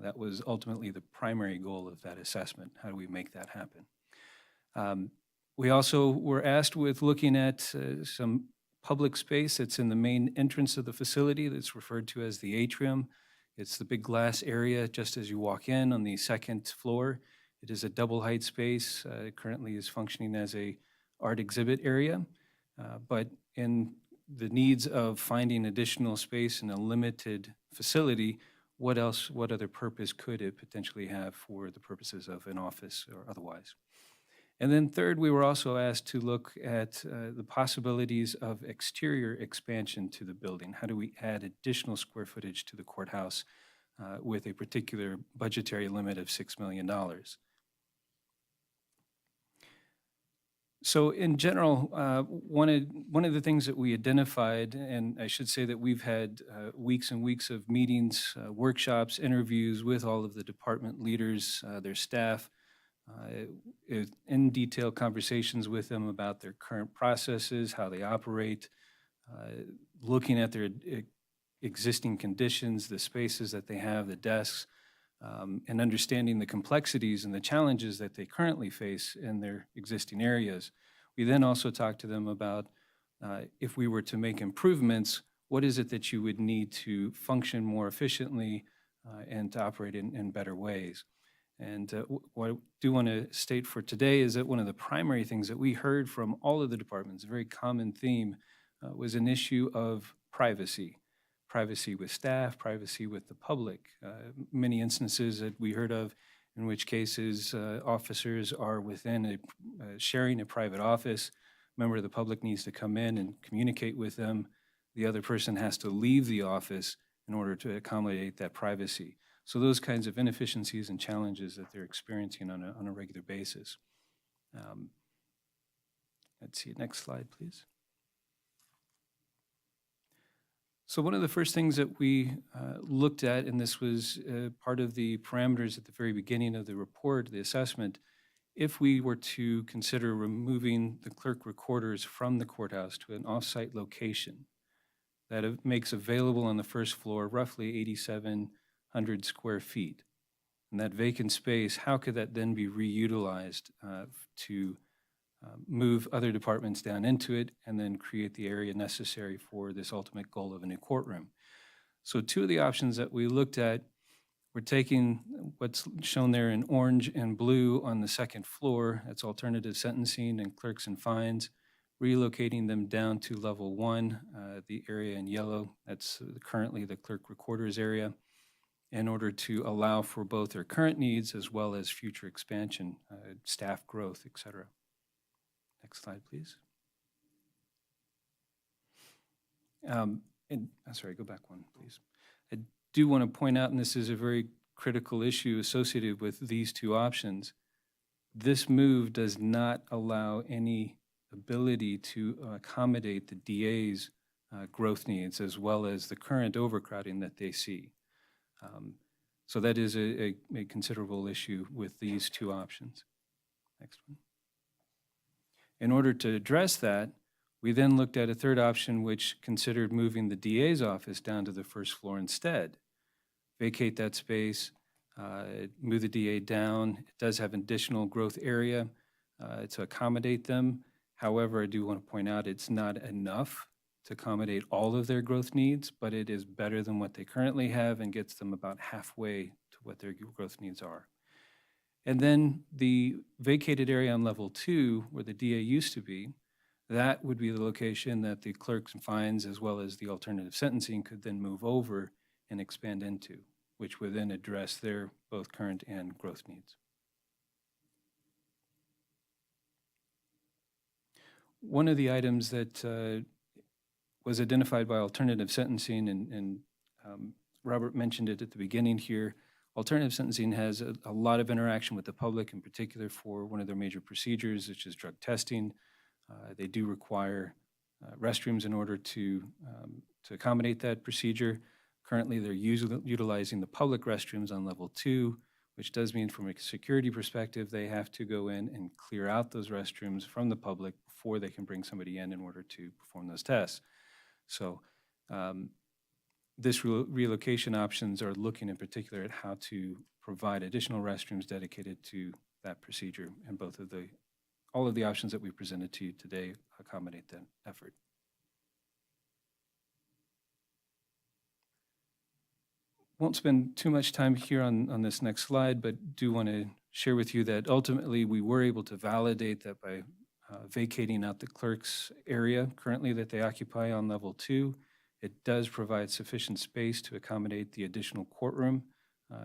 That was ultimately the primary goal of that assessment. How do we make that happen? We also were asked with looking at some public space that's in the main entrance of the facility that's referred to as the atrium. It's the big glass area just as you walk in on the second floor. It is a double height space. It currently is functioning as a art exhibit area. But in the needs of finding additional space in a limited facility, what other purpose could it potentially have for the purposes of an office or otherwise? And then third, we were also asked to look at the possibilities of exterior expansion to the building. How do we add additional square footage to the courthouse with a particular budgetary limit of $6 million? So in general, one of the things that we identified, and I should say that we've had weeks and weeks of meetings, workshops, interviews with all of the department leaders, their staff, in detail conversations with them about their current processes, how they operate, looking at their existing conditions, the spaces that they have, the desks, and understanding the complexities and the challenges that they currently face in their existing areas. We then also talk to them about if we were to make improvements, what is it that you would need to function more efficiently and to operate in better ways? And what I do want to state for today is that one of the primary things that we heard from all of the departments, a very common theme, was an issue of privacy. Privacy with staff, privacy with the public. Many instances that we heard of in which cases officers are within sharing a private office. A member of the public needs to come in and communicate with them. The other person has to leave the office in order to accommodate that privacy. So those kinds of inefficiencies and challenges that they're experiencing on a regular basis. Let's see, next slide, please. So one of the first things that we looked at, and this was part of the parameters at the very beginning of the report, the assessment, if we were to consider removing the clerk recorders from the courthouse to an off-site location that makes available on the first floor roughly 8,700 square feet. And that vacant space, how could that then be reutilized to move other departments down into it and then create the area necessary for this ultimate goal of a new courtroom? So two of the options that we looked at, we're taking what's shown there in orange and blue on the second floor, that's alternative sentencing and clerks and fines, relocating them down to level 1, the area in yellow, that's currently the clerk recorder's area, in order to allow for both their current needs as well as future expansion, staff growth, et cetera. Next slide, please. Sorry, go back one, please. I do want to point out, and this is a very critical issue associated with these two options, this move does not allow any ability to accommodate the DA's growth needs as well as the current overcrowding that they see. So that is a considerable issue with these two options. Next one. In order to address that, we then looked at a third option which considered moving the DA's office down to the first floor instead. Vacate that space, move the DA down. It does have additional growth area to accommodate them. However, I do want to point out it's not enough to accommodate all of their growth needs, but it is better than what they currently have and gets them about halfway to what their growth needs are. And then the vacated area on level 2, where the DA used to be, that would be the location that the clerks and fines as well as the alternative sentencing could then move over and expand into, which would then address their both current and growth needs. One of the items that was identified by alternative sentencing, and Robert mentioned it at the beginning here, alternative sentencing has a lot of interaction with the public, in particular for one of their major procedures, which is drug testing. They do require restrooms in order to accommodate that procedure. Currently, they're utilizing the public restrooms on level 2, which does mean from a security perspective, they have to go in and clear out those restrooms from the public before they can bring somebody in order to perform those tests. So this relocation options are looking in particular at how to provide additional restrooms dedicated to that procedure, and all of the options that we presented to you today accommodate that effort. Won't spend too much time here on this next slide, but do want to share with you that ultimately we were able to validate that by vacating out the clerk's area currently that they occupy on level 2, it does provide sufficient space to accommodate the additional courtroom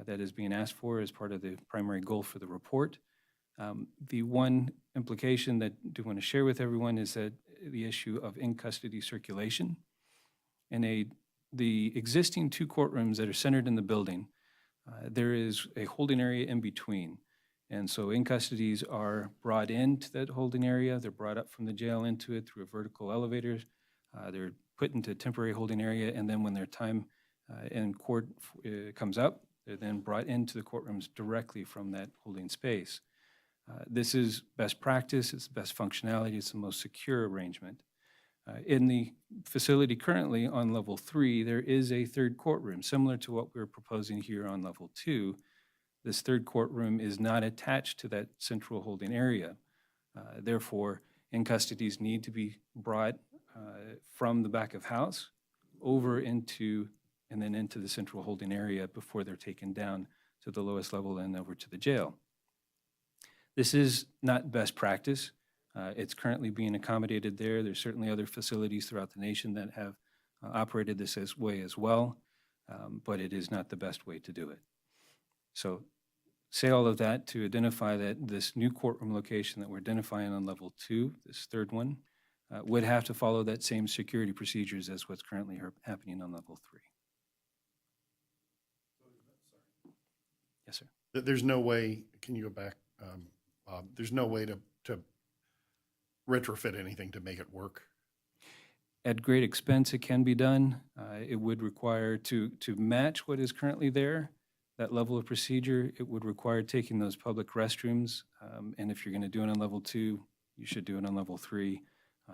that is being asked for as part of the primary goal for the report. The one implication that I do want to share with everyone is that the issue of in-custody circulation. In the existing 2 courtrooms that are centered in the building, there is a holding area in between. And so in-custodies are brought into that holding area. They're brought up from the jail into it through a vertical elevator. They're put into a temporary holding area, and then when their time in court comes up, they're then brought into the courtrooms directly from that holding space. This is best practice, it's the best functionality, it's the most secure arrangement. In the facility currently on level 3, there is a third courtroom, similar to what we're proposing here on level 2. This third courtroom is not attached to that central holding area. Therefore, in-custodies need to be brought from the back of house over into, and then into the central holding area before they're taken down to the lowest level and over to the jail. This is not best practice. It's currently being accommodated there. There's certainly other facilities throughout the nation that have operated this way as well, but it is not the best way to do it. So say all of that to identify that this new courtroom location that we're identifying on level 2, this third one, would have to follow that same security procedures as what's currently happening on level 3. Yes, sir. There's no way, can you go back, Bob? There's no way to retrofit anything to make it work? At great expense, it can be done. It would require to match what is currently there, that level of procedure, it would require taking those public restrooms. And if you're going to do it on level 2, you should do it on level 3.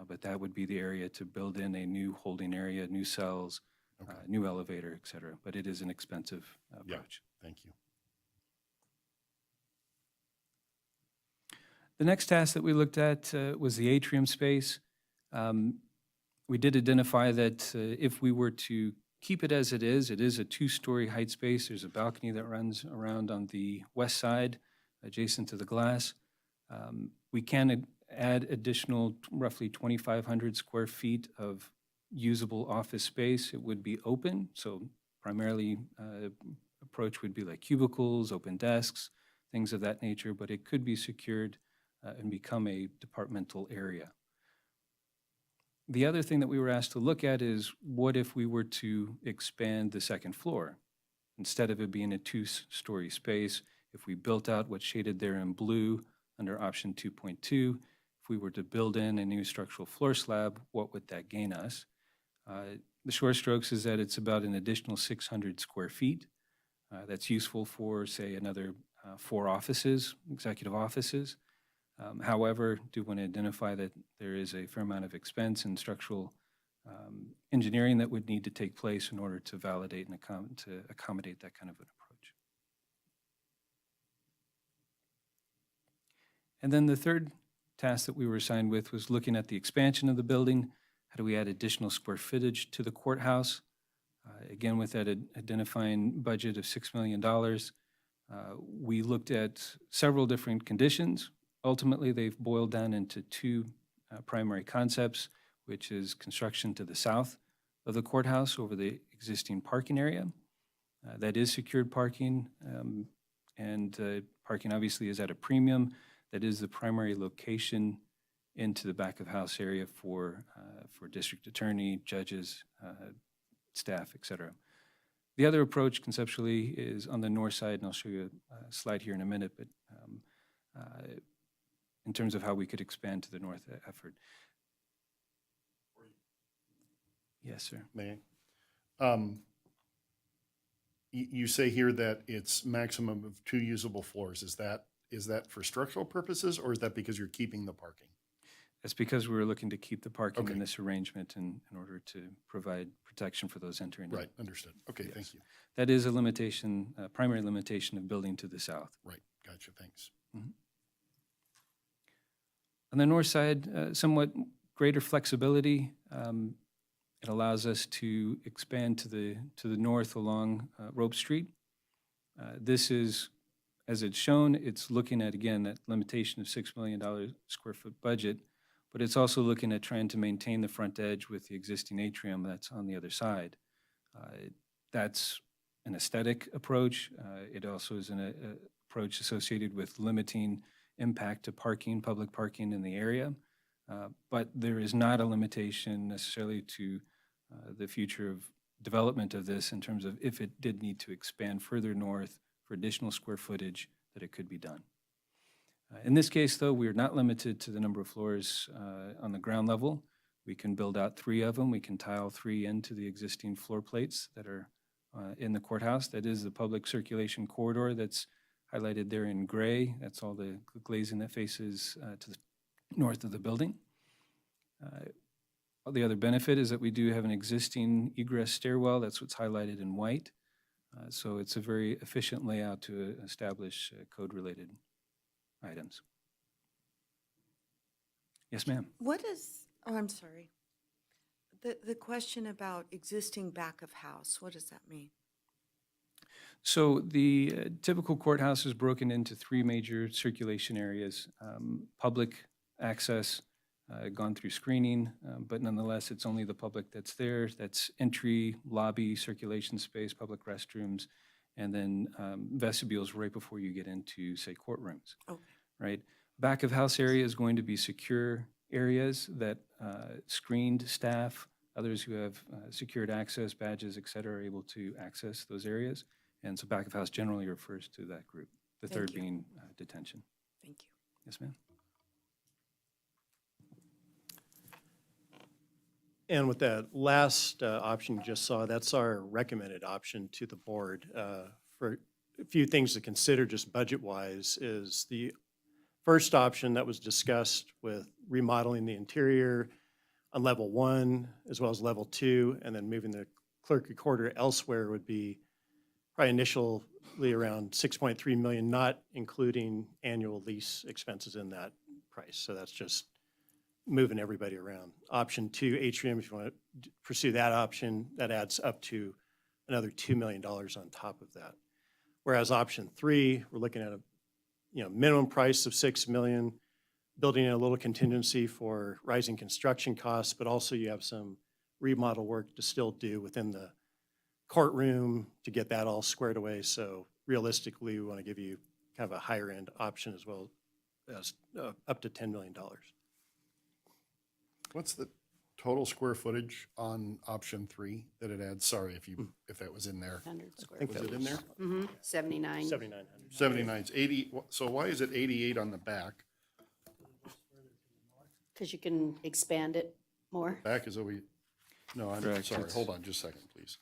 But that would be the area to build in a new holding area, new cells, new elevator, et cetera. But it is an expensive approach. Thank you. The next task that we looked at was the atrium space. We did identify that if we were to keep it as it is a 2-story height space. There's a balcony that runs around on the west side, adjacent to the glass. We can add additional roughly 2,500 square feet of usable office space. It would be open, so primarily approach would be like cubicles, open desks, things of that nature, but it could be secured and become a departmental area. The other thing that we were asked to look at is what if we were to expand the second floor? Instead of it being a 2-story space, if we built out what's shaded there in blue under option 2.2, if we were to build in a new structural floor slab, what would that gain us? The short strokes is that it's about an additional 600 square feet. That's useful for, say, another 4 offices, executive offices. However, do want to identify that there is a fair amount of expense in structural engineering that would need to take place in order to validate and to accommodate that kind of an approach. And then the third task that we were assigned with was looking at the expansion of the building. How do we add additional square footage to the courthouse? Again, with that identifying budget of $6 million, we looked at several different conditions. Ultimately, they've boiled down into 2 primary concepts, which is construction to the south of the courthouse over the existing parking area. That is secured parking, and parking obviously is at a premium. That is the primary location into the back of house area for district attorney, judges, staff, et cetera. The other approach conceptually is on the north side, and I'll show you a slide here in a minute, but in terms of how we could expand to the north effort. Yes, sir. May I? You say here that it's maximum of 2 usable floors. Is that for structural purposes, or is that because you're keeping the parking? That's because we were looking to keep the parking in this arrangement in order to provide protection for those entering. Right, understood. Okay, Yes. thank you. That is a limitation, primary limitation of building to the south. Right, gotcha, thanks. On the north side, somewhat greater flexibility. It allows us to expand to the north along Rope Street. This is, as it's shown, it's looking at, again, that limitation of $6 million square foot budget, but it's also looking at trying to maintain the front edge with the existing atrium that's on the other side. That's an aesthetic approach. It also is an approach associated with limiting impact to parking, public parking in the area. But there is not a limitation necessarily to the future of development of this in terms of if it did need to expand further north for additional square footage, that it could be done. In this case, though, we are not limited to the number of floors on the ground level. We can build out 3 of them. We can tile 3 into the existing floor plates that are in the courthouse. That is the public circulation corridor that's highlighted there in gray. That's all the glazing that faces to the north of the building. The other benefit is that we do have an existing egress stairwell. That's what's highlighted in white. So it's a very efficient layout to establish code-related items. Yes, ma'am. What is, oh, I'm sorry. The question about existing back of house, what does that mean? So the typical courthouse is broken into three major circulation areas. Public access, gone through screening, but nonetheless, it's only the public that's there. That's entry, lobby, circulation space, public restrooms, and then vestibules right before you get into, say, courtrooms. Okay. Right? Back of house area is going to be secure areas that screened staff, others who have secured access, badges, et cetera, are able to access those areas. And so back of house generally refers to that group, the Thank third you. being detention. Thank you. Yes, ma'am. And with that last option you just saw, that's our recommended option to the board. For a few things to consider just budget-wise is the first option that was discussed with remodeling the interior on level 1 as well as level 2, and then moving the clerk recorder elsewhere would be probably initially around 6.3 million, not including annual lease expenses in that price. So that's just moving everybody around. Option 2, atrium, if you want to pursue that option, that adds up to another $2 million on top of that. Whereas option 3, we're looking at a minimum price of $6 million, building in a little contingency for rising construction costs, but also you have some remodel work to still do within the courtroom to get that all squared away. So realistically, we want to give you kind of a higher end option as well as up to $10 million. What's the total square footage on option 3 that it adds? Sorry if that was in there. 100 square. Was it in there? Mm-hmm, 79. 7,900. 79, it's 80, so why is it 88 on the back? Because you can expand it more. Back is over, no, I'm Correct, sorry, it's- hold on just a second, please.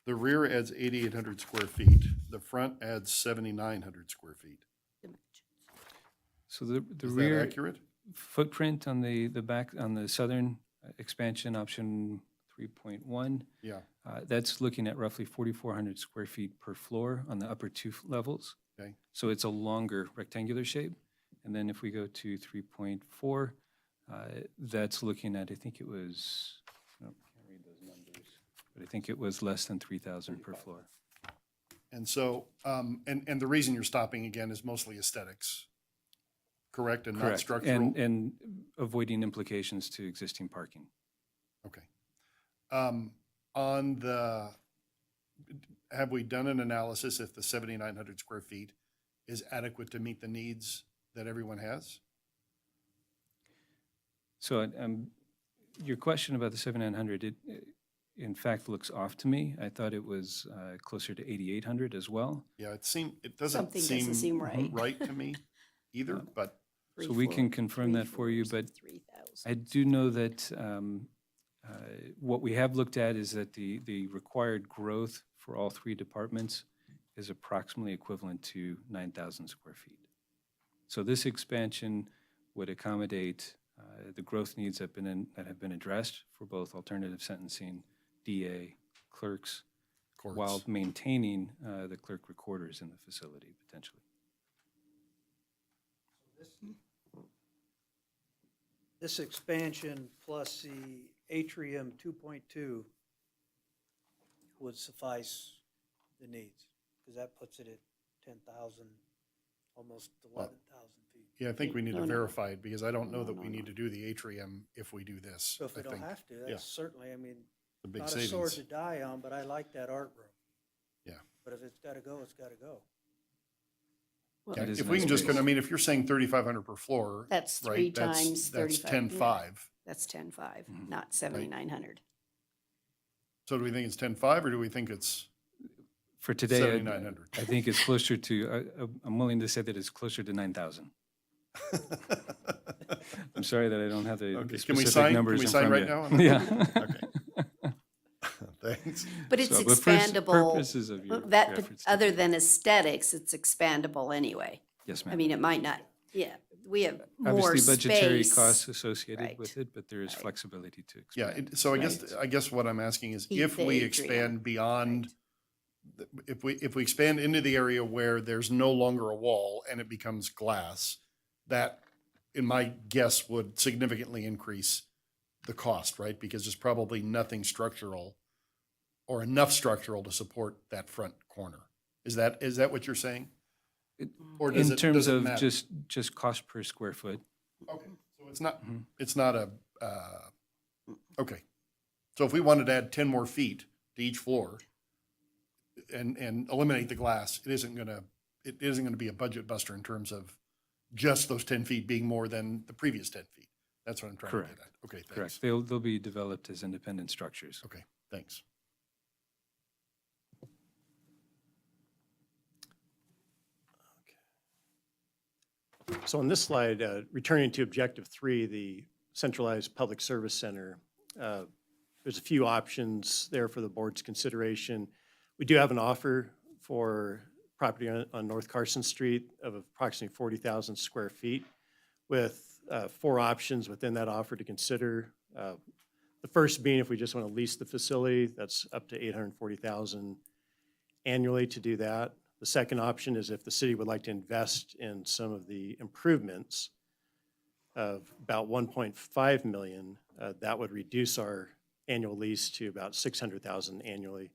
The rear adds 8,800 square feet. The front adds 7,900 square feet. So the Is that rear accurate? footprint on the back, on the southern expansion, option 3.1, Yeah, that's looking at roughly 4,400 square feet per floor on the upper two levels. okay. So it's a longer rectangular shape. And then if we go to 3.4, that's looking at, I think it was, no, can't read those numbers, but I think it was less than 3,000 per floor. And so, and the reason you're stopping again is mostly aesthetics, correct, and not Correct. structural? And avoiding implications to existing parking. Okay. Have we done an analysis if the 7,900 square feet is adequate to meet the needs that everyone has? So your question about the 7,900, it in fact looks off to me. I thought it was closer to 8,800 as well. Yeah, it doesn't Something doesn't seem right. right to me either, but So we can confirm that for you, but I do know that what we have looked at is that the required growth for all three departments is approximately equivalent to 9,000 square feet. So this expansion would accommodate the growth needs that have been addressed for both alternative sentencing, DA, clerks, courts. while maintaining the clerk recorders in the facility potentially. This expansion plus the atrium 2.2 would suffice the needs, because that puts it at 10,000, almost 11,000 feet. Yeah, I think we need No, to no. verify it because I don't know No, that no, we need no. to do the atrium if we do this. So if we I don't think. have to, Yeah. that's certainly, I mean, The big not a sword savings. to die on, but I like that art room. Yeah. But if it's gotta go, it's gotta go. Yeah, That is if a we nice can just, space. I mean, if you're saying 3,500 per floor. That's right, three that's- times That's 35. 10.5. That's 10.5, Mhm. not 7,900. So do we think it's 10.5 or do we think it's For today, 7,900? I think it's closer to, I'm willing to say that it's closer to 9,000. I'm sorry that I don't have the Okay, the can we specific sign- numbers can we in sign front right of now you. on that? Yeah. Okay. Thanks. But it's So, for expandable. purposes of your That, reference to- other than aesthetics, it's expandable anyway. Yes, I ma'am. mean, it might not, yeah, we have more Obviously, budgetary space. costs associated Right. with it, but there is flexibility to Yeah, expand. so I guess what I'm asking is Keep if the we atrium. expand beyond, if we expand into the area where there's no longer a wall and it becomes glass, that, in my guess, would significantly increase the cost, right? Because there's probably nothing structural or enough structural to support that front corner. Is that what you're saying? Or does In it, terms does it of matter? just cost per square foot, Okay, so it's not a, okay. So if we wanted to add 10 more feet to each floor and eliminate the glass, it isn't gonna be a budget buster in terms of just those 10 feet being more than the previous 10 feet. That's what I'm trying to get at. Okay, thanks. correct. They'll be developed as independent structures. Okay, thanks. So on this slide, returning to objective 3, the centralized public service center, there's a few options there for the board's consideration. We do have an offer for property on North Carson Street of approximately 40,000 square feet with 4 options within that offer to consider. The first being if we just want to lease the facility, that's up to $840,000 annually to do that. The second option is if the city would like to invest in some of the improvements of about $1.5 million, that would reduce our annual lease to about $600,000 annually.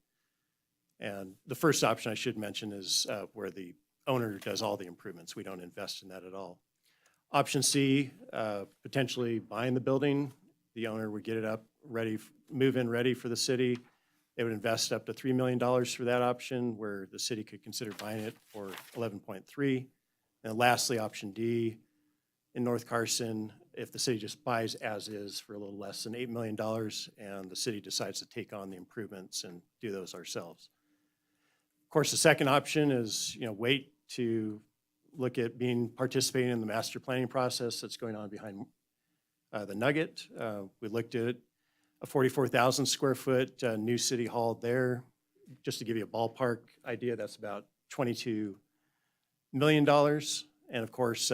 And the first option I should mention is where the owner does all the improvements. We don't invest in that at all. Option C, potentially buying the building. The owner would get it up ready, move-in ready for the city. They would invest up to $3 million for that option, where the city could consider buying it for 11.3. And lastly, option D, in North Carson, if the city just buys as is for a little less than $8 million, and the city decides to take on the improvements and do those ourselves. Of course, the second option is, wait to look at participating in the master planning process that's going on behind the Nugget. We looked at a 44,000 square foot new city hall there. Just to give you a ballpark idea, that's about $22 million. And of course,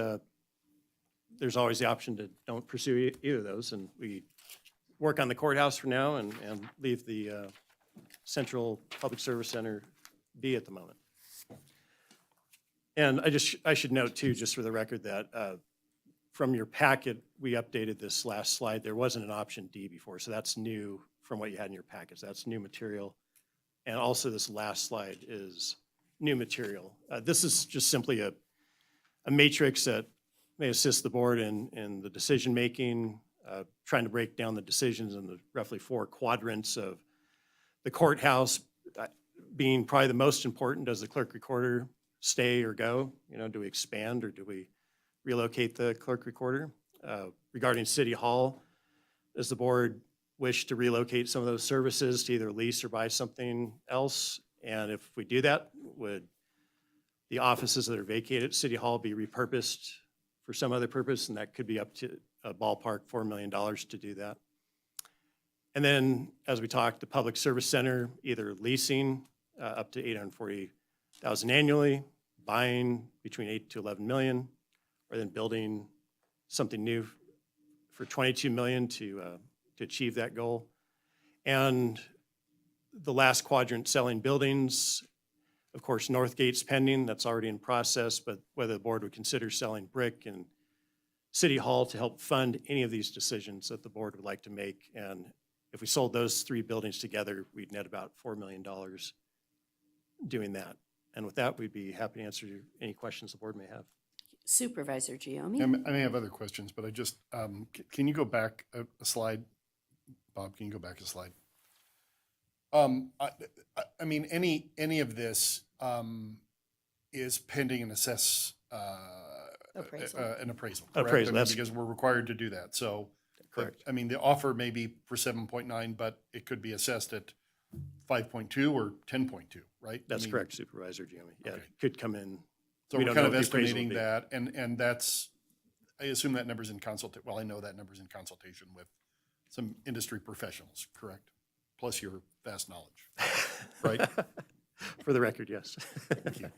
there's always the option to don't pursue either of those. And we work on the courthouse for now and leave the Central Public Service Center be at the moment. And I should note too, just for the record, that from your packet, we updated this last slide. There wasn't an option D before, so that's new from what you had in your packets. That's new material. And also this last slide is new material. This is just simply a matrix that may assist the board in the decision-making, trying to break down the decisions in the roughly 4 quadrants of the courthouse being probably the most important. Does the clerk recorder stay or go? Do we expand or do we relocate the clerk recorder? Regarding City Hall, does the board wish to relocate some of those services to either lease or buy something else? And if we do that, would the offices that are vacated at City Hall be repurposed for some other purpose? And that could be up to a ballpark $4 million to do that. And then, as we talked, the Public Service Center, either leasing up to $840,000 annually, buying between $8 to $11 million, or then building something new for $22 million to achieve that goal. And the last quadrant, selling buildings. Of course, Northgate's pending, that's already in process, but whether the board would consider selling brick and City Hall to help fund any of these decisions that the board would like to make. And if we sold those 3 buildings together, we'd net about $4 million doing that. And with that, we'd be happy to answer any questions the board may have. Supervisor Giommi? I may have other questions, but I just, can you go back a slide? Bob, can you go back a slide? I mean, any of this is pending an Appraisal. an appraisal, correct? Appraisal, I mean, that's- because we're required to do that, so. Correct. I mean, the offer may be for 7.9, but it could be assessed at 5.2 or 10.2, right? That's I mean, correct, Supervisor Giommi. Yeah, Okay. it could come in. So We we're don't kind know of what the appraisal estimating would be. that, and that's, I assume that number's in well, I know that number's in consultation with some industry professionals, correct? plus your vast knowledge, right? For the record, yes. Thank you.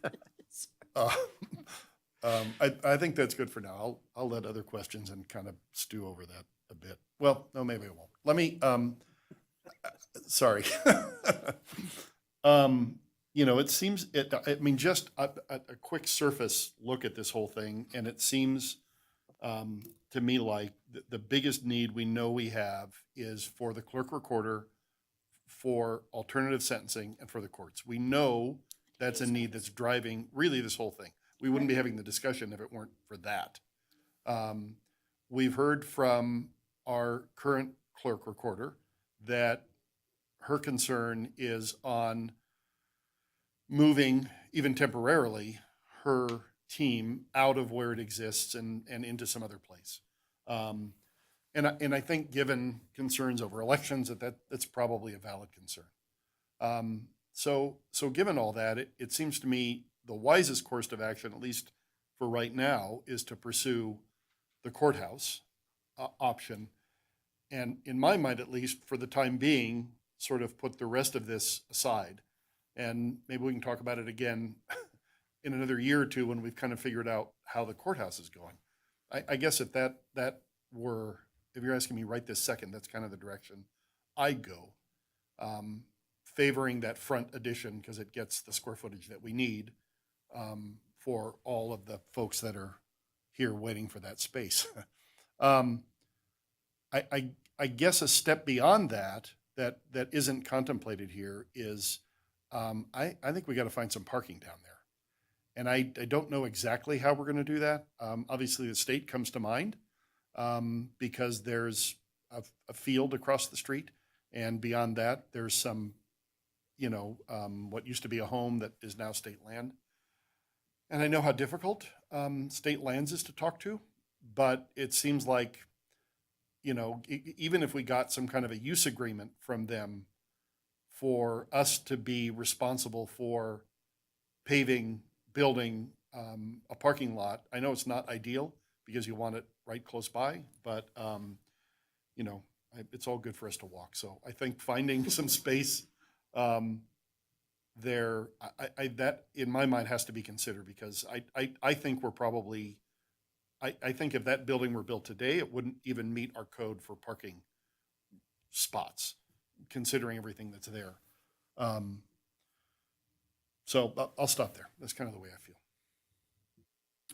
I think that's good for now. I'll let other questions and kind of stew over that a bit. Well, no, maybe I won't. Let me, sorry. You know, it seems, I mean, just a quick surface look at this whole thing, and it seems to me like the biggest need we know we have is for the clerk recorder, for alternative sentencing, and for the courts. We know that's a need that's driving really this whole thing. We wouldn't be having the discussion if it weren't for that. We've heard from our current clerk recorder that her concern is on moving, even temporarily, her team out of where it exists and into some other place. And I think given concerns over elections, that's probably a valid concern. So given all that, it seems to me the wisest course of action, at least for right now, is to pursue the courthouse option. And in my mind, at least for the time being, sort of put the rest of this aside. And maybe we can talk about it again in another year or two when we've kind of figured out how the courthouse is going. I guess if that were, if you're asking me right this second, that's kind of the direction I'd go. Favoring that front addition because it gets the square footage that we need for all of the folks that are here waiting for that space. I guess a step beyond that isn't contemplated here is I think we got to find some parking down there. And I don't know exactly how we're going to do that. Obviously, the state comes to mind because there's a field across the street. And beyond that, there's some, what used to be a home that is now state land. And I know how difficult state lands is to talk to, but it seems like, even if we got some kind of a use agreement from them for us to be responsible for paving, building a parking lot, I know it's not ideal because you want it right close by, but, it's all good for us to walk. So I think finding some space there, that in my mind has to be considered because I think we're probably, I think if that building were built today, it wouldn't even meet our code for parking spots, considering everything that's there. So I'll stop there. That's kind of the way I feel.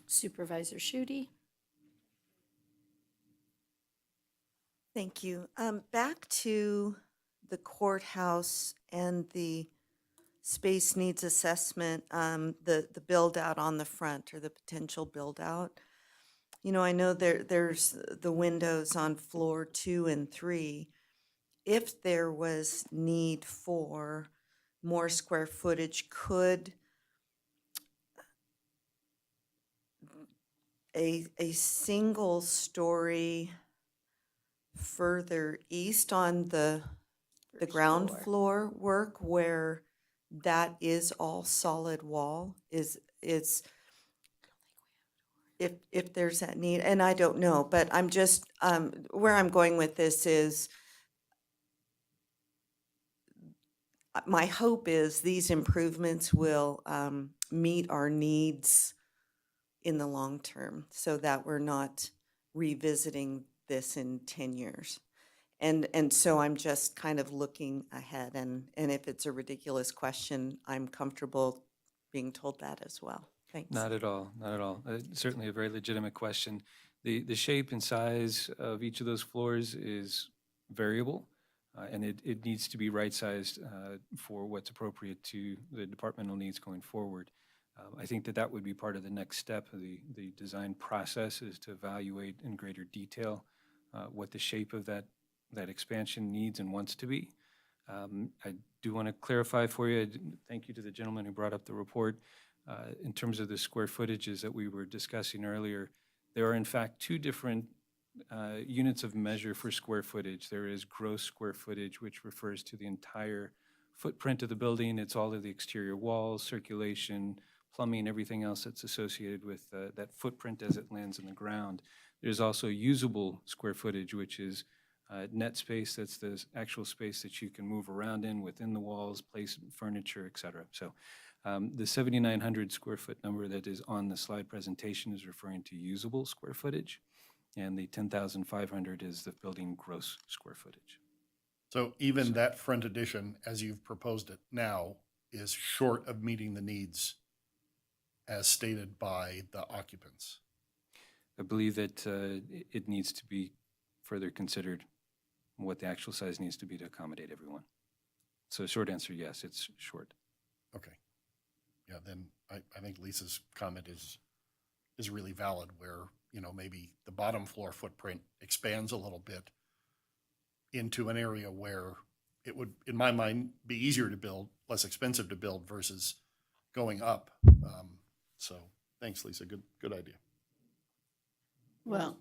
Supervisor Shooty. Thank you. Back to the courthouse and the space needs assessment, the build out on the front or the potential build out. I know there's the windows on floor 2 and 3. If there was need for more square footage, could a single story further east on the ground floor work where that is all solid wall is if there's that need, and I don't know, but I'm just where I'm going with this is my hope is these improvements will meet our needs in the long term so that we're not revisiting this in 10 years. And so I'm just kind of looking ahead, and if it's a ridiculous question, I'm comfortable being told that as well. Thanks. Not at all, not at all. Certainly a very legitimate question. The shape and size of each of those floors is variable, and it needs to be right-sized for what's appropriate to the departmental needs going forward. I think that would be part of the next step of the design process is to evaluate in greater detail what the shape of that expansion needs and wants to be. I do want to clarify for you, thank you to the gentleman who brought up the report. In terms of the square footages that we were discussing earlier, there are in fact 2 different units of measure for square footage. There is gross square footage, which refers to the entire footprint of the building. It's all of the exterior walls, circulation, plumbing, everything else that's associated with that footprint as it lands in the ground. There's also usable square footage, which is Net space, that's the actual space that you can move around in within the walls, place furniture, et cetera. So the 7,900 square foot number that is on the slide presentation is referring to usable square footage, and the 10,500 is the building gross square footage. So even that front addition, as you've proposed it now, is short of meeting the needs as stated by the occupants. I believe that it needs to be further considered what the actual size needs to be to accommodate everyone. So short answer, yes, it's short. Okay. Yeah, then I think Lisa's comment is really valid where, you know, maybe the bottom floor footprint expands a little bit into an area where it would, in my mind, be easier to build, less expensive to build versus going up. So thanks, Lisa. Good idea. Well,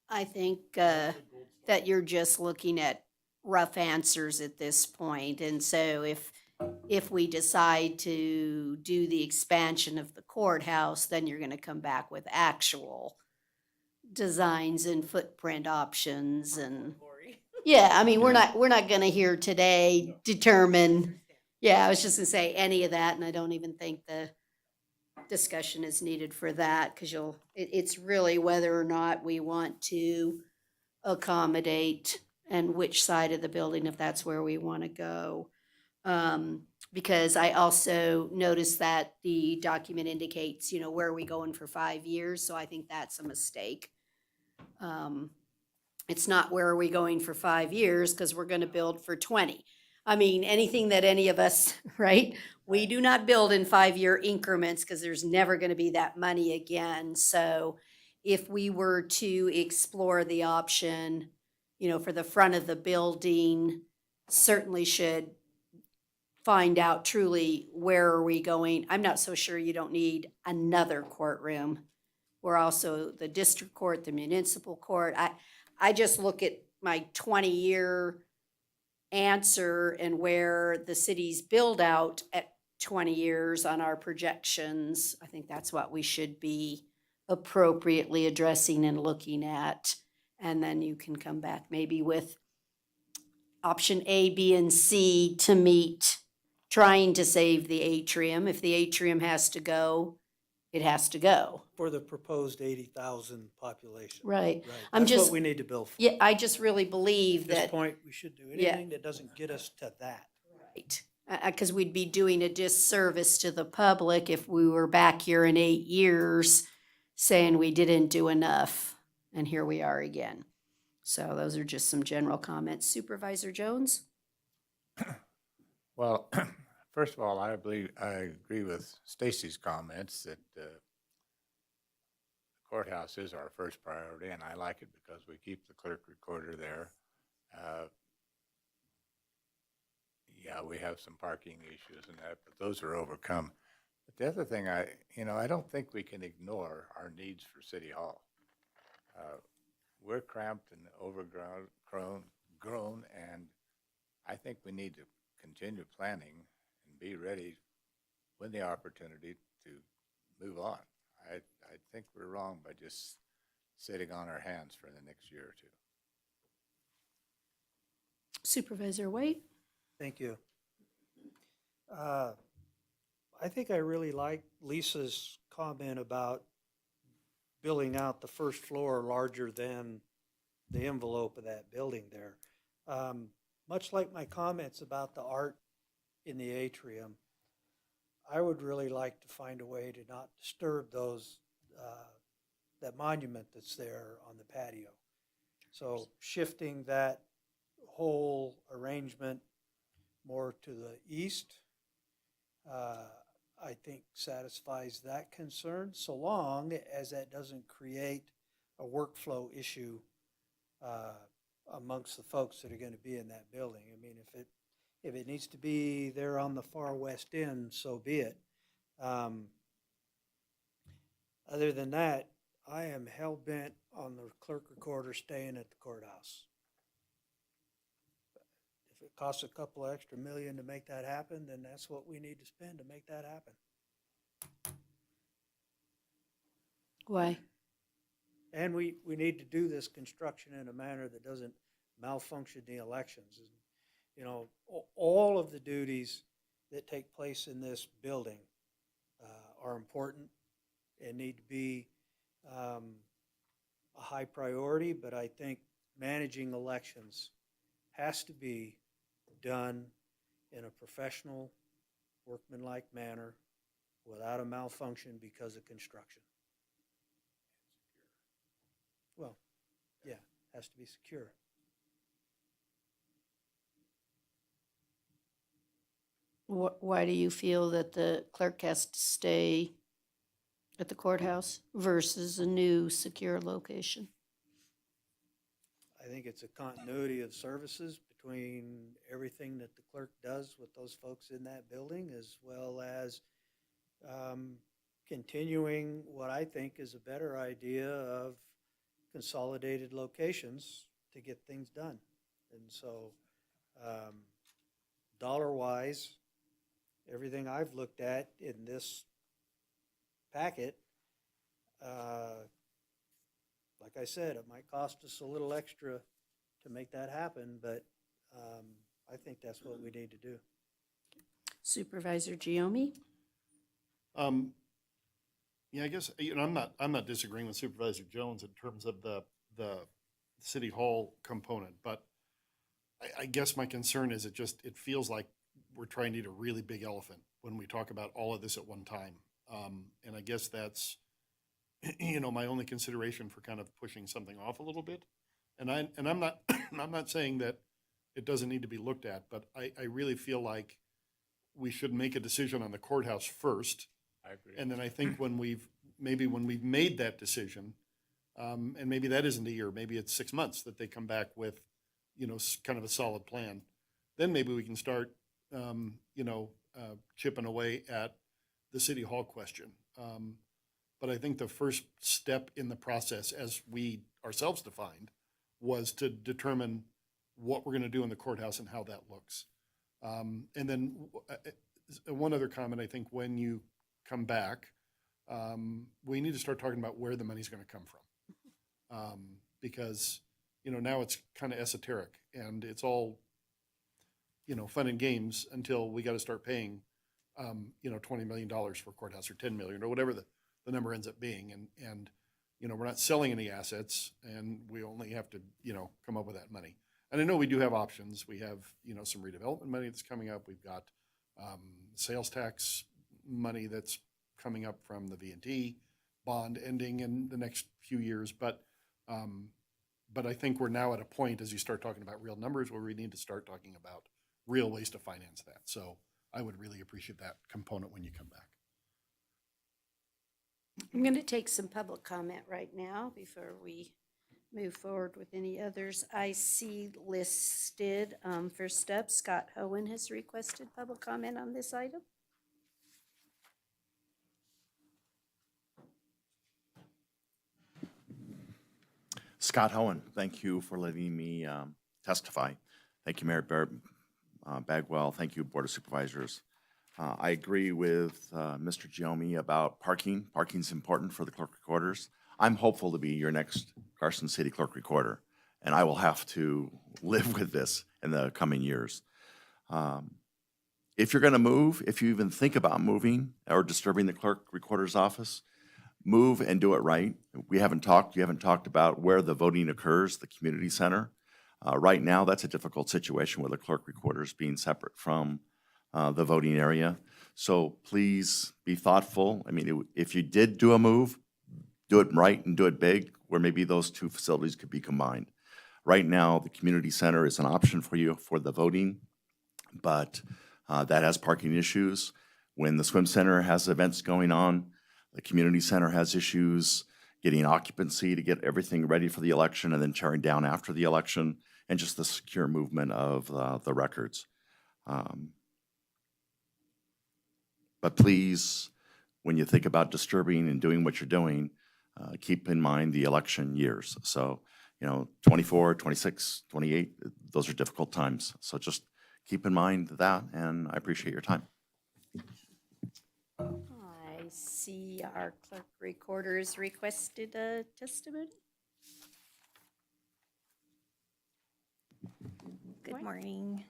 I think that you're just looking at rough answers at this point. And so if we decide to do the expansion of the courthouse, then you're going to come back with actual designs and footprint options and yeah, I mean, we're not going to here today determine, yeah, I was just going to say any of that, and I don't even think the discussion is needed for that, because it's really whether or not we want to accommodate and which side of the building, if that's where we want to go. Because I also noticed that the document indicates, you know, where are we going for 5 years, so I think that's a mistake. It's not where are we going for 5 years, because we're going to build for 20. I mean, anything that any of us, right? We do not build in 5-year increments because there's never going to be that money again. So if we were to explore the option, you know, for the front of the building, certainly should find out truly where are we going. I'm not so sure you don't need another courtroom. We're also the district court, the municipal court. I just look at my 20-year answer and where the city's build out at 20 years on our projections. I think that's what we should be appropriately addressing and looking at. And then you can come back maybe with option A, B, and C to meet trying to save the atrium. If the atrium has to go, it has to go. For the proposed 80,000 population. Right. Right. I'm That's just, what we need to build for. yeah, I just really believe At this that, point, we should do Yeah. anything that doesn't get us to that. right, because we'd be doing a disservice to the public if we were back here in 8 years saying we didn't do enough, and here we are again. So those are just some general comments. Supervisor Jones? Well, first of all, I agree with Stacy's comments that the courthouse is our first priority, and I like it because we keep the clerk recorder there. Yeah, we have some parking issues and that, but those are overcome. But the other thing, I don't think we can ignore our needs for City Hall. We're cramped and overgrown, and I think we need to continue planning and be ready when the opportunity to move on. I think we're wrong by just sitting on our hands for the next year or two. Supervisor White? Thank you. I think I really like Lisa's comment about building out the first floor larger than the envelope of that building there. Much like my comments about the art in the atrium, I would really like to find a way to not disturb those, that monument that's there on the patio. So shifting that whole arrangement more to the east, I think satisfies that concern, so long as that doesn't create a workflow issue amongst the folks that are going to be in that building. I mean, if it needs to be there on the far west end, so be it. Other than that, I am hell-bent on the clerk recorder staying at the courthouse. If it costs a couple of extra million to make that happen, then that's what we need to spend to make that happen. Why? And we need to do this construction in a manner that doesn't malfunction the elections. And, you know, all of the duties that take place in this building are important and need to be a high priority, but I think managing elections has to be done in a professional, workmanlike manner without a malfunction because of construction. Well, yeah, has to be secure. Why do you feel that the clerk has to stay at the courthouse versus a new secure location? I think it's a continuity of services between everything that the clerk does with those folks in that building, as well as continuing what I think is a better idea of consolidated locations to get things done. And so, dollar-wise, everything I've looked at in this packet, like I said, it might cost us a little extra to make that happen, but I think that's what we need to do. Supervisor Giomi? Yeah, I guess, you know, I'm not disagreeing with Supervisor Jones in terms of the city hall component, but I guess my concern is it feels like we're trying to eat a really big elephant when we talk about all of this at one time. And I guess that's, you know, my only consideration for kind of pushing something off a little bit. And I'm not, I'm not saying that it doesn't need to be looked at, but I really feel like we should make a decision on the courthouse first. I agree. And then I think when we've made that decision, and maybe that isn't a year, maybe it's 6 months that they come back with, you know, kind of a solid plan, then maybe we can start, chipping away at the city hall question. But I think the first step in the process, as we ourselves defined, was to determine what we're going to do in the courthouse and how that looks. And then one other comment, I think when you come back, we need to start talking about where the money's going to come from. Because, you know, now it's kind of esoteric and it's all, you know, fun and games until we got to start paying, $20 million for courthouse or 10 million or whatever the number ends up being. And, you know, we're not selling any assets and we only have to, come up with that money. And I know we do have options. We have, some redevelopment money that's coming up. We've got sales tax money that's coming up from the V&T bond ending in the next few years. But I think we're now at a point, as you start talking about real numbers, where we need to start talking about real ways to finance that. So I would really appreciate that component when you come back. I'm going to take some public comment right now before we move forward with any others. I see listed, first up, Scott Hohen has requested public comment on this item. Scott Hohen, thank you for letting me testify. Thank you, Mayor Bagwell. Thank you, Board of Supervisors. I agree with Mr. Giomi about parking. Parking's important for the clerk recorders. I'm hopeful to be your next Carson City clerk recorder, and I will have to live with this in the coming years. If you're going to move, if you even think about moving or disturbing the clerk recorder's office, move and do it right. You haven't talked about where the voting occurs, the community center. Right now, that's a difficult situation with the clerk recorders being separate from the voting area. So please be thoughtful. I mean, if you did do a move, do it right and do it big, where maybe those two facilities could be combined. Right now, the community center is an option for you for the voting, but that has parking issues. When the swim center has events going on, the community center has issues getting occupancy to get everything ready for the election and then tearing down after the election, and just the secure movement of the records. But please, when you think about disturbing and doing what you're doing, keep in mind the election years. So, 24, 26, 28, those are difficult times. So just keep in mind that, and I appreciate your time. I see our clerk recorders requested a testimony. Good morning.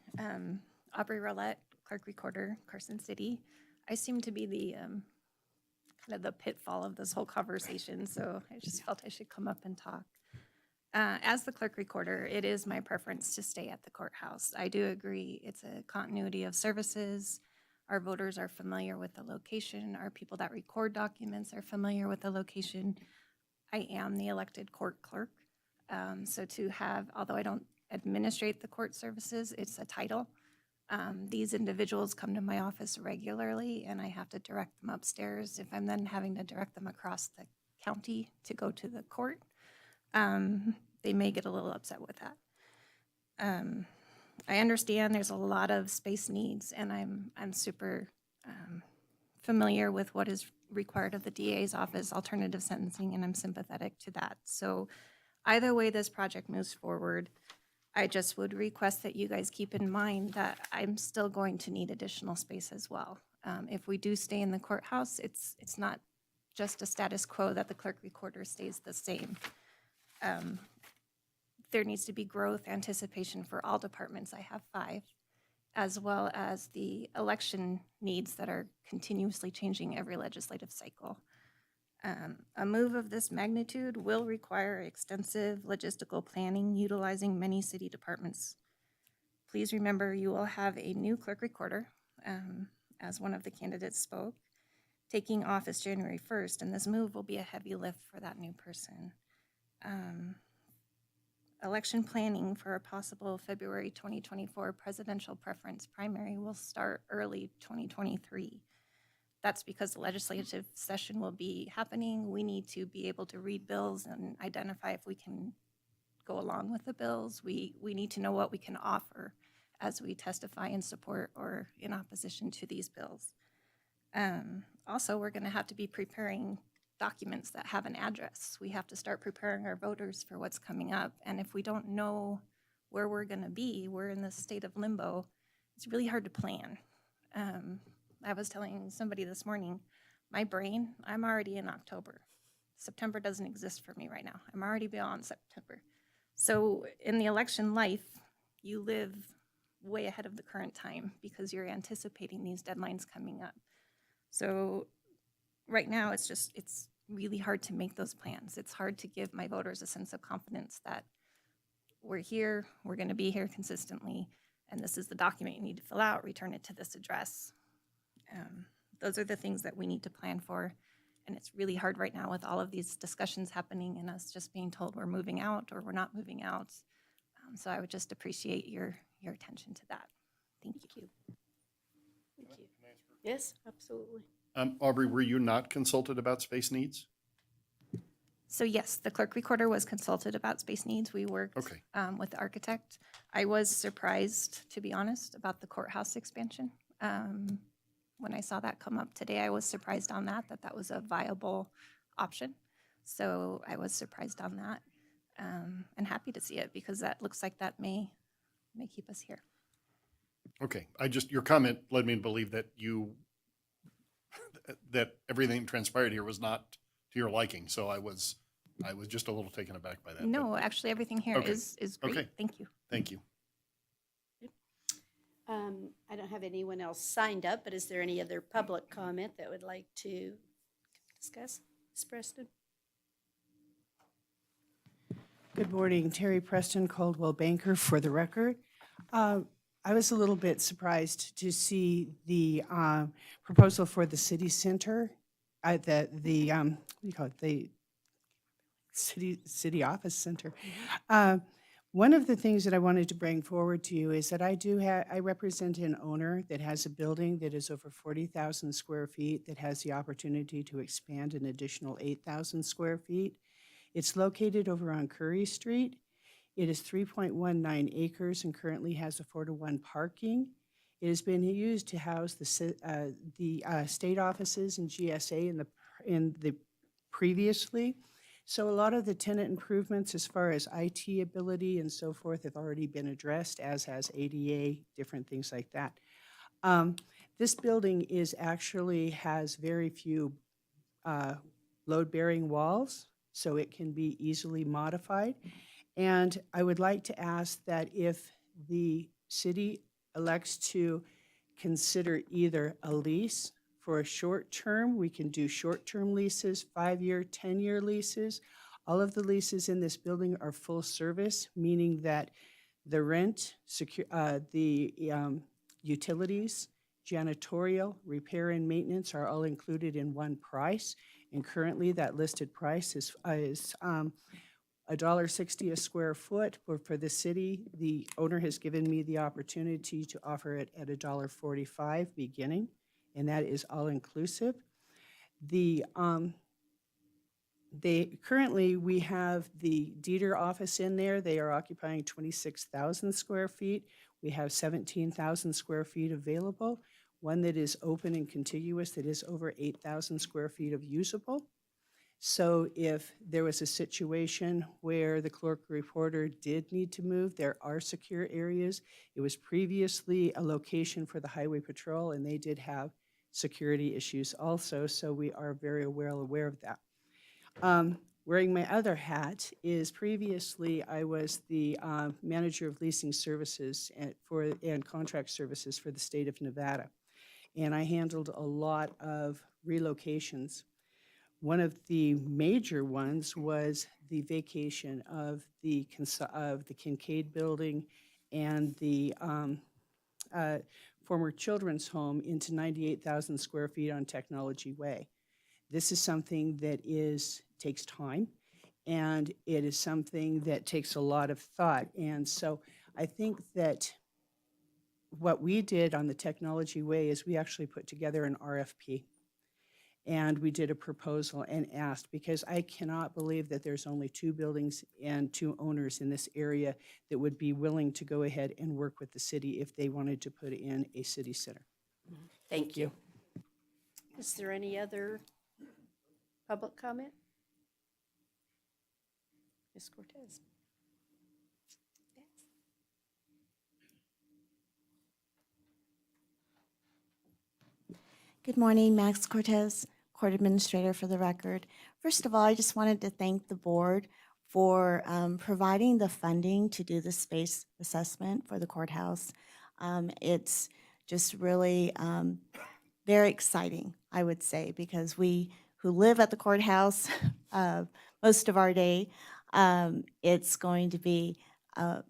Aubrey Roulette, Clerk Recorder, Carson City. I seem to be the kind of the pitfall of this whole conversation, so I just felt I should come up and talk. As the Clerk Recorder, it is my preference to stay at the courthouse. I do agree it's a continuity of services. Our voters are familiar with the location. Our people that record documents are familiar with the location. I am the elected court clerk. So to have, although I don't administrate the court services, it's a title. These individuals come to my office regularly and I have to direct them upstairs. If I'm then having to direct them across the county to go to the court, they may get a little upset with that. I understand there's a lot of space needs and I'm super familiar with what is required of the DA's office, alternative sentencing, and I'm sympathetic to that. So either way this project moves forward, I just would request that you guys keep in mind that I'm still going to need additional space as well. If we do stay in the courthouse, it's not just a status quo that the clerk recorder stays the same. There needs to be growth, anticipation for all departments. I have 5, as well as the election needs that are continuously changing every legislative cycle. A move of this magnitude will require extensive logistical planning utilizing many city departments. Please remember you will have a new clerk recorder, as one of the candidates spoke, taking office January 1st, and this move will be a heavy lift for that new person. Election planning for a possible February 2024 presidential preference primary will start early 2023. That's because the legislative session will be happening. We need to be able to read bills and identify if we can go along with the bills. We need to know what we can offer as we testify in support or in opposition to these bills. Also, we're going to have to be preparing documents that have an address. We have to start preparing our voters for what's coming up. And if we don't know where we're going to be, we're in this state of limbo. It's really hard to plan. I was telling somebody this morning, my brain, I'm already in October. September doesn't exist for me right now. I'm already beyond September. So in the election life, you live way ahead of the current time because you're anticipating these deadlines coming up. So right now, it's really hard to make those plans. It's hard to give my voters a sense of confidence that we're here, we're going to be here consistently, and this is the document you need to fill out, return it to this address. Those are the things that we need to plan for, and it's really hard right now with all of these discussions happening and us just being told we're moving out or we're not moving out. So I would just appreciate your attention to that. Thank you. Thank you. Yes, absolutely. Aubrey, were you not consulted about space needs? So yes, the clerk recorder was consulted about space needs. We worked with the architect. I was surprised, to be honest, about the courthouse expansion. When I saw that come up today, I was surprised on that was a viable option. So I was surprised on that and happy to see it because that looks like that may keep us here. Okay, your comment led me to believe that that everything transpired here was not to your liking. So I was just a little taken aback by that. No, actually everything here is great. Okay. Thank you. Thank you. I don't have anyone else signed up, but is there any other public comment that would like to discuss? Ms. Preston? Good morning, Terry Preston, Caldwell Banker for the record. I was a little bit surprised to see the proposal for the city center, what do you call it, the city office center. One of the things that I wanted to bring forward to you is that I represent an owner that has a building that is over 40,000 square feet that has the opportunity to expand an additional 8,000 square feet. It's located over on Curry Street. It is 3.19 acres and currently has a 4-to-1 parking. It has been used to house the state offices and GSA in the previously. So a lot of the tenant improvements as far as IT ability and so forth have already been addressed, as has ADA, different things like that. This building has very few load-bearing walls, so it can be easily modified. And I would like to ask that if the city elects to consider either a lease for a short term, we can do short-term leases, 5-year, 10-year leases. All of the leases in this building are full service, meaning that the rent, utilities, janitorial, repair and maintenance are all included in one price. And currently that listed price is $1.60 a square foot. But for the city, the owner has given me the opportunity to offer it at $1.45 beginning, and that is all inclusive. Currently, we have the Dieter office in there. They are occupying 26,000 square feet. We have 17,000 square feet available. One that is open and contiguous that is over 8,000 square feet of usable. So if there was a situation where the clerk reporter did need to move, there are secure areas. It was previously a location for the highway patrol, and they did have security issues also, so we are very well aware of that. Wearing my other hat is previously I was the manager of leasing services and contract services for the state of Nevada. And I handled a lot of relocations. One of the major ones was the vacation of the Kincaid building and the former children's home into 98,000 square feet on Technology Way. This is something that takes time, and it is something that takes a lot of thought. And so I think that what we did on the Technology Way is we actually put together an RFP. And we did a proposal and asked, because I cannot believe that there's only 2 buildings and 2 owners in this area that would be willing to go ahead and work with the city if they wanted to put in a city center. Thank you. Is there any other public comment? Ms. Cortez. Good morning, Max Cortez, Court Administrator for the record. First of all, I just wanted to thank the board for providing the funding to do the space assessment for the courthouse. It's just really very exciting, I would say, because we who live at the courthouse most of our day, it's going to be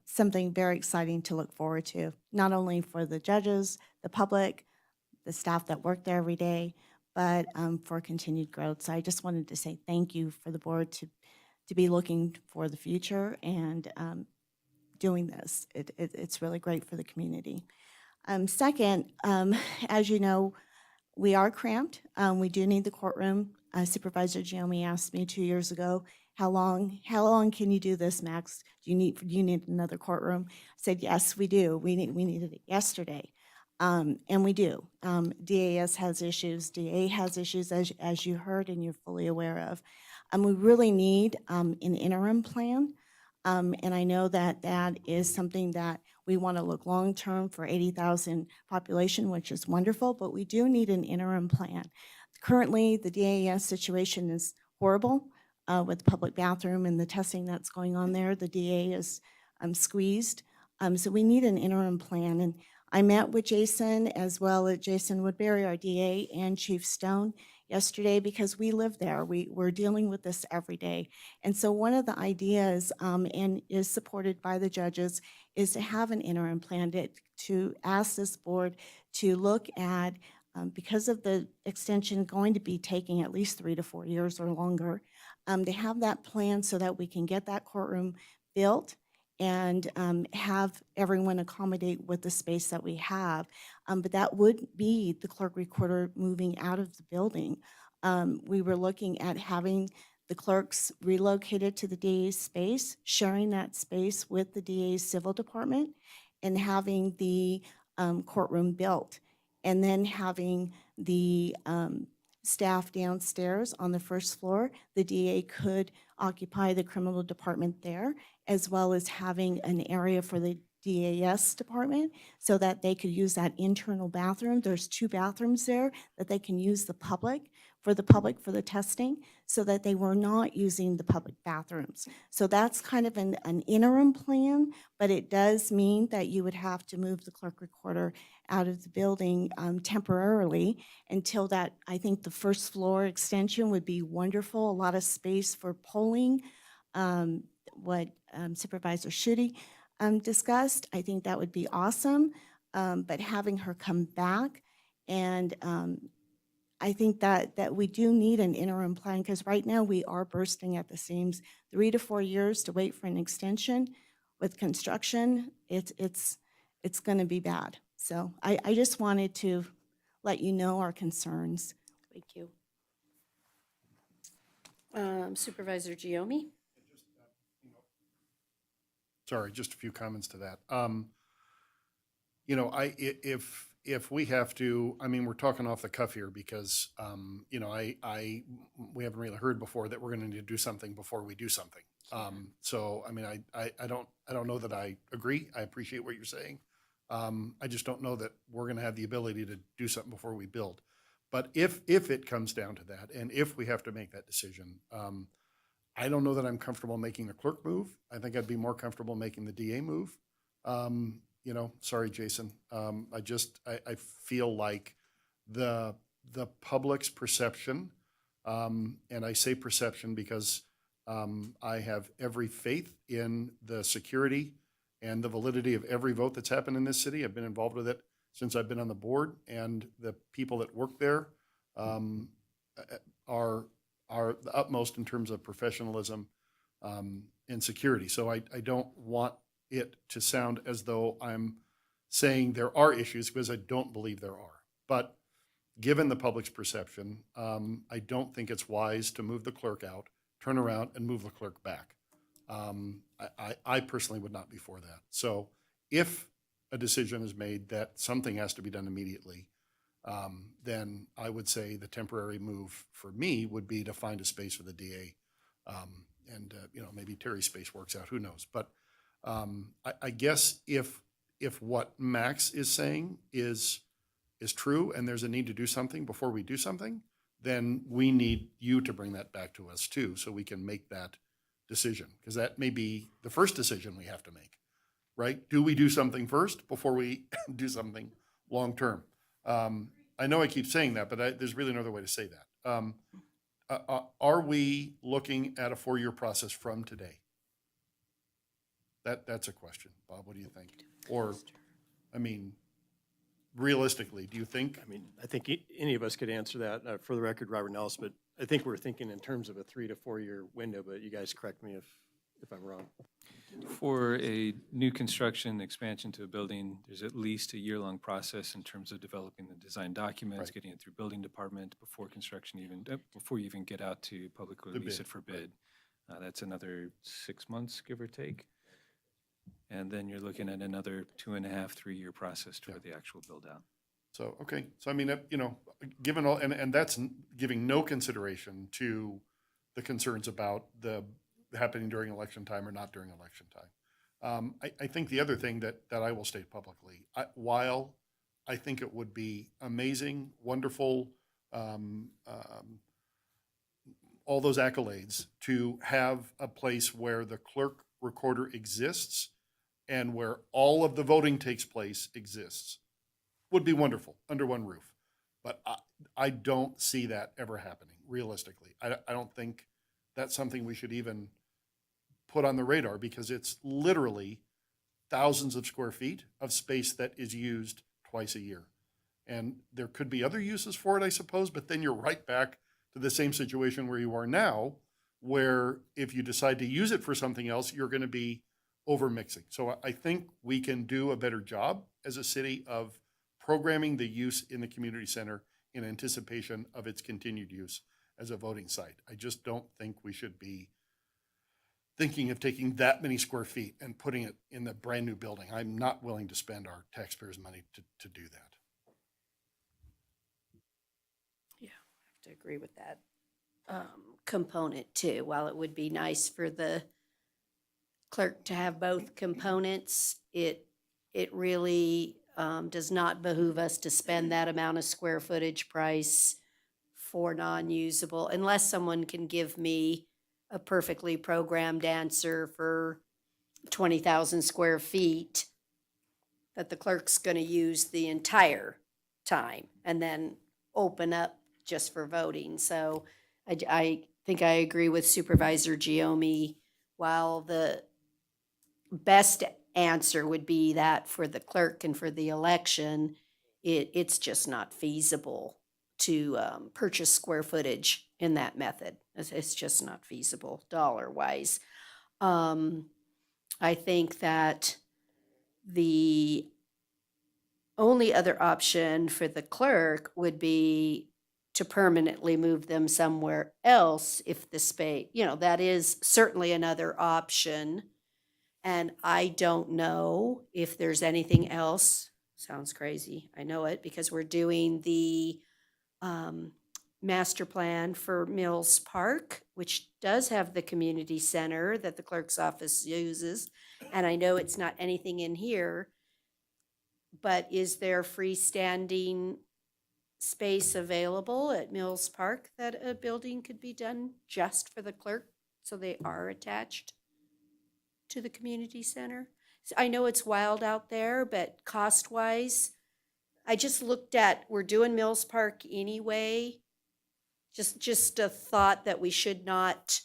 something very exciting to look forward to, not only for the judges, the public, the staff that work there every day, but for continued growth. So I just wanted to say thank you for the board to be looking for the future and doing this. It's really great for the community. Second, as you know, we are cramped. We do need the courtroom. Supervisor Giomi asked me 2 years ago, how long can you do this, Max? Do you need another courtroom? I said, yes, we do. We needed it yesterday. And we do. DAS has issues, DA has issues, as you heard and you're fully aware of. We really need an interim plan. And I know that that is something that we want to look long-term for 80,000 population, which is wonderful, but we do need an interim plan. Currently, the DAS situation is horrible with the public bathroom and the testing that's going on there. The DA is squeezed. So we need an interim plan. And I met with Jason as well as Jason Woodbury, our DA, and Chief Stone yesterday because we live there. We're dealing with this every day. And so one of the ideas, and is supported by the judges, is to have an interim plan to ask this board to look at, because of the extension going to be taking at least 3 to 4 years or longer, to have that plan so that we can get that courtroom built and have everyone accommodate with the space that we have. But that would be the clerk recorder moving out of the building. We were looking at having the clerks relocated to the DA's space, sharing that space with the DA's civil department, and having the courtroom built. And then having the staff downstairs on the first floor. The DA could occupy the criminal department there, as well as having an area for the DAS department so that they could use that internal bathroom. There's 2 bathrooms there that they can use the public for the public for the testing so that they were not using the public bathrooms. So that's kind of an interim plan, but it does mean that you would have to move the clerk recorder out of the building temporarily until that, I think the first floor extension would be wonderful, a lot of space for polling, what Supervisor Schutte discussed. I think that would be awesome, but having her come back and I think that we do need an interim plan because right now we are bursting at the seams. 3 to 4 years to wait for an extension with construction, it's going to be bad. So I just wanted to let you know our concerns. Thank you. Supervisor Giomi? Sorry, just a few comments to that. You know, if we have to, I mean, we're talking off the cuff here because, you know, we haven't really heard before that we're going to need to do something before we do something. So, I mean, I don't know that I agree. I appreciate what you're saying. I just don't know that we're going to have the ability to do something before we build. But if it comes down to that, and if we have to make that decision, I don't know that I'm comfortable making the clerk move. I think I'd be more comfortable making the DA move. You know, sorry, Jason. I feel like the public's perception, and I say perception because I have every faith in the security and the validity of every vote that's happened in this city. I've been involved with it since I've been on the board, and the people that work there are the utmost in terms of professionalism and security. So I don't want it to sound as though I'm saying there are issues because I don't believe there are. But given the public's perception, I don't think it's wise to move the clerk out, turn around and move the clerk back. I personally would not be for that. So if a decision is made that something has to be done immediately, then I would say the temporary move for me would be to find a space for the DA. And you know, maybe Terry's space works out, who knows? But I guess if what Max is saying is true and there's a need to do something before we do something, then we need you to bring that back to us too, so we can make that decision, because that may be the first decision we have to make, right? Do we do something first before we do something long-term? I know I keep saying that, but there's really no other way to say that. Are we looking at a 4-year process from today? That's a question. Bob, what do you think? Or, I mean, realistically, do you think? I mean, I think any of us could answer that. For the record, Robert Nellis, but I think we're thinking in terms of a 3 to 4 year window, but you guys correct me if I'm wrong. For a new construction expansion to a building, there's at least a year-long process in terms of developing the design documents, getting it through building department before construction even, before you even get out to publicly release it for bid. That's another 6 months, give or take. And then you're looking at another 2.5, 3 year process toward the actual build out. So, okay. So, I mean, you know, given all, and that's giving no consideration to the concerns about the happening during election time or not during election time. I think the other thing that I will state publicly, while I think it would be amazing, wonderful, all those accolades to have a place where the clerk recorder exists and where all of the voting takes place exists, would be wonderful under one roof. But I don't see that ever happening realistically. I don't think that's something we should even put on the radar, because it's literally thousands of square feet of space that is used twice a year. And there could be other uses for it, I suppose, but then you're right back to the same situation where you are now, where if you decide to use it for something else, you're going to be over-mixing. So I think we can do a better job as a city of programming the use in the community center in anticipation of its continued use as a voting site. I just don't think we should be thinking of taking that many square feet and putting it in the brand new building. I'm not willing to spend our taxpayers' money to do that. Yeah, I have to agree with that component too. While it would be nice for the clerk to have both components, it really does not behoove us to spend that amount of square footage price for non-usable, unless someone can give me a perfectly programmed answer for 20,000 square feet that the clerk's going to use the entire time and then open up just for voting. So I think I agree with Supervisor Giomi. While the best answer would be that for the clerk and for the election, it's just not feasible to purchase square footage in that method. It's just not feasible dollar-wise. I think that the only other option for the clerk would be to permanently move them somewhere else if the space, that is certainly another option. And I don't know if there's anything else. Sounds crazy. I know it because we're doing the master plan for Mills Park, which does have the community center that the clerk's office uses. And I know it's not anything in here, but is there freestanding space available at Mills Park that a building could be done just for the clerk so they are attached to the community center? So I know it's wild out there, but cost-wise, I just looked at, we're doing Mills Park anyway. Just a thought that we should not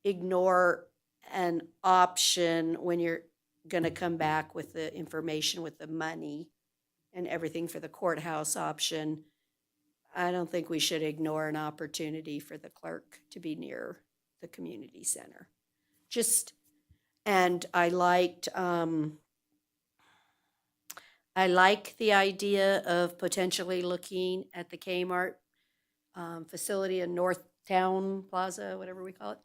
ignore an option when you're going to come back with the information with the money and everything for the courthouse option. I don't think we should ignore an opportunity for the clerk to be near the community center. And I like the idea of potentially looking at the Kmart facility in North Town Plaza, whatever we call it.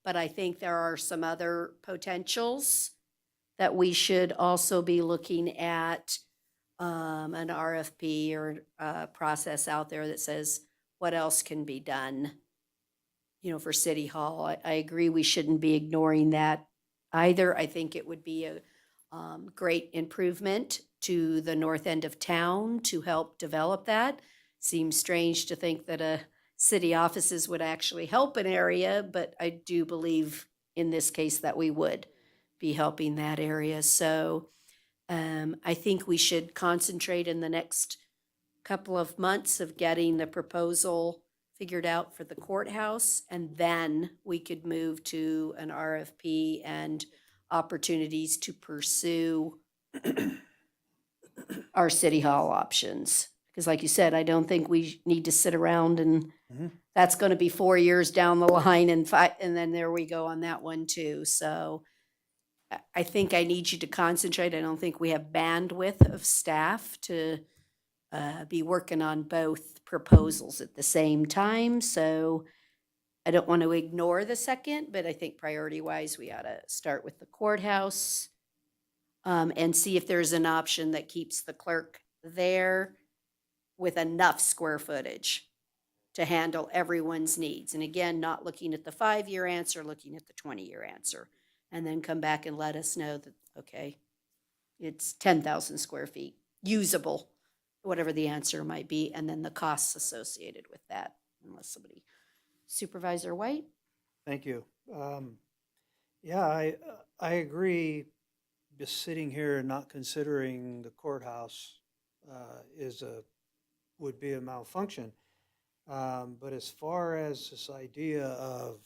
But I think there are some other potentials that we should also be looking at, an RFP or a process out there that says what else can be done, for City Hall. I agree we shouldn't be ignoring that either. I think it would be a great improvement to the north end of town to help develop that. Seems strange to think that city offices would actually help an area, but I do believe in this case that we would be helping that area. So I think we should concentrate in the next couple of months of getting the proposal figured out for the courthouse, and then we could move to an RFP and opportunities to pursue our City Hall options. Because like you said, I don't think we need to sit around and that's going to be 4 years down the line and then there we go on that one too. So I think I need you to concentrate. I don't think we have bandwidth of staff to be working on both proposals at the same time. So I don't want to ignore the second, but I think priority-wise, we ought to start with the courthouse and see if there's an option that keeps the clerk there with enough square footage to handle everyone's needs. And again, not looking at the 5-year answer, looking at the 20-year answer. And then come back and let us know that, okay, it's 10,000 square feet, usable, whatever the answer might be, and then the costs associated with that, unless somebody, Supervisor White? Thank you. Yeah, I agree. Just sitting here and not considering the courthouse would be a malfunction. But as far as this idea of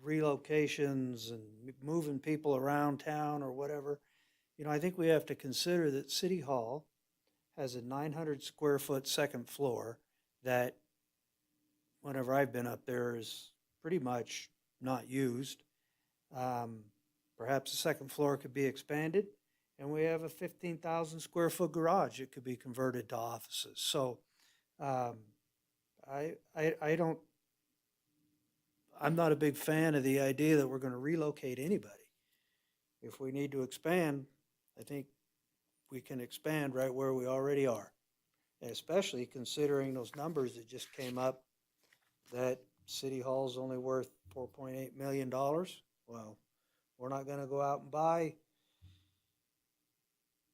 relocations and moving people around town or whatever, I think we have to consider that City Hall has a 900 square foot second floor that, whenever I've been up there, is pretty much not used. Perhaps the second floor could be expanded, and we have a 15,000 square foot garage that could be converted to offices. So I'm not a big fan of the idea that we're going to relocate anybody. If we need to expand, I think we can expand right where we already are, especially considering those numbers that just came up, that City Hall's only worth $4.8 million. Well, we're not going to go out and buy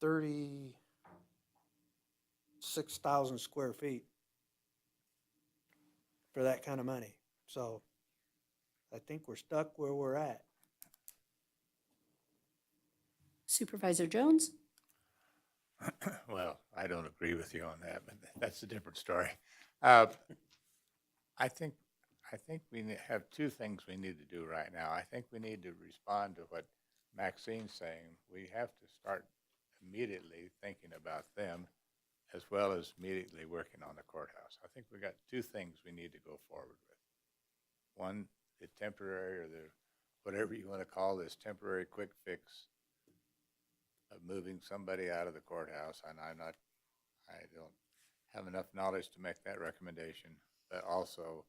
36,000 square feet. for that kind of money. So I think we're stuck where we're at. Supervisor Jones? Well, I don't agree with you on that, but that's a different story. I think we have two things we need to do right now. I think we need to respond to what Maxine's saying. We have to start immediately thinking about them as well as immediately working on the courthouse. I think we got two things we need to go forward with. One, the temporary, or the whatever you want to call this temporary quick fix of moving somebody out of the courthouse. And I don't have enough knowledge to make that recommendation, but also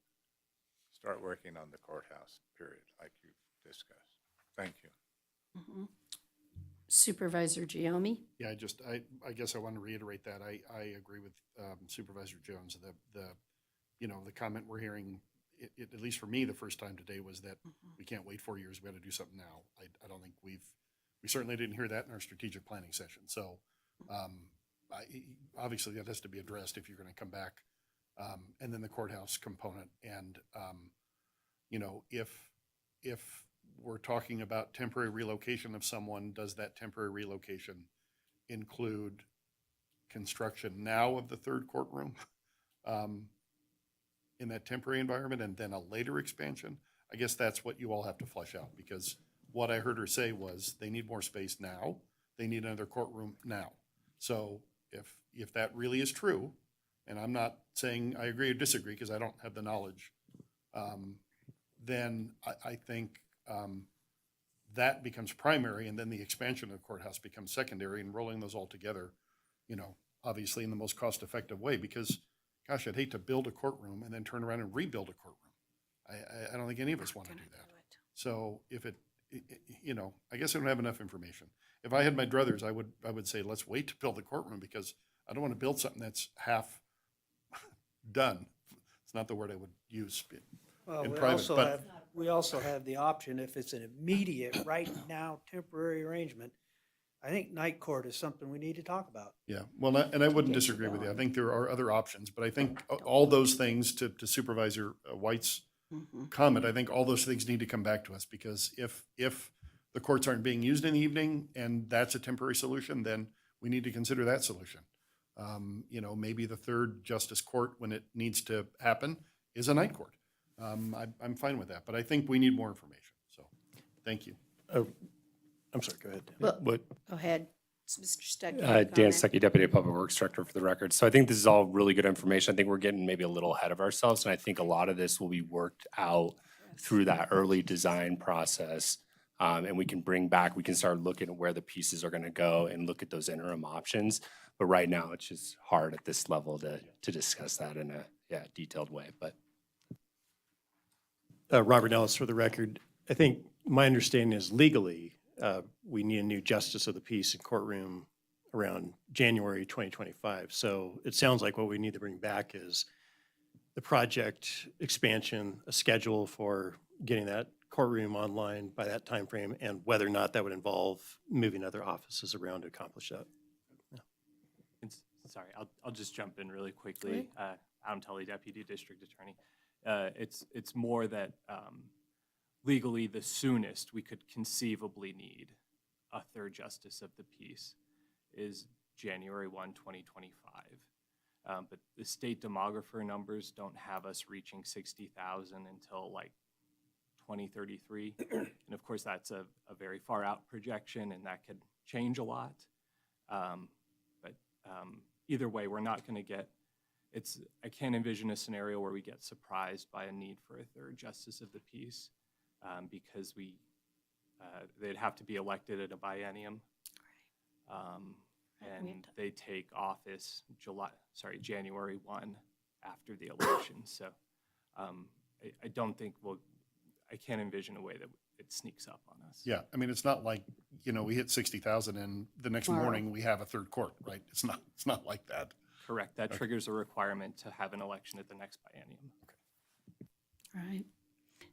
start working on the courthouse, period, like you discussed. Thank you. Supervisor Giommi? Yeah, I guess I want to reiterate that. I agree with Supervisor Jones. The comment we're hearing, at least for me, the first time today was that we can't wait 4 years. We got to do something now. I don't think we certainly didn't hear that in our strategic planning session. So obviously that has to be addressed if you're going to come back. And then the courthouse component. And, if we're talking about temporary relocation of someone, does that temporary relocation include construction now of the third courtroom in that temporary environment and then a later expansion? I guess that's what you all have to flesh out, because what I heard her say was they need more space now. They need another courtroom now. So if that really is true, and I'm not saying I agree or disagree because I don't have the knowledge, then I think that becomes primary, and then the expansion of the courthouse becomes secondary, and rolling those all together, obviously in the most cost-effective way, because, gosh, I'd hate to build a courtroom and then turn around and rebuild a courtroom. I don't think any of us want to do that. So if I guess I don't have enough information. If I had my druthers, I would say, let's wait to build the courtroom, because I don't want to build something that's half done. It's not the word I would use Well, in private, we also have the option, if it's an immediate, right now, temporary arrangement, I think night court is something we need to talk about. Yeah, well, and I wouldn't disagree with you. I think there are other options, but I think all those things, to Supervisor White's comment, I think all those things need to come back to us, because if the courts aren't being used in the evening and that's a temporary solution, then we need to consider that solution. Maybe the third justice court, when it needs to happen, is a night court. I'm fine with that, but I think we need more information. So, thank you. I'm sorry, go ahead. Well, What? Go ahead. Mr. Stuckey. Dan Stuckey, Deputy Public Works Director for the record. So I think this is all really good information. I think we're getting maybe a little ahead of ourselves, and I think a lot of this will be worked out through that early design process. And we can start looking at where the pieces are going to go and look at those interim options. But right now, it's just hard at this level to discuss that in a detailed way. But Robert Ellis for the record. I think my understanding is legally, we need a new justice of the peace and courtroom around January 2025. So it sounds like what we need to bring back is the project expansion, a schedule for getting that courtroom online by that time frame, and whether or not that would involve moving other offices around to accomplish that. Sorry, I'll just jump in really quickly. Adam Tully, Deputy District Attorney. It's more that legally the soonest we could conceivably need a third justice of the peace is January 1, 2025. But the state demographer numbers don't have us reaching 60,000 until like 2033. And of course, that's a very far out projection, and that could change a lot. But either way, we're not going to get, I can't envision a scenario where we get surprised by a need for a third justice of the peace, because they'd have to be elected at a biennium. And they take office January 1 after the election. So I don't think I can't envision a way that it sneaks up on us. Yeah, I mean, it's not like, we hit 60,000 and the next morning we have a third court, right? It's not like that. Correct. That triggers a requirement to have an election at the next biennium. Right.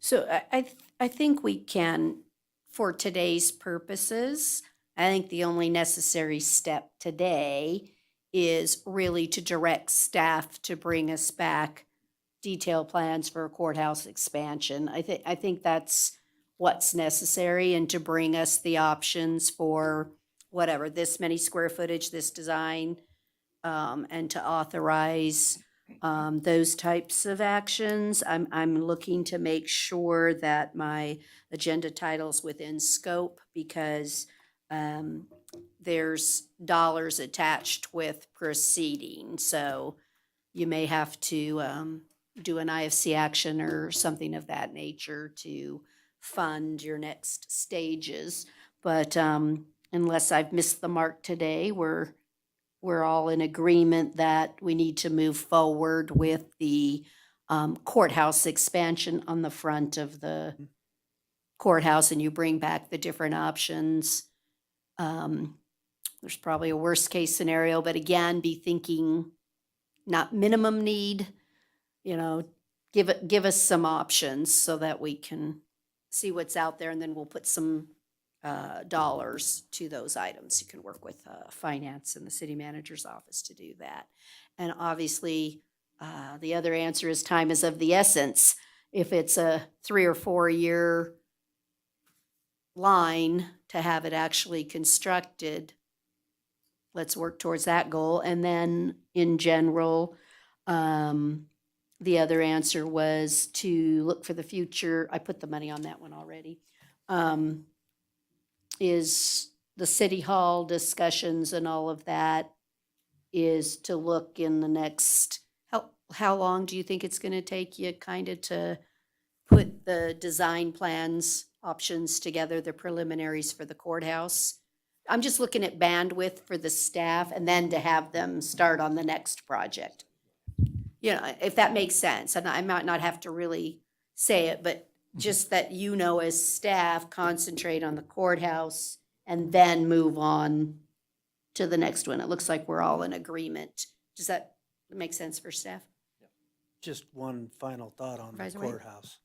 So I think we can, for today's purposes, I think the only necessary step today is really to direct staff to bring us back detailed plans for a courthouse expansion. I think that's what's necessary, and to bring us the options for whatever, this many square footage, this design, and to authorize those types of actions. I'm looking to make sure that my agenda title's within scope, because there's dollars attached with proceeding. So you may have to do an IFC action or something of that nature to fund your next stages. But unless I've missed the mark today, we're all in agreement that we need to move forward with the courthouse expansion on the front of the courthouse, and you bring back the different options. There's probably a worst case scenario, but again, be thinking not minimum need, give us some options so that we can see what's out there, and then we'll put some dollars to those items. You can work with finance and the city manager's office to do that. And obviously, the other answer is time is of the essence. If it's a 3 or 4 year line to have it actually constructed, let's work towards that goal. And then in general, the other answer was to look for the future. I put the money on that one already. Is the city hall discussions and all of that is to look in the next, how long do you think it's going to take you kind of to put the design plans, options together, the preliminaries for the courthouse? I'm just looking at bandwidth for the staff, and then to have them start on the next project. If that makes sense, and I might not have to really say it, but just that, as staff, concentrate on the courthouse and then move on to the next one. It looks like we're all in agreement. Does that make sense for staff? Just one final thought on the Supervisor Wade? courthouse.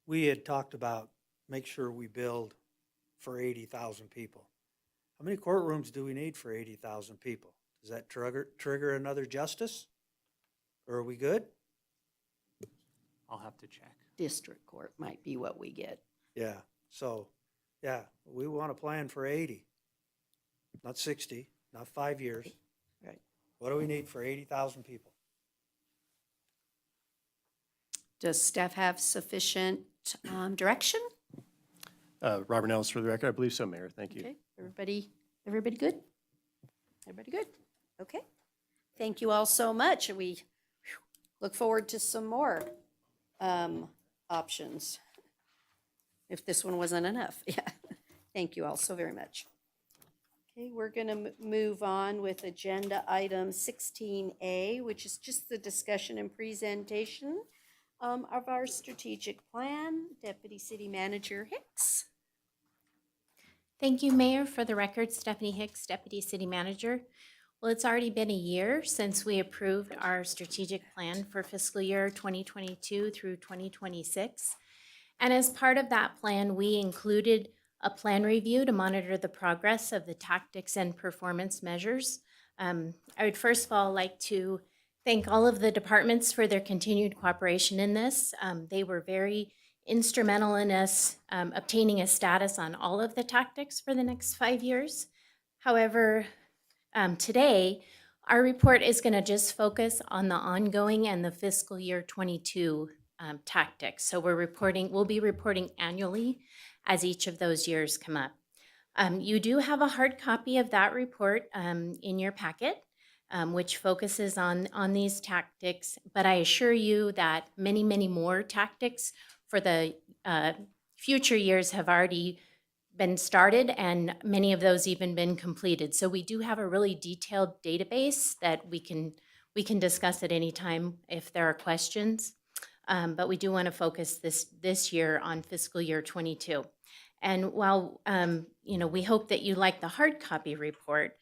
We had talked about make sure we build for 80,000 people. How many courtrooms do we need for 80,000 people? Does that trigger another justice? Or are we good? I'll have to check. District court might be what we get. Yeah, so, yeah, we want to plan for 80, not 60, not 5 years. Right. What do we need for 80,000 people? Does staff have sufficient direction? Robert Nellis for the record. I believe so, Mayor. Thank you. Okay, everybody good? Everybody good? Okay. Thank you all so much. We look forward to some more options, if this one wasn't enough. Yeah. Thank you all so very much. Okay, we're going to move on with agenda item 16A, which is just the discussion and presentation of our strategic plan. Deputy City Manager Hicks. Thank you, Mayor. For the record, Stephanie Hicks, Deputy City Manager. Well, it's already been a year since we approved our strategic plan for fiscal year 2022 through 2026. And as part of that plan, we included a plan review to monitor the progress of the tactics and performance measures. I would first of all like to thank all of the departments for their continued cooperation in this. They were very instrumental in us obtaining a status on all of the tactics for the next 5 years. However, today, our report is going to just focus on the ongoing and the fiscal year 22 tactics. So we'll be reporting annually as each of those years come up. You do have a hard copy of that report in your packet, which focuses on these tactics, but I assure you that many, many more tactics for the future years have already been started, and many of those even been completed. So we do have a really detailed database that we can discuss at any time if there are questions. But we do want to focus this year on fiscal year 22. And while we hope that you like the hard copy report,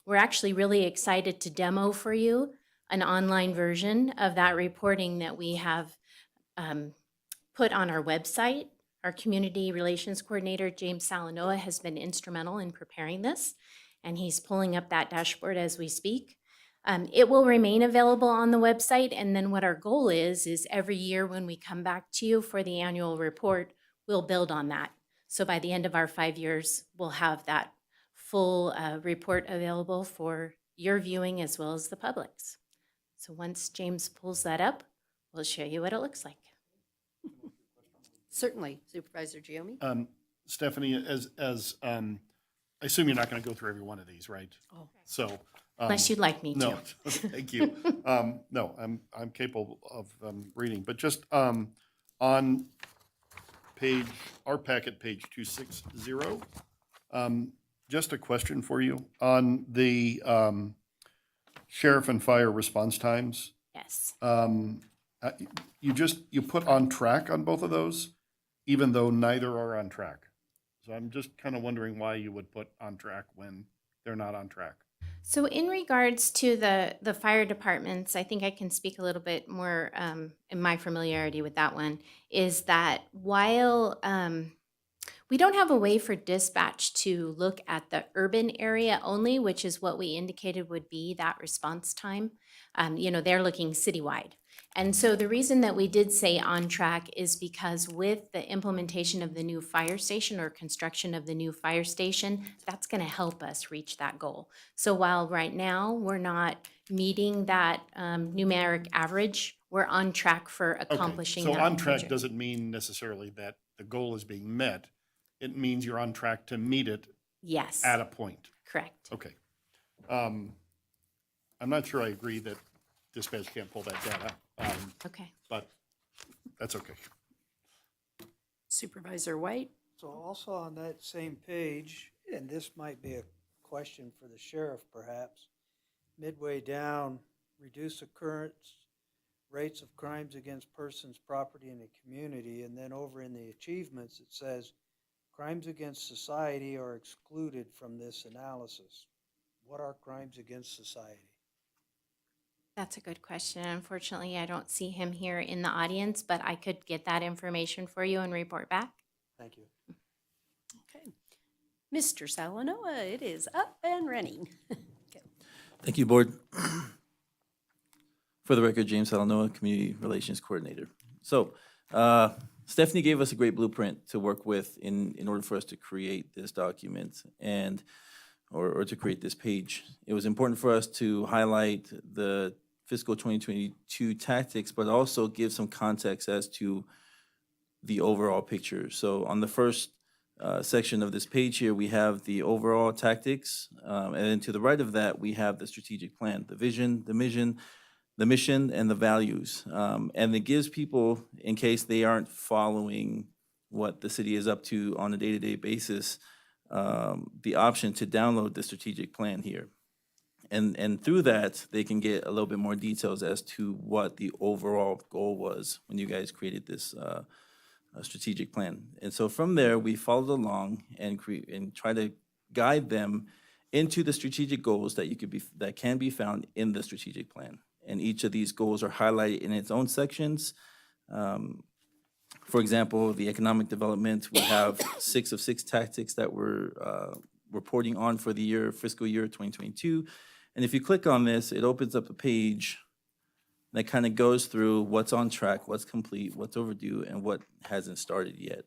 we're actually really excited to demo for you an online version of that reporting that we have put on our website. Our Community Relations Coordinator, James Salanoa, has been instrumental in preparing this, and he's pulling up that dashboard as we speak. It will remain available on the website, and then what our goal is every year when we come back to you for the annual report, we'll build on that. So by the end of our 5 years, we'll have that full report available for your viewing as well as the public's. So once James pulls that up, we'll show you what it looks like. Certainly, Supervisor Giomi. Stephanie, I assume you're not going to go through every one of these, right? Oh. So. Unless you'd like me to. No, thank you. No, I'm capable of reading, but just on our packet, page 260, just a question for you. On the sheriff and fire response times, Yes. you put on track on both of those, even though neither are on track. So I'm just kind of wondering why you would put on track when they're not on track. So in regards to the fire departments, I think I can speak a little bit more in my familiarity with that one, is that while we don't have a way for dispatch to look at the urban area only, which is what we indicated would be that response time, they're looking citywide. And so the reason that we did say on track is because with the implementation of the new fire station or construction of the new fire station, that's going to help us reach that goal. So while right now we're not meeting that numeric average, we're on track for accomplishing that. So on in the track future. doesn't mean necessarily that the goal is being met. It means you're on track to meet it Yes. at a point. Correct. Okay. I'm not sure I agree that dispatch can't pull that data. Okay. But that's okay. Supervisor White. So also on that same page, and this might be a question for the sheriff perhaps, midway down, reduce occurrence rates of crimes against persons, property, and the community, and then over in the achievements, it says, crimes against society are excluded from this analysis. What are crimes against society? That's a good question. Unfortunately, I don't see him here in the audience, but I could get that information for you and report back. Thank you. Okay. Mr. Salanoa, it is up and running. Okay. Thank you, Board. For the record, James Salanoa, Community Relations Coordinator. So Stephanie gave us a great blueprint to work with in order for us to create this document and or to create this page. It was important for us to highlight the fiscal 2022 tactics, but also give some context as to the overall picture. So on the first section of this page here, we have the overall tactics, and then to the right of that, we have the strategic plan, the vision, the mission, and the values. And it gives people, in case they aren't following what the city is up to on a day-to-day basis, the option to download the strategic plan here. And through that, they can get a little bit more details as to what the overall goal was when you guys created this strategic plan. And so from there, we followed along and try to guide them into the strategic goals that can be found in the strategic plan. And each of these goals are highlighted in its own sections. For example, the economic development, we have 6 of 6 tactics that we're reporting on for the fiscal year 2022. And if you click on this, it opens up a page that kind of goes through what's on track, what's complete, what's overdue, and what hasn't started yet.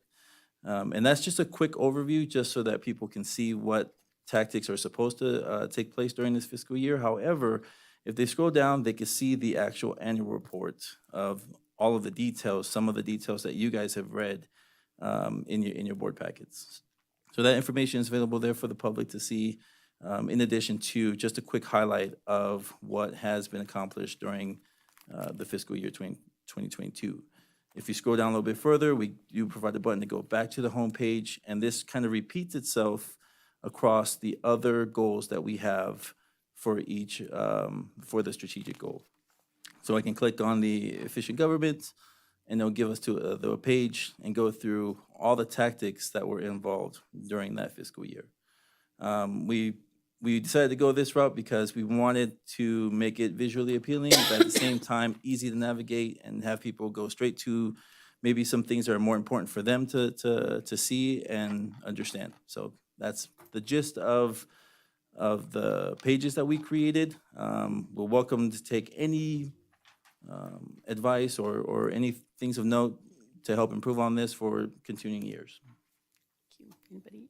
And that's just a quick overview, just so that people can see what tactics are supposed to take place during this fiscal year. However, if they scroll down, they can see the actual annual report of all of the details, some of the details that you guys have read in your board packets. So that information is available there for the public to see, in addition to just a quick highlight of what has been accomplished during the fiscal year 2022. If you scroll down a little bit further, we do provide a button to go back to the home page, and this kind of repeats itself across the other goals that we have for each, for the strategic goal. So I can click on the efficient government, and it'll give us to the page and go through all the tactics that were involved during that fiscal year. We decided to go this route because we wanted to make it visually appealing, but at the same time, easy to navigate and have people go straight to maybe some things that are more important for them to see and understand. So that's the gist of of the pages that we created. We're welcome to take any advice or any things of note to help improve on this for continuing years. Thank you. Anybody?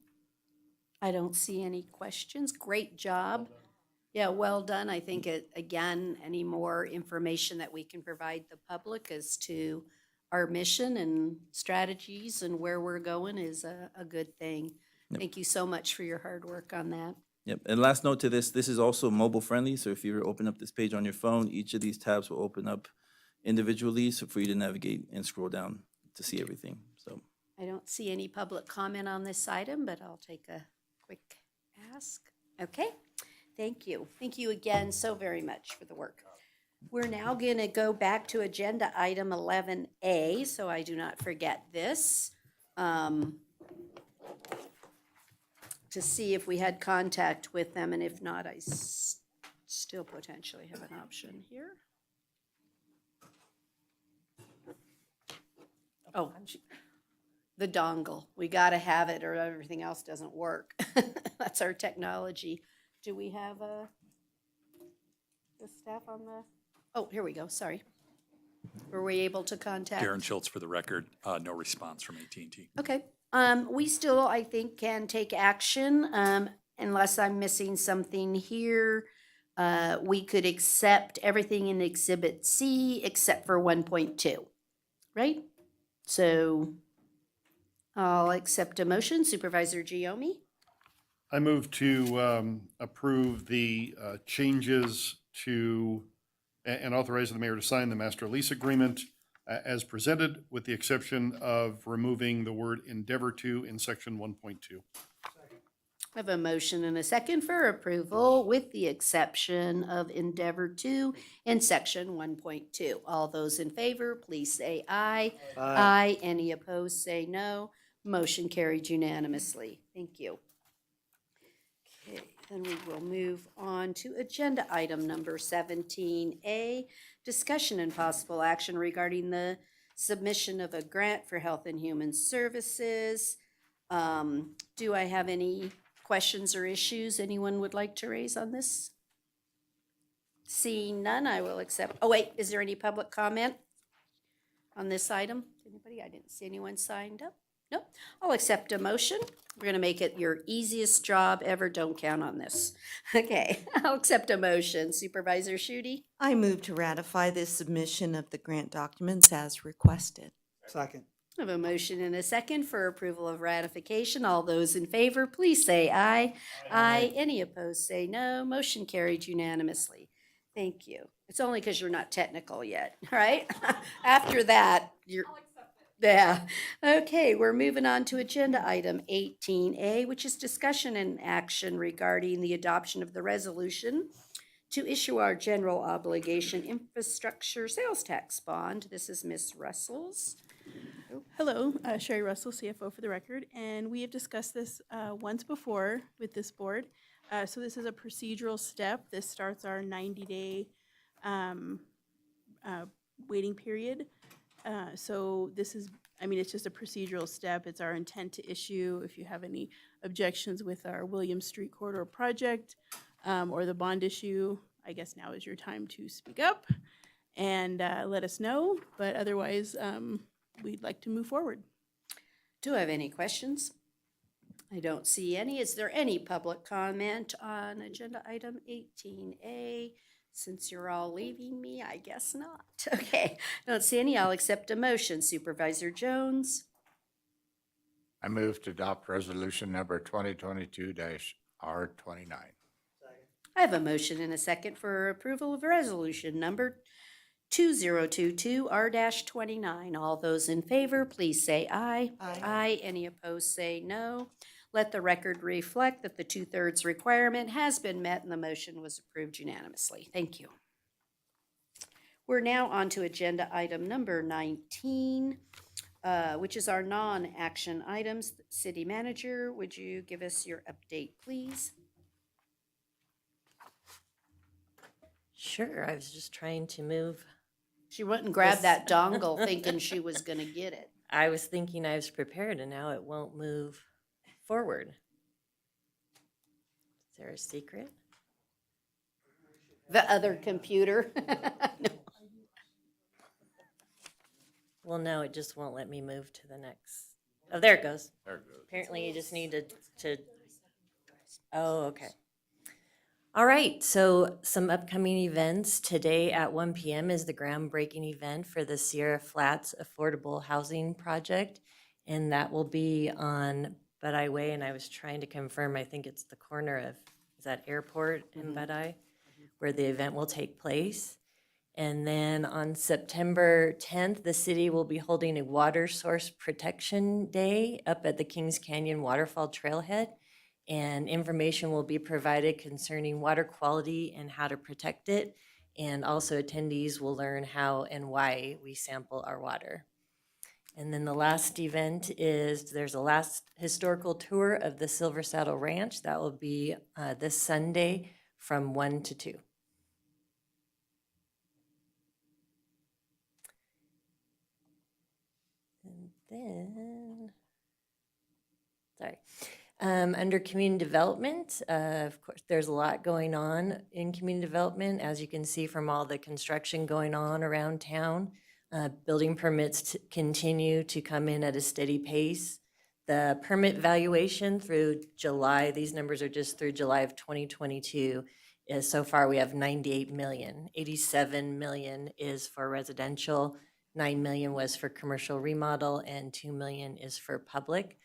I don't see any questions. Great job. Yeah, well done. I think again, any more information that we can provide the public as to our mission and strategies and where we're going is a good thing. Yep. Thank you so much for your hard work on that. Yep, and last note to this is also mobile friendly, so if you open up this page on your phone, each of these tabs will open up individually, so for you to navigate and scroll down to see everything, so. I don't see any public comment on this item, but I'll take a quick ask. Okay, thank you. Thank you again so very much for the work. We're now going to go back to agenda item 11A, so I do not forget this. To see if we had contact with them, and if not, I still potentially have an option here. Oh, the dongle. We got to have it or everything else doesn't work. That's our technology. Do we have the staff on the, oh, here we go, sorry. Were we able to contact? Darren Schultz for the record, no response from AT&T. Okay, we still, I think, can take action, unless I'm missing something here. We could accept everything in Exhibit C except for 1.2, right? So I'll accept a motion. Supervisor Giomi? I move to approve the changes to, and authorize the mayor to sign the master lease agreement as presented, with the exception of removing the word endeavor to in section 1.2. I have a motion and a second for approval with the exception of Endeavor 2 in section 1.2. All those in favor, please say aye. Aye. Any opposed, say no. Motion carried unanimously. Thank you. Okay, then we will move on to agenda item number 17A, discussion and possible action regarding the submission of a grant for Health and Human Services. Do I have any questions or issues anyone would like to raise on this? Seeing none, I will accept. Oh, wait, is there any public comment on this item? Anybody? I didn't see anyone signed up. Nope. I'll accept a motion. We're going to make it your easiest job ever. Don't count on this. Okay, I'll accept a motion. Supervisor Schutte? I move to ratify the submission of the grant documents as requested. Second. I have a motion and a second for approval of ratification. All those in favor, please say aye. Aye. Any opposed, say no. Motion carried unanimously. Thank you. It's only because you're not technical yet, right? After that, you're... Yeah. Okay, we're moving on to agenda item 18A, which is discussion and action regarding the adoption of the resolution to issue our general obligation infrastructure sales tax bond. This is Ms. Russell's. Hello, Sherry Russell, CFO for the record, and we have discussed this once before with this board. So this is a procedural step. This starts our 90-day waiting period. So this is, I mean, it's just a procedural step. It's our intent to issue. If you have any objections with our Williams Street Corridor project or the bond issue, I guess now is your time to speak up and let us know. But otherwise, we'd like to move forward. Do I have any questions? I don't see any. Is there any public comment on agenda item 18A? Since you're all leaving me, I guess not. Okay, don't see any. I'll accept a motion. Supervisor Jones? I move to adopt resolution number 2022-R29. I have a motion and a second for approval of resolution number 2022-R-29. All those in favor, please say aye. Aye. Aye. Any opposed, say no. Let the record reflect that the 2/3 requirement has been met and the motion was approved unanimously. Thank you. We're now on to agenda item number 19, which is our non-action items. City Manager, would you give us your update, please? Sure, I was just trying to move. She went and grabbed that dongle thinking she was going to get it. I was thinking I was prepared and now it won't move forward. Is there a secret? The other computer. No. Well, no, it just won't let me move to the next. Oh, there it goes. There it goes. Apparently you just need to, oh, okay. All right, so some upcoming events. Today at 1 p.m. is the groundbreaking event for the Sierra Flats Affordable Housing Project. And that will be on Budeye Way. And I was trying to confirm, I think it's the corner of, is that Airport in Budeye, where the event will take place. And then on September 10th, the city will be holding a water source protection day up at the Kings Canyon Waterfall Trailhead. And information will be provided concerning water quality and how to protect it. And also attendees will learn how and why we sample our water. And then the last event is there's a last historical tour of the Silver Saddle Ranch. That will be this Sunday from 1 to 2. And then, sorry. Under community development, of course, there's a lot going on in community development, as you can see from all the construction going on around town. Building permits continue to come in at a steady pace. The permit valuation through July, these numbers are just through July of 2022, is so far we have 98 million. 87 million is for residential, 9 million was for commercial remodel, and 2 million is for public.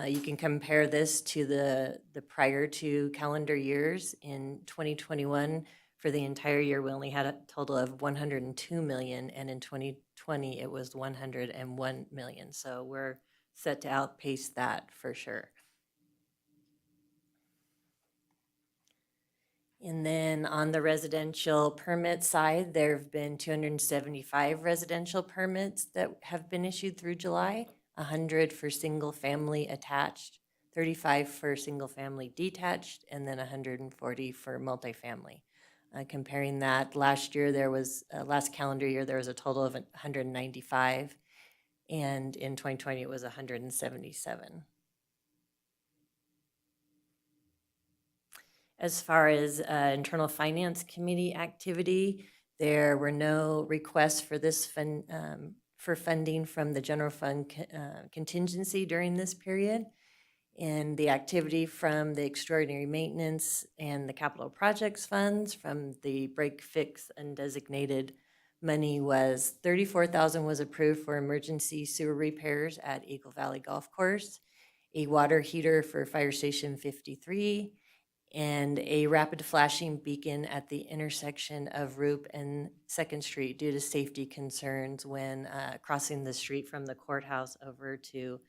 You can compare this to the prior two calendar years. In 2021, for the entire year, we only had a total of 102 million, and in 2020, it was 101 million. So we're set to outpace that for sure. And then on the residential permit side, there have been 275 residential permits that have been issued through July. 100 for single family attached, 35 for single family detached, and then 140 for multifamily. Comparing that, last year there was, last calendar year, there was a total of 195, and in 2020 it was 177. As far as internal finance committee activity, there were no requests for this fund, for funding from the general fund contingency during this period. And the activity from the extraordinary maintenance and the capital projects funds from the break fix undesignated money was $34,000 was approved for emergency sewer repairs at Eagle Valley Golf Course, a water heater for Fire Station 53, and a rapid flashing beacon at the intersection of Roop and 2nd Street due to safety concerns when crossing the street from the courthouse over to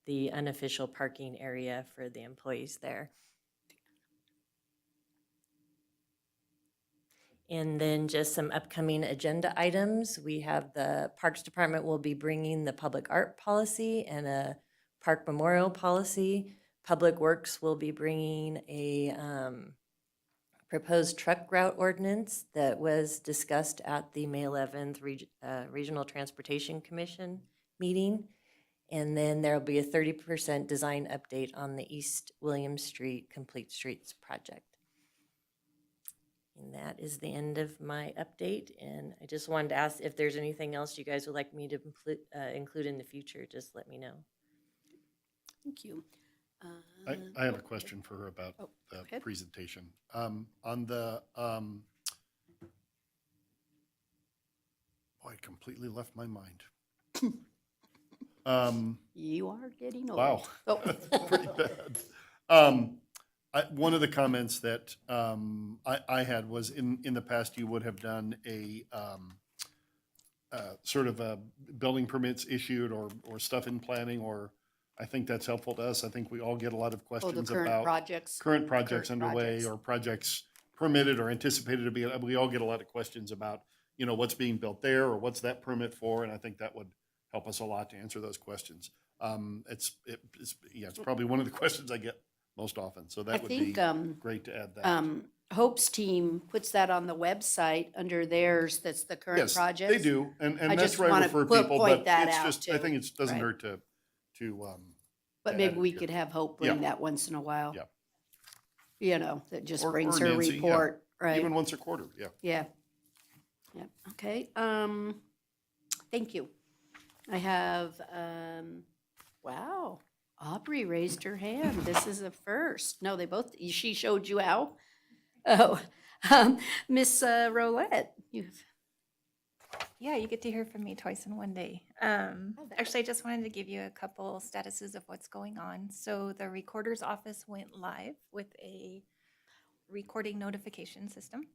the unofficial parking area for the employees there. And then just some upcoming agenda items. We have the Parks Department will be bringing the public art policy and a park memorial policy. Public Works will be bringing a proposed truck route ordinance that was discussed at the May 11th Regional Transportation Commission meeting. And then there'll be a 30% design update on the East William Street Complete Streets project. And that is the end of my update. And I just wanted to ask if there's anything else you guys would like me to include in the future, just let me know. Thank you. I have a question for her about the ahead. presentation. On the, boy, it completely left my mind. You are getting old. Wow, Oh. pretty bad. One of the comments that I had was in the past, you would have done a sort of a building permits issued or stuff in planning, or I think that's helpful to us. I think we all get a lot of questions current about projects. current projects Current underway projects. or projects permitted or anticipated to be. We all get a lot of questions about, you know, what's being built there or what's that permit for, and I think that would help us a lot to answer those questions. It's probably one of the questions I get most often, so that would be great to add that. Hope's team puts that on the website under theirs, that's the current Yes, projects. they do, and I that's just where I wanna refer point people, but that it's out just, I too. think it doesn't Right. hurt to But add maybe it we here. could have Hope bring Yeah. that once in a while. Yeah. that just Or brings her Nancy, yeah. report, right? Even once a quarter, yeah. Yeah. Yep, okay, thank you. I have, wow, Aubrey raised her hand. This is a first. No, they both, she showed you how? Oh, Miss Rolette, you've, Yeah, you get to hear from me twice in one day. Actually, I just wanted to give you a couple statuses of what's going on. So the recorder's office went live with a recording notification system.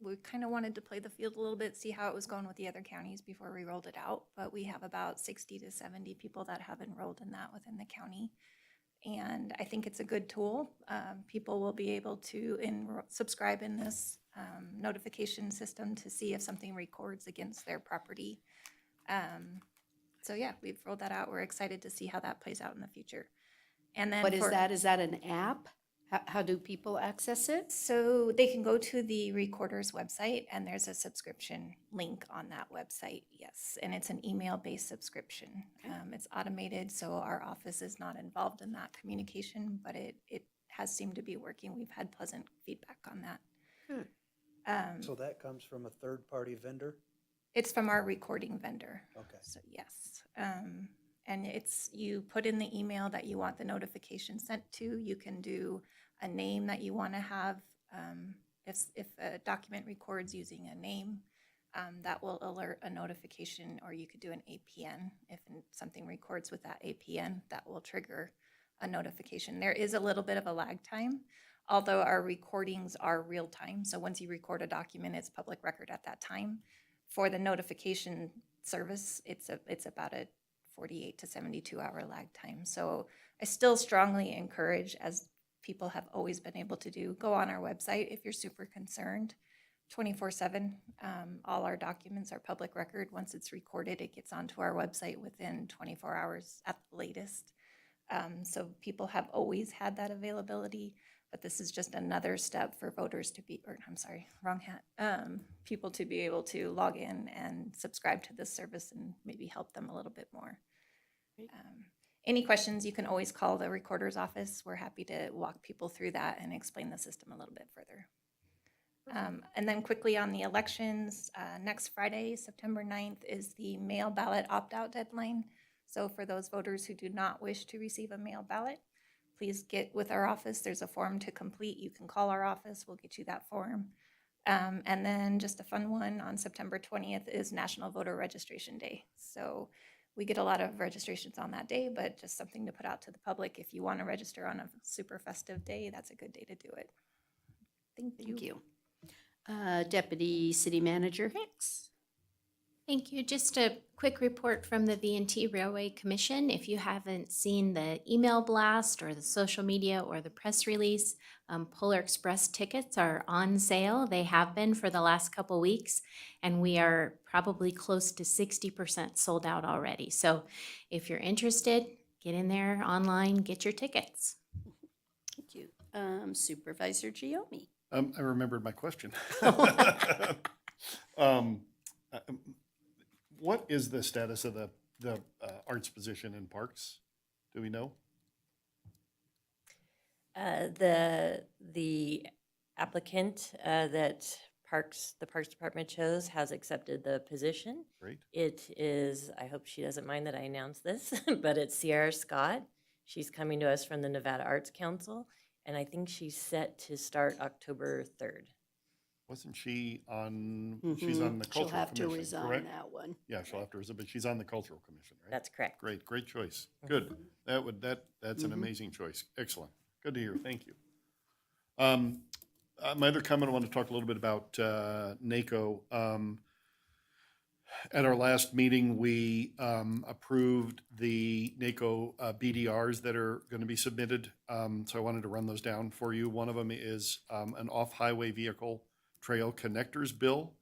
We kind of wanted to play the field a little bit, see how it was going with the other counties before we rolled it out. But we have about 60 to 70 people that have enrolled in that within the county. And I think it's a good tool. People will be able to subscribe in this notification system to see if something records against their property. So yeah, we've rolled that out. We're excited to see how that plays out in the future. And then what is that? Is that an app? How do people access it? So they can go to the recorder's website and there's a subscription link on that website, yes. And it's an email-based subscription. It's automated, so our office is not involved in that communication, but it has seemed to be working. We've had pleasant feedback on that. So that comes from a third-party vendor? It's from our recording vendor. Okay. So yes. And you put in the email that you want the notification sent to. You can do a name that you want to have. If a document records using a name, that will alert a notification, or you could do an APN. If something records with that APN, that will trigger a notification. There is a little bit of a lag time, although our recordings are real time. So once you record a document, it's public record at that time. For the notification service, it's about a 48 to 72 hour lag time. So I still strongly encourage, as people have always been able to do, go on our website if you're super concerned. 24/7, all our documents are public record. Once it's recorded, it gets onto our website within 24 hours at the latest. So people have always had that availability, but this is just another step for voters to be, or I'm sorry, wrong hat, people to be able to log in and subscribe to this service and maybe help them a little bit more. Any questions, you can always call the recorder's office. We're happy to walk people through that and explain the system a little bit further. And then quickly on the elections, next Friday, September 9th, is the mail ballot opt-out deadline. So for those voters who do not wish to receive a mail ballot, please get with our office. There's a form to complete. You can call our office. We'll get you that form. And then just a fun one, on September 20th is National Voter Registration Day. So we get a lot of registrations on that day, but just something to put out to the public. If you want to register on a super festive day, that's a good day to do it. Thank you. Deputy City Manager Hicks. Thank you. Just a quick report from the V&T Railway Commission. If you haven't seen the email blast or the social media or the press release, Polar Express tickets are on sale. They have been for the last couple weeks, and we are probably close to 60% sold out already. So if you're interested, get in there online, get your tickets. Thank you. Supervisor Giomi. I remembered my question. What is the status of the arts position in parks? Do we know? The applicant that the Parks Department chose has accepted the position. Great. It is, I hope she doesn't mind that I announce this, but it's Sierra Scott. She's coming to us from the Nevada Arts Council, and I think she's set to start October 3rd. Wasn't she on, she's on the She'll Cultural have to Commission, resign correct? that one. Yeah, she'll have to resign, but she's on the Cultural Commission, right? That's correct. Great choice. Good. That's an amazing choice. Excellent. Good to hear. Thank you. My other comment, I want to talk a little bit about NACO. At our last meeting, we approved the NACO BDRs that are going to be submitted. So I wanted to run those down for you. One of them is an off-highway vehicle trail connectors bill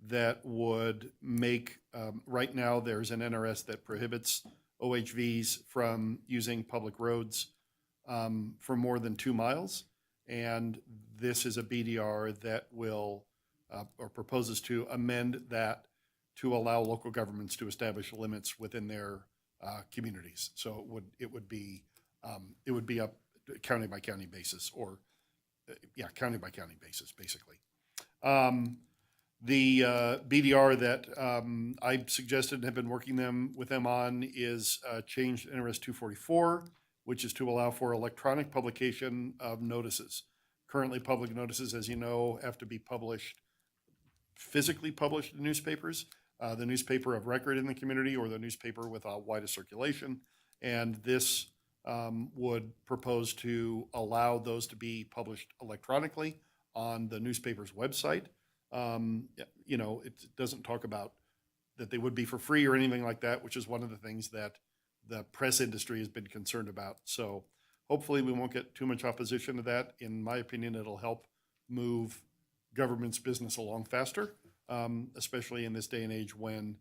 that would make, right now there's an NRS that prohibits OHVs from using public roads for more than 2 miles. And this is a BDR that will, or proposes to amend that to allow local governments to establish limits within their communities. So it would be up county by county basis, or, county by county basis, basically. The BDR that I suggested and have been working with them on is changed NRS 244, which is to allow for electronic publication of notices. Currently, public notices, as you know, have to be physically published in newspapers, the newspaper of record in the community or the newspaper with a widest circulation. And this would propose to allow those to be published electronically on the newspaper's website. It doesn't talk about that they would be for free or anything like that, which is one of the things that the press industry has been concerned about. So hopefully we won't get too much opposition to that. In my opinion, it'll help move government's business along faster, especially in this day and age when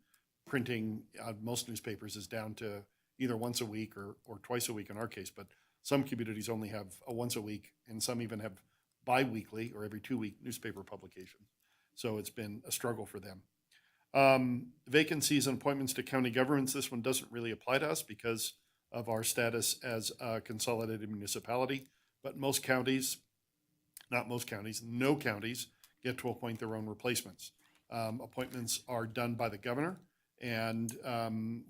printing most newspapers is down to either once a week or twice a week in our case. But some communities only have a once a week, and some even have bi-weekly or every 2-week newspaper publication. So it's been a struggle for them. Vacancies and appointments to county governments. This one doesn't really apply to us because of our status as a consolidated municipality. But no counties get to appoint their own replacements. Appointments are done by the governor, and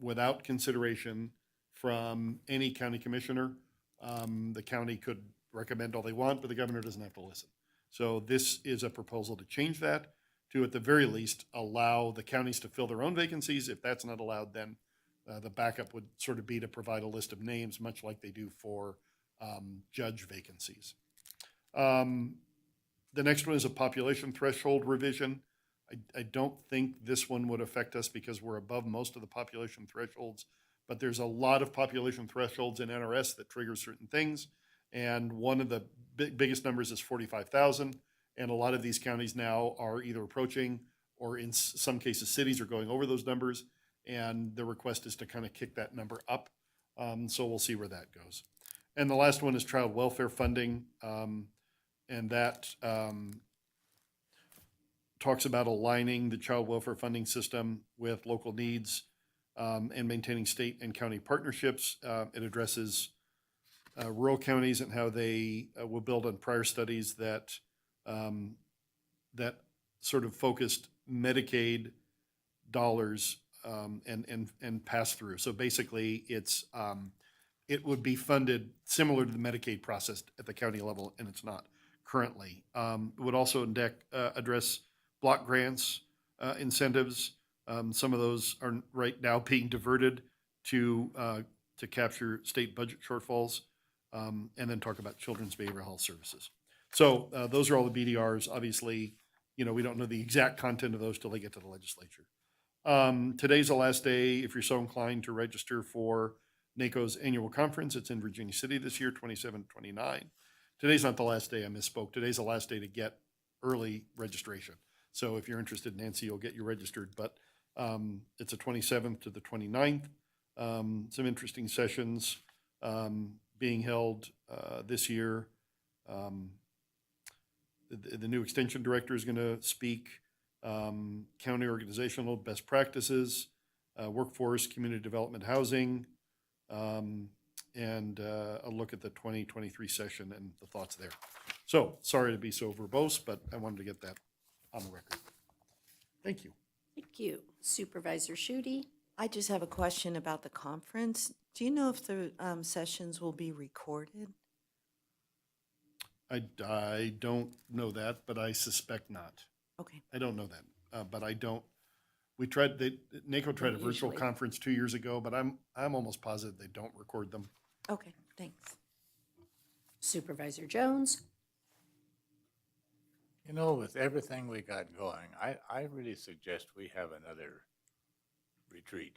without consideration from any county commissioner. The county could recommend all they want, but the governor doesn't have to listen. So this is a proposal to change that, to at the very least allow the counties to fill their own vacancies. If that's not allowed, then the backup would sort of be to provide a list of names, much like they do for judge vacancies. The next one is a population threshold revision. I don't think this one would affect us because we're above most of the population thresholds, but there's a lot of population thresholds in NRS that trigger certain things. And one of the biggest numbers is 45,000. And a lot of these counties now are either approaching, or in some cases, cities are going over those numbers. And the request is to kind of kick that number up. So we'll see where that goes. And the last one is child welfare funding. And that talks about aligning the child welfare funding system with local needs and maintaining state and county partnerships. It addresses rural counties and how they will build on prior studies that sort of focused Medicaid dollars and pass through. So basically, it would be funded similar to the Medicaid process at the county level, and it's not currently. It would also address block grants, incentives. Some of those are right now being diverted to capture state budget shortfalls, and then talk about children's behavioral health services. So those are all the BDRs. Obviously, we don't know the exact content of those till they get to the legislature. Today's the last day, if you're so inclined, to register for NACO's annual conference. It's in Virginia City this year, 27-29. Today's not the last day, I misspoke. Today's the last day to get early registration. So if you're interested, Nancy, you'll get you registered. But it's the 27th to the 29th. Some interesting sessions being held this year. The new extension director is going to speak. County organizational best practices, workforce, community development, housing, and a look at the 2023 session and the thoughts there. So sorry to be so verbose, but I wanted to get that on the record. Thank you. Thank you. Supervisor Schutte? I just have a question about the conference. Do you know if the sessions will be recorded? I don't know that, but I suspect not. Okay. I don't know that, but I don't. NACO tried a virtual conference 2 years ago, but I'm almost positive they don't record them. Okay, thanks. Supervisor Jones? With everything we got going, I really suggest we have another retreat.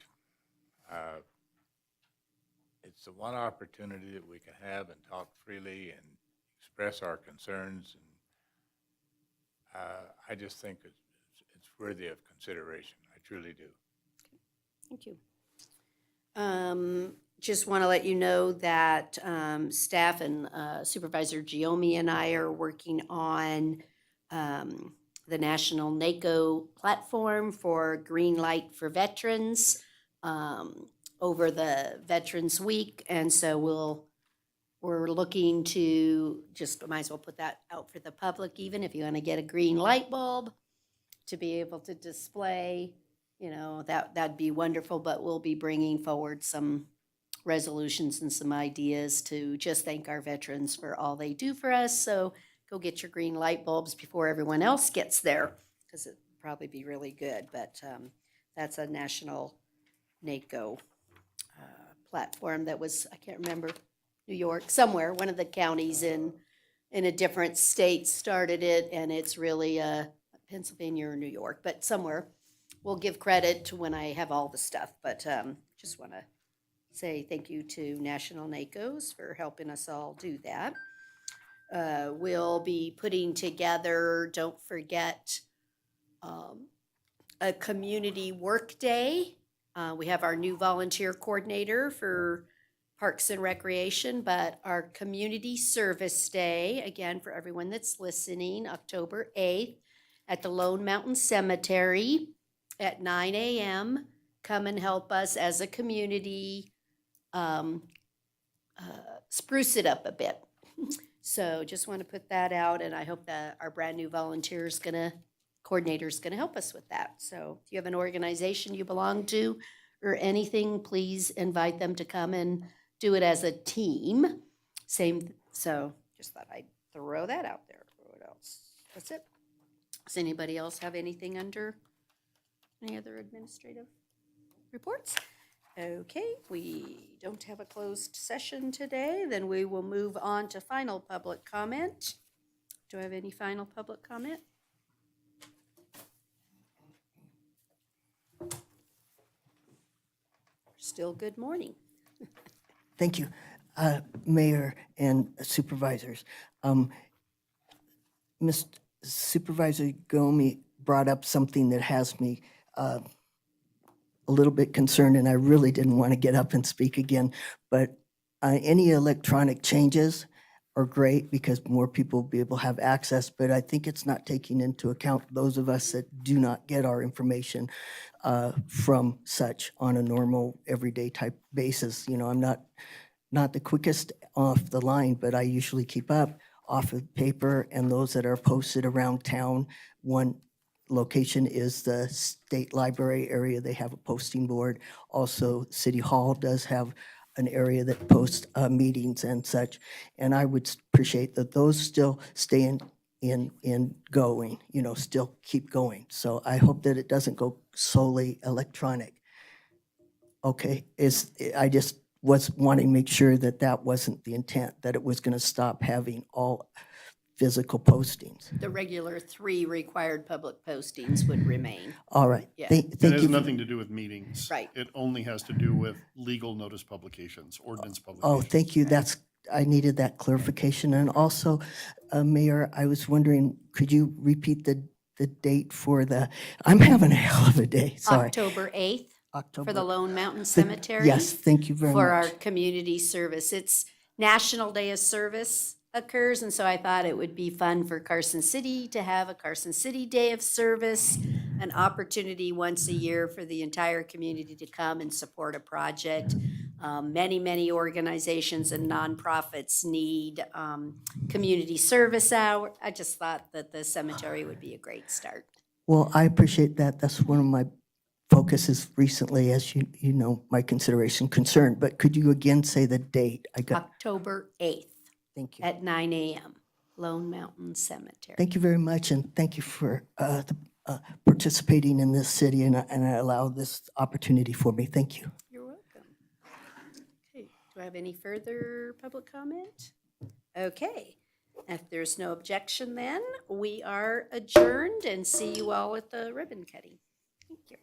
It's the one opportunity that we can have and talk freely and express our concerns. And I just think it's worthy of consideration. I truly do. Thank you. Just want to let you know that staff and Supervisor Giomi and I are working on the National NACO platform for Green Light for Veterans over the Veterans Week. And so we'll we're looking to, just might as well put that out for the public, even if you want to get a green light bulb to be able to display, you know, that'd be wonderful, but we'll be bringing forward some resolutions and some ideas to just thank our veterans for all they do for us. So go get your green light bulbs before everyone else gets there, because it'd probably be really good. But that's a national NACO platform that was, I can't remember, New York, somewhere, one of the counties in a different state started it, and it's really Pennsylvania or New York, but somewhere. We'll give credit to when I have all the stuff, but just want to say thank you to National NACOs for helping us all do that. We'll be putting together, don't forget, a community work day. We have our new volunteer coordinator for Parks and Recreation, but our community service day, again, for everyone that's listening, October 8th at the Lone Mountain Cemetery at 9 a.m. Come and help us as a community spruce it up a bit. So just want to put that out, and I hope that our brand new coordinator's gonna help us with that. So if you have an organization you belong to or anything, please invite them to come and do it as a team. So just thought I'd throw that out there. What else? That's it. Does anybody else have anything under any other administrative reports? Okay, we don't have a closed session today, then we will move on to final public comment. Do I have any final public comment? Still good morning. Thank you, Mayor and Supervisors. Mr. Supervisor Gomi brought up something that has me a little bit concerned, and I really didn't want to get up and speak again, but any electronic changes are great because more people will be able to have access, but I think it's not taking into account those of us that do not get our information from such on a normal, everyday type basis. You know, I'm not the quickest off the line, but I usually keep up off of paper and those that are posted around town. One location is the State Library area. They have a posting board. Also, City Hall does have an area that posts meetings and such. And I would appreciate that those still stay in going, you know, still keep going. So I hope that it doesn't go solely electronic. Okay, I just was wanting to make sure that that wasn't the intent, that it was going to stop having all physical postings. The regular 3 required public postings would remain. All right. Yeah. Thank It has you. nothing to do with meetings. Right. It only has to do with legal notice publications, ordinance Oh, publications. thank you. I needed that clarification. And also, Mayor, I was wondering, could you repeat the date for I'm having a hell of a day, sorry. October 8th October. for the Lone Mountain Cemetery. Yes, thank you very For much. our community service. It's National Day of Service occurs, and so I thought it would be fun for Carson City to have a Carson City Day of Service, an opportunity once a year for the entire community to come and support a project. Many organizations and nonprofits need community service hour. I just thought that the cemetery would be a great start. Well, I appreciate that. That's one of my focuses recently, as you know, my concern. But could you again say the date? October 8th. Thank you. At 9 a.m., Lone Mountain Cemetery. Thank you very much, and thank you for participating in this city and allow this opportunity for me. Thank you. You're welcome. Okay, do I have any further public comment? Okay, if there's no objection then, we are adjourned and see you all at the ribbon cutting. Thank you.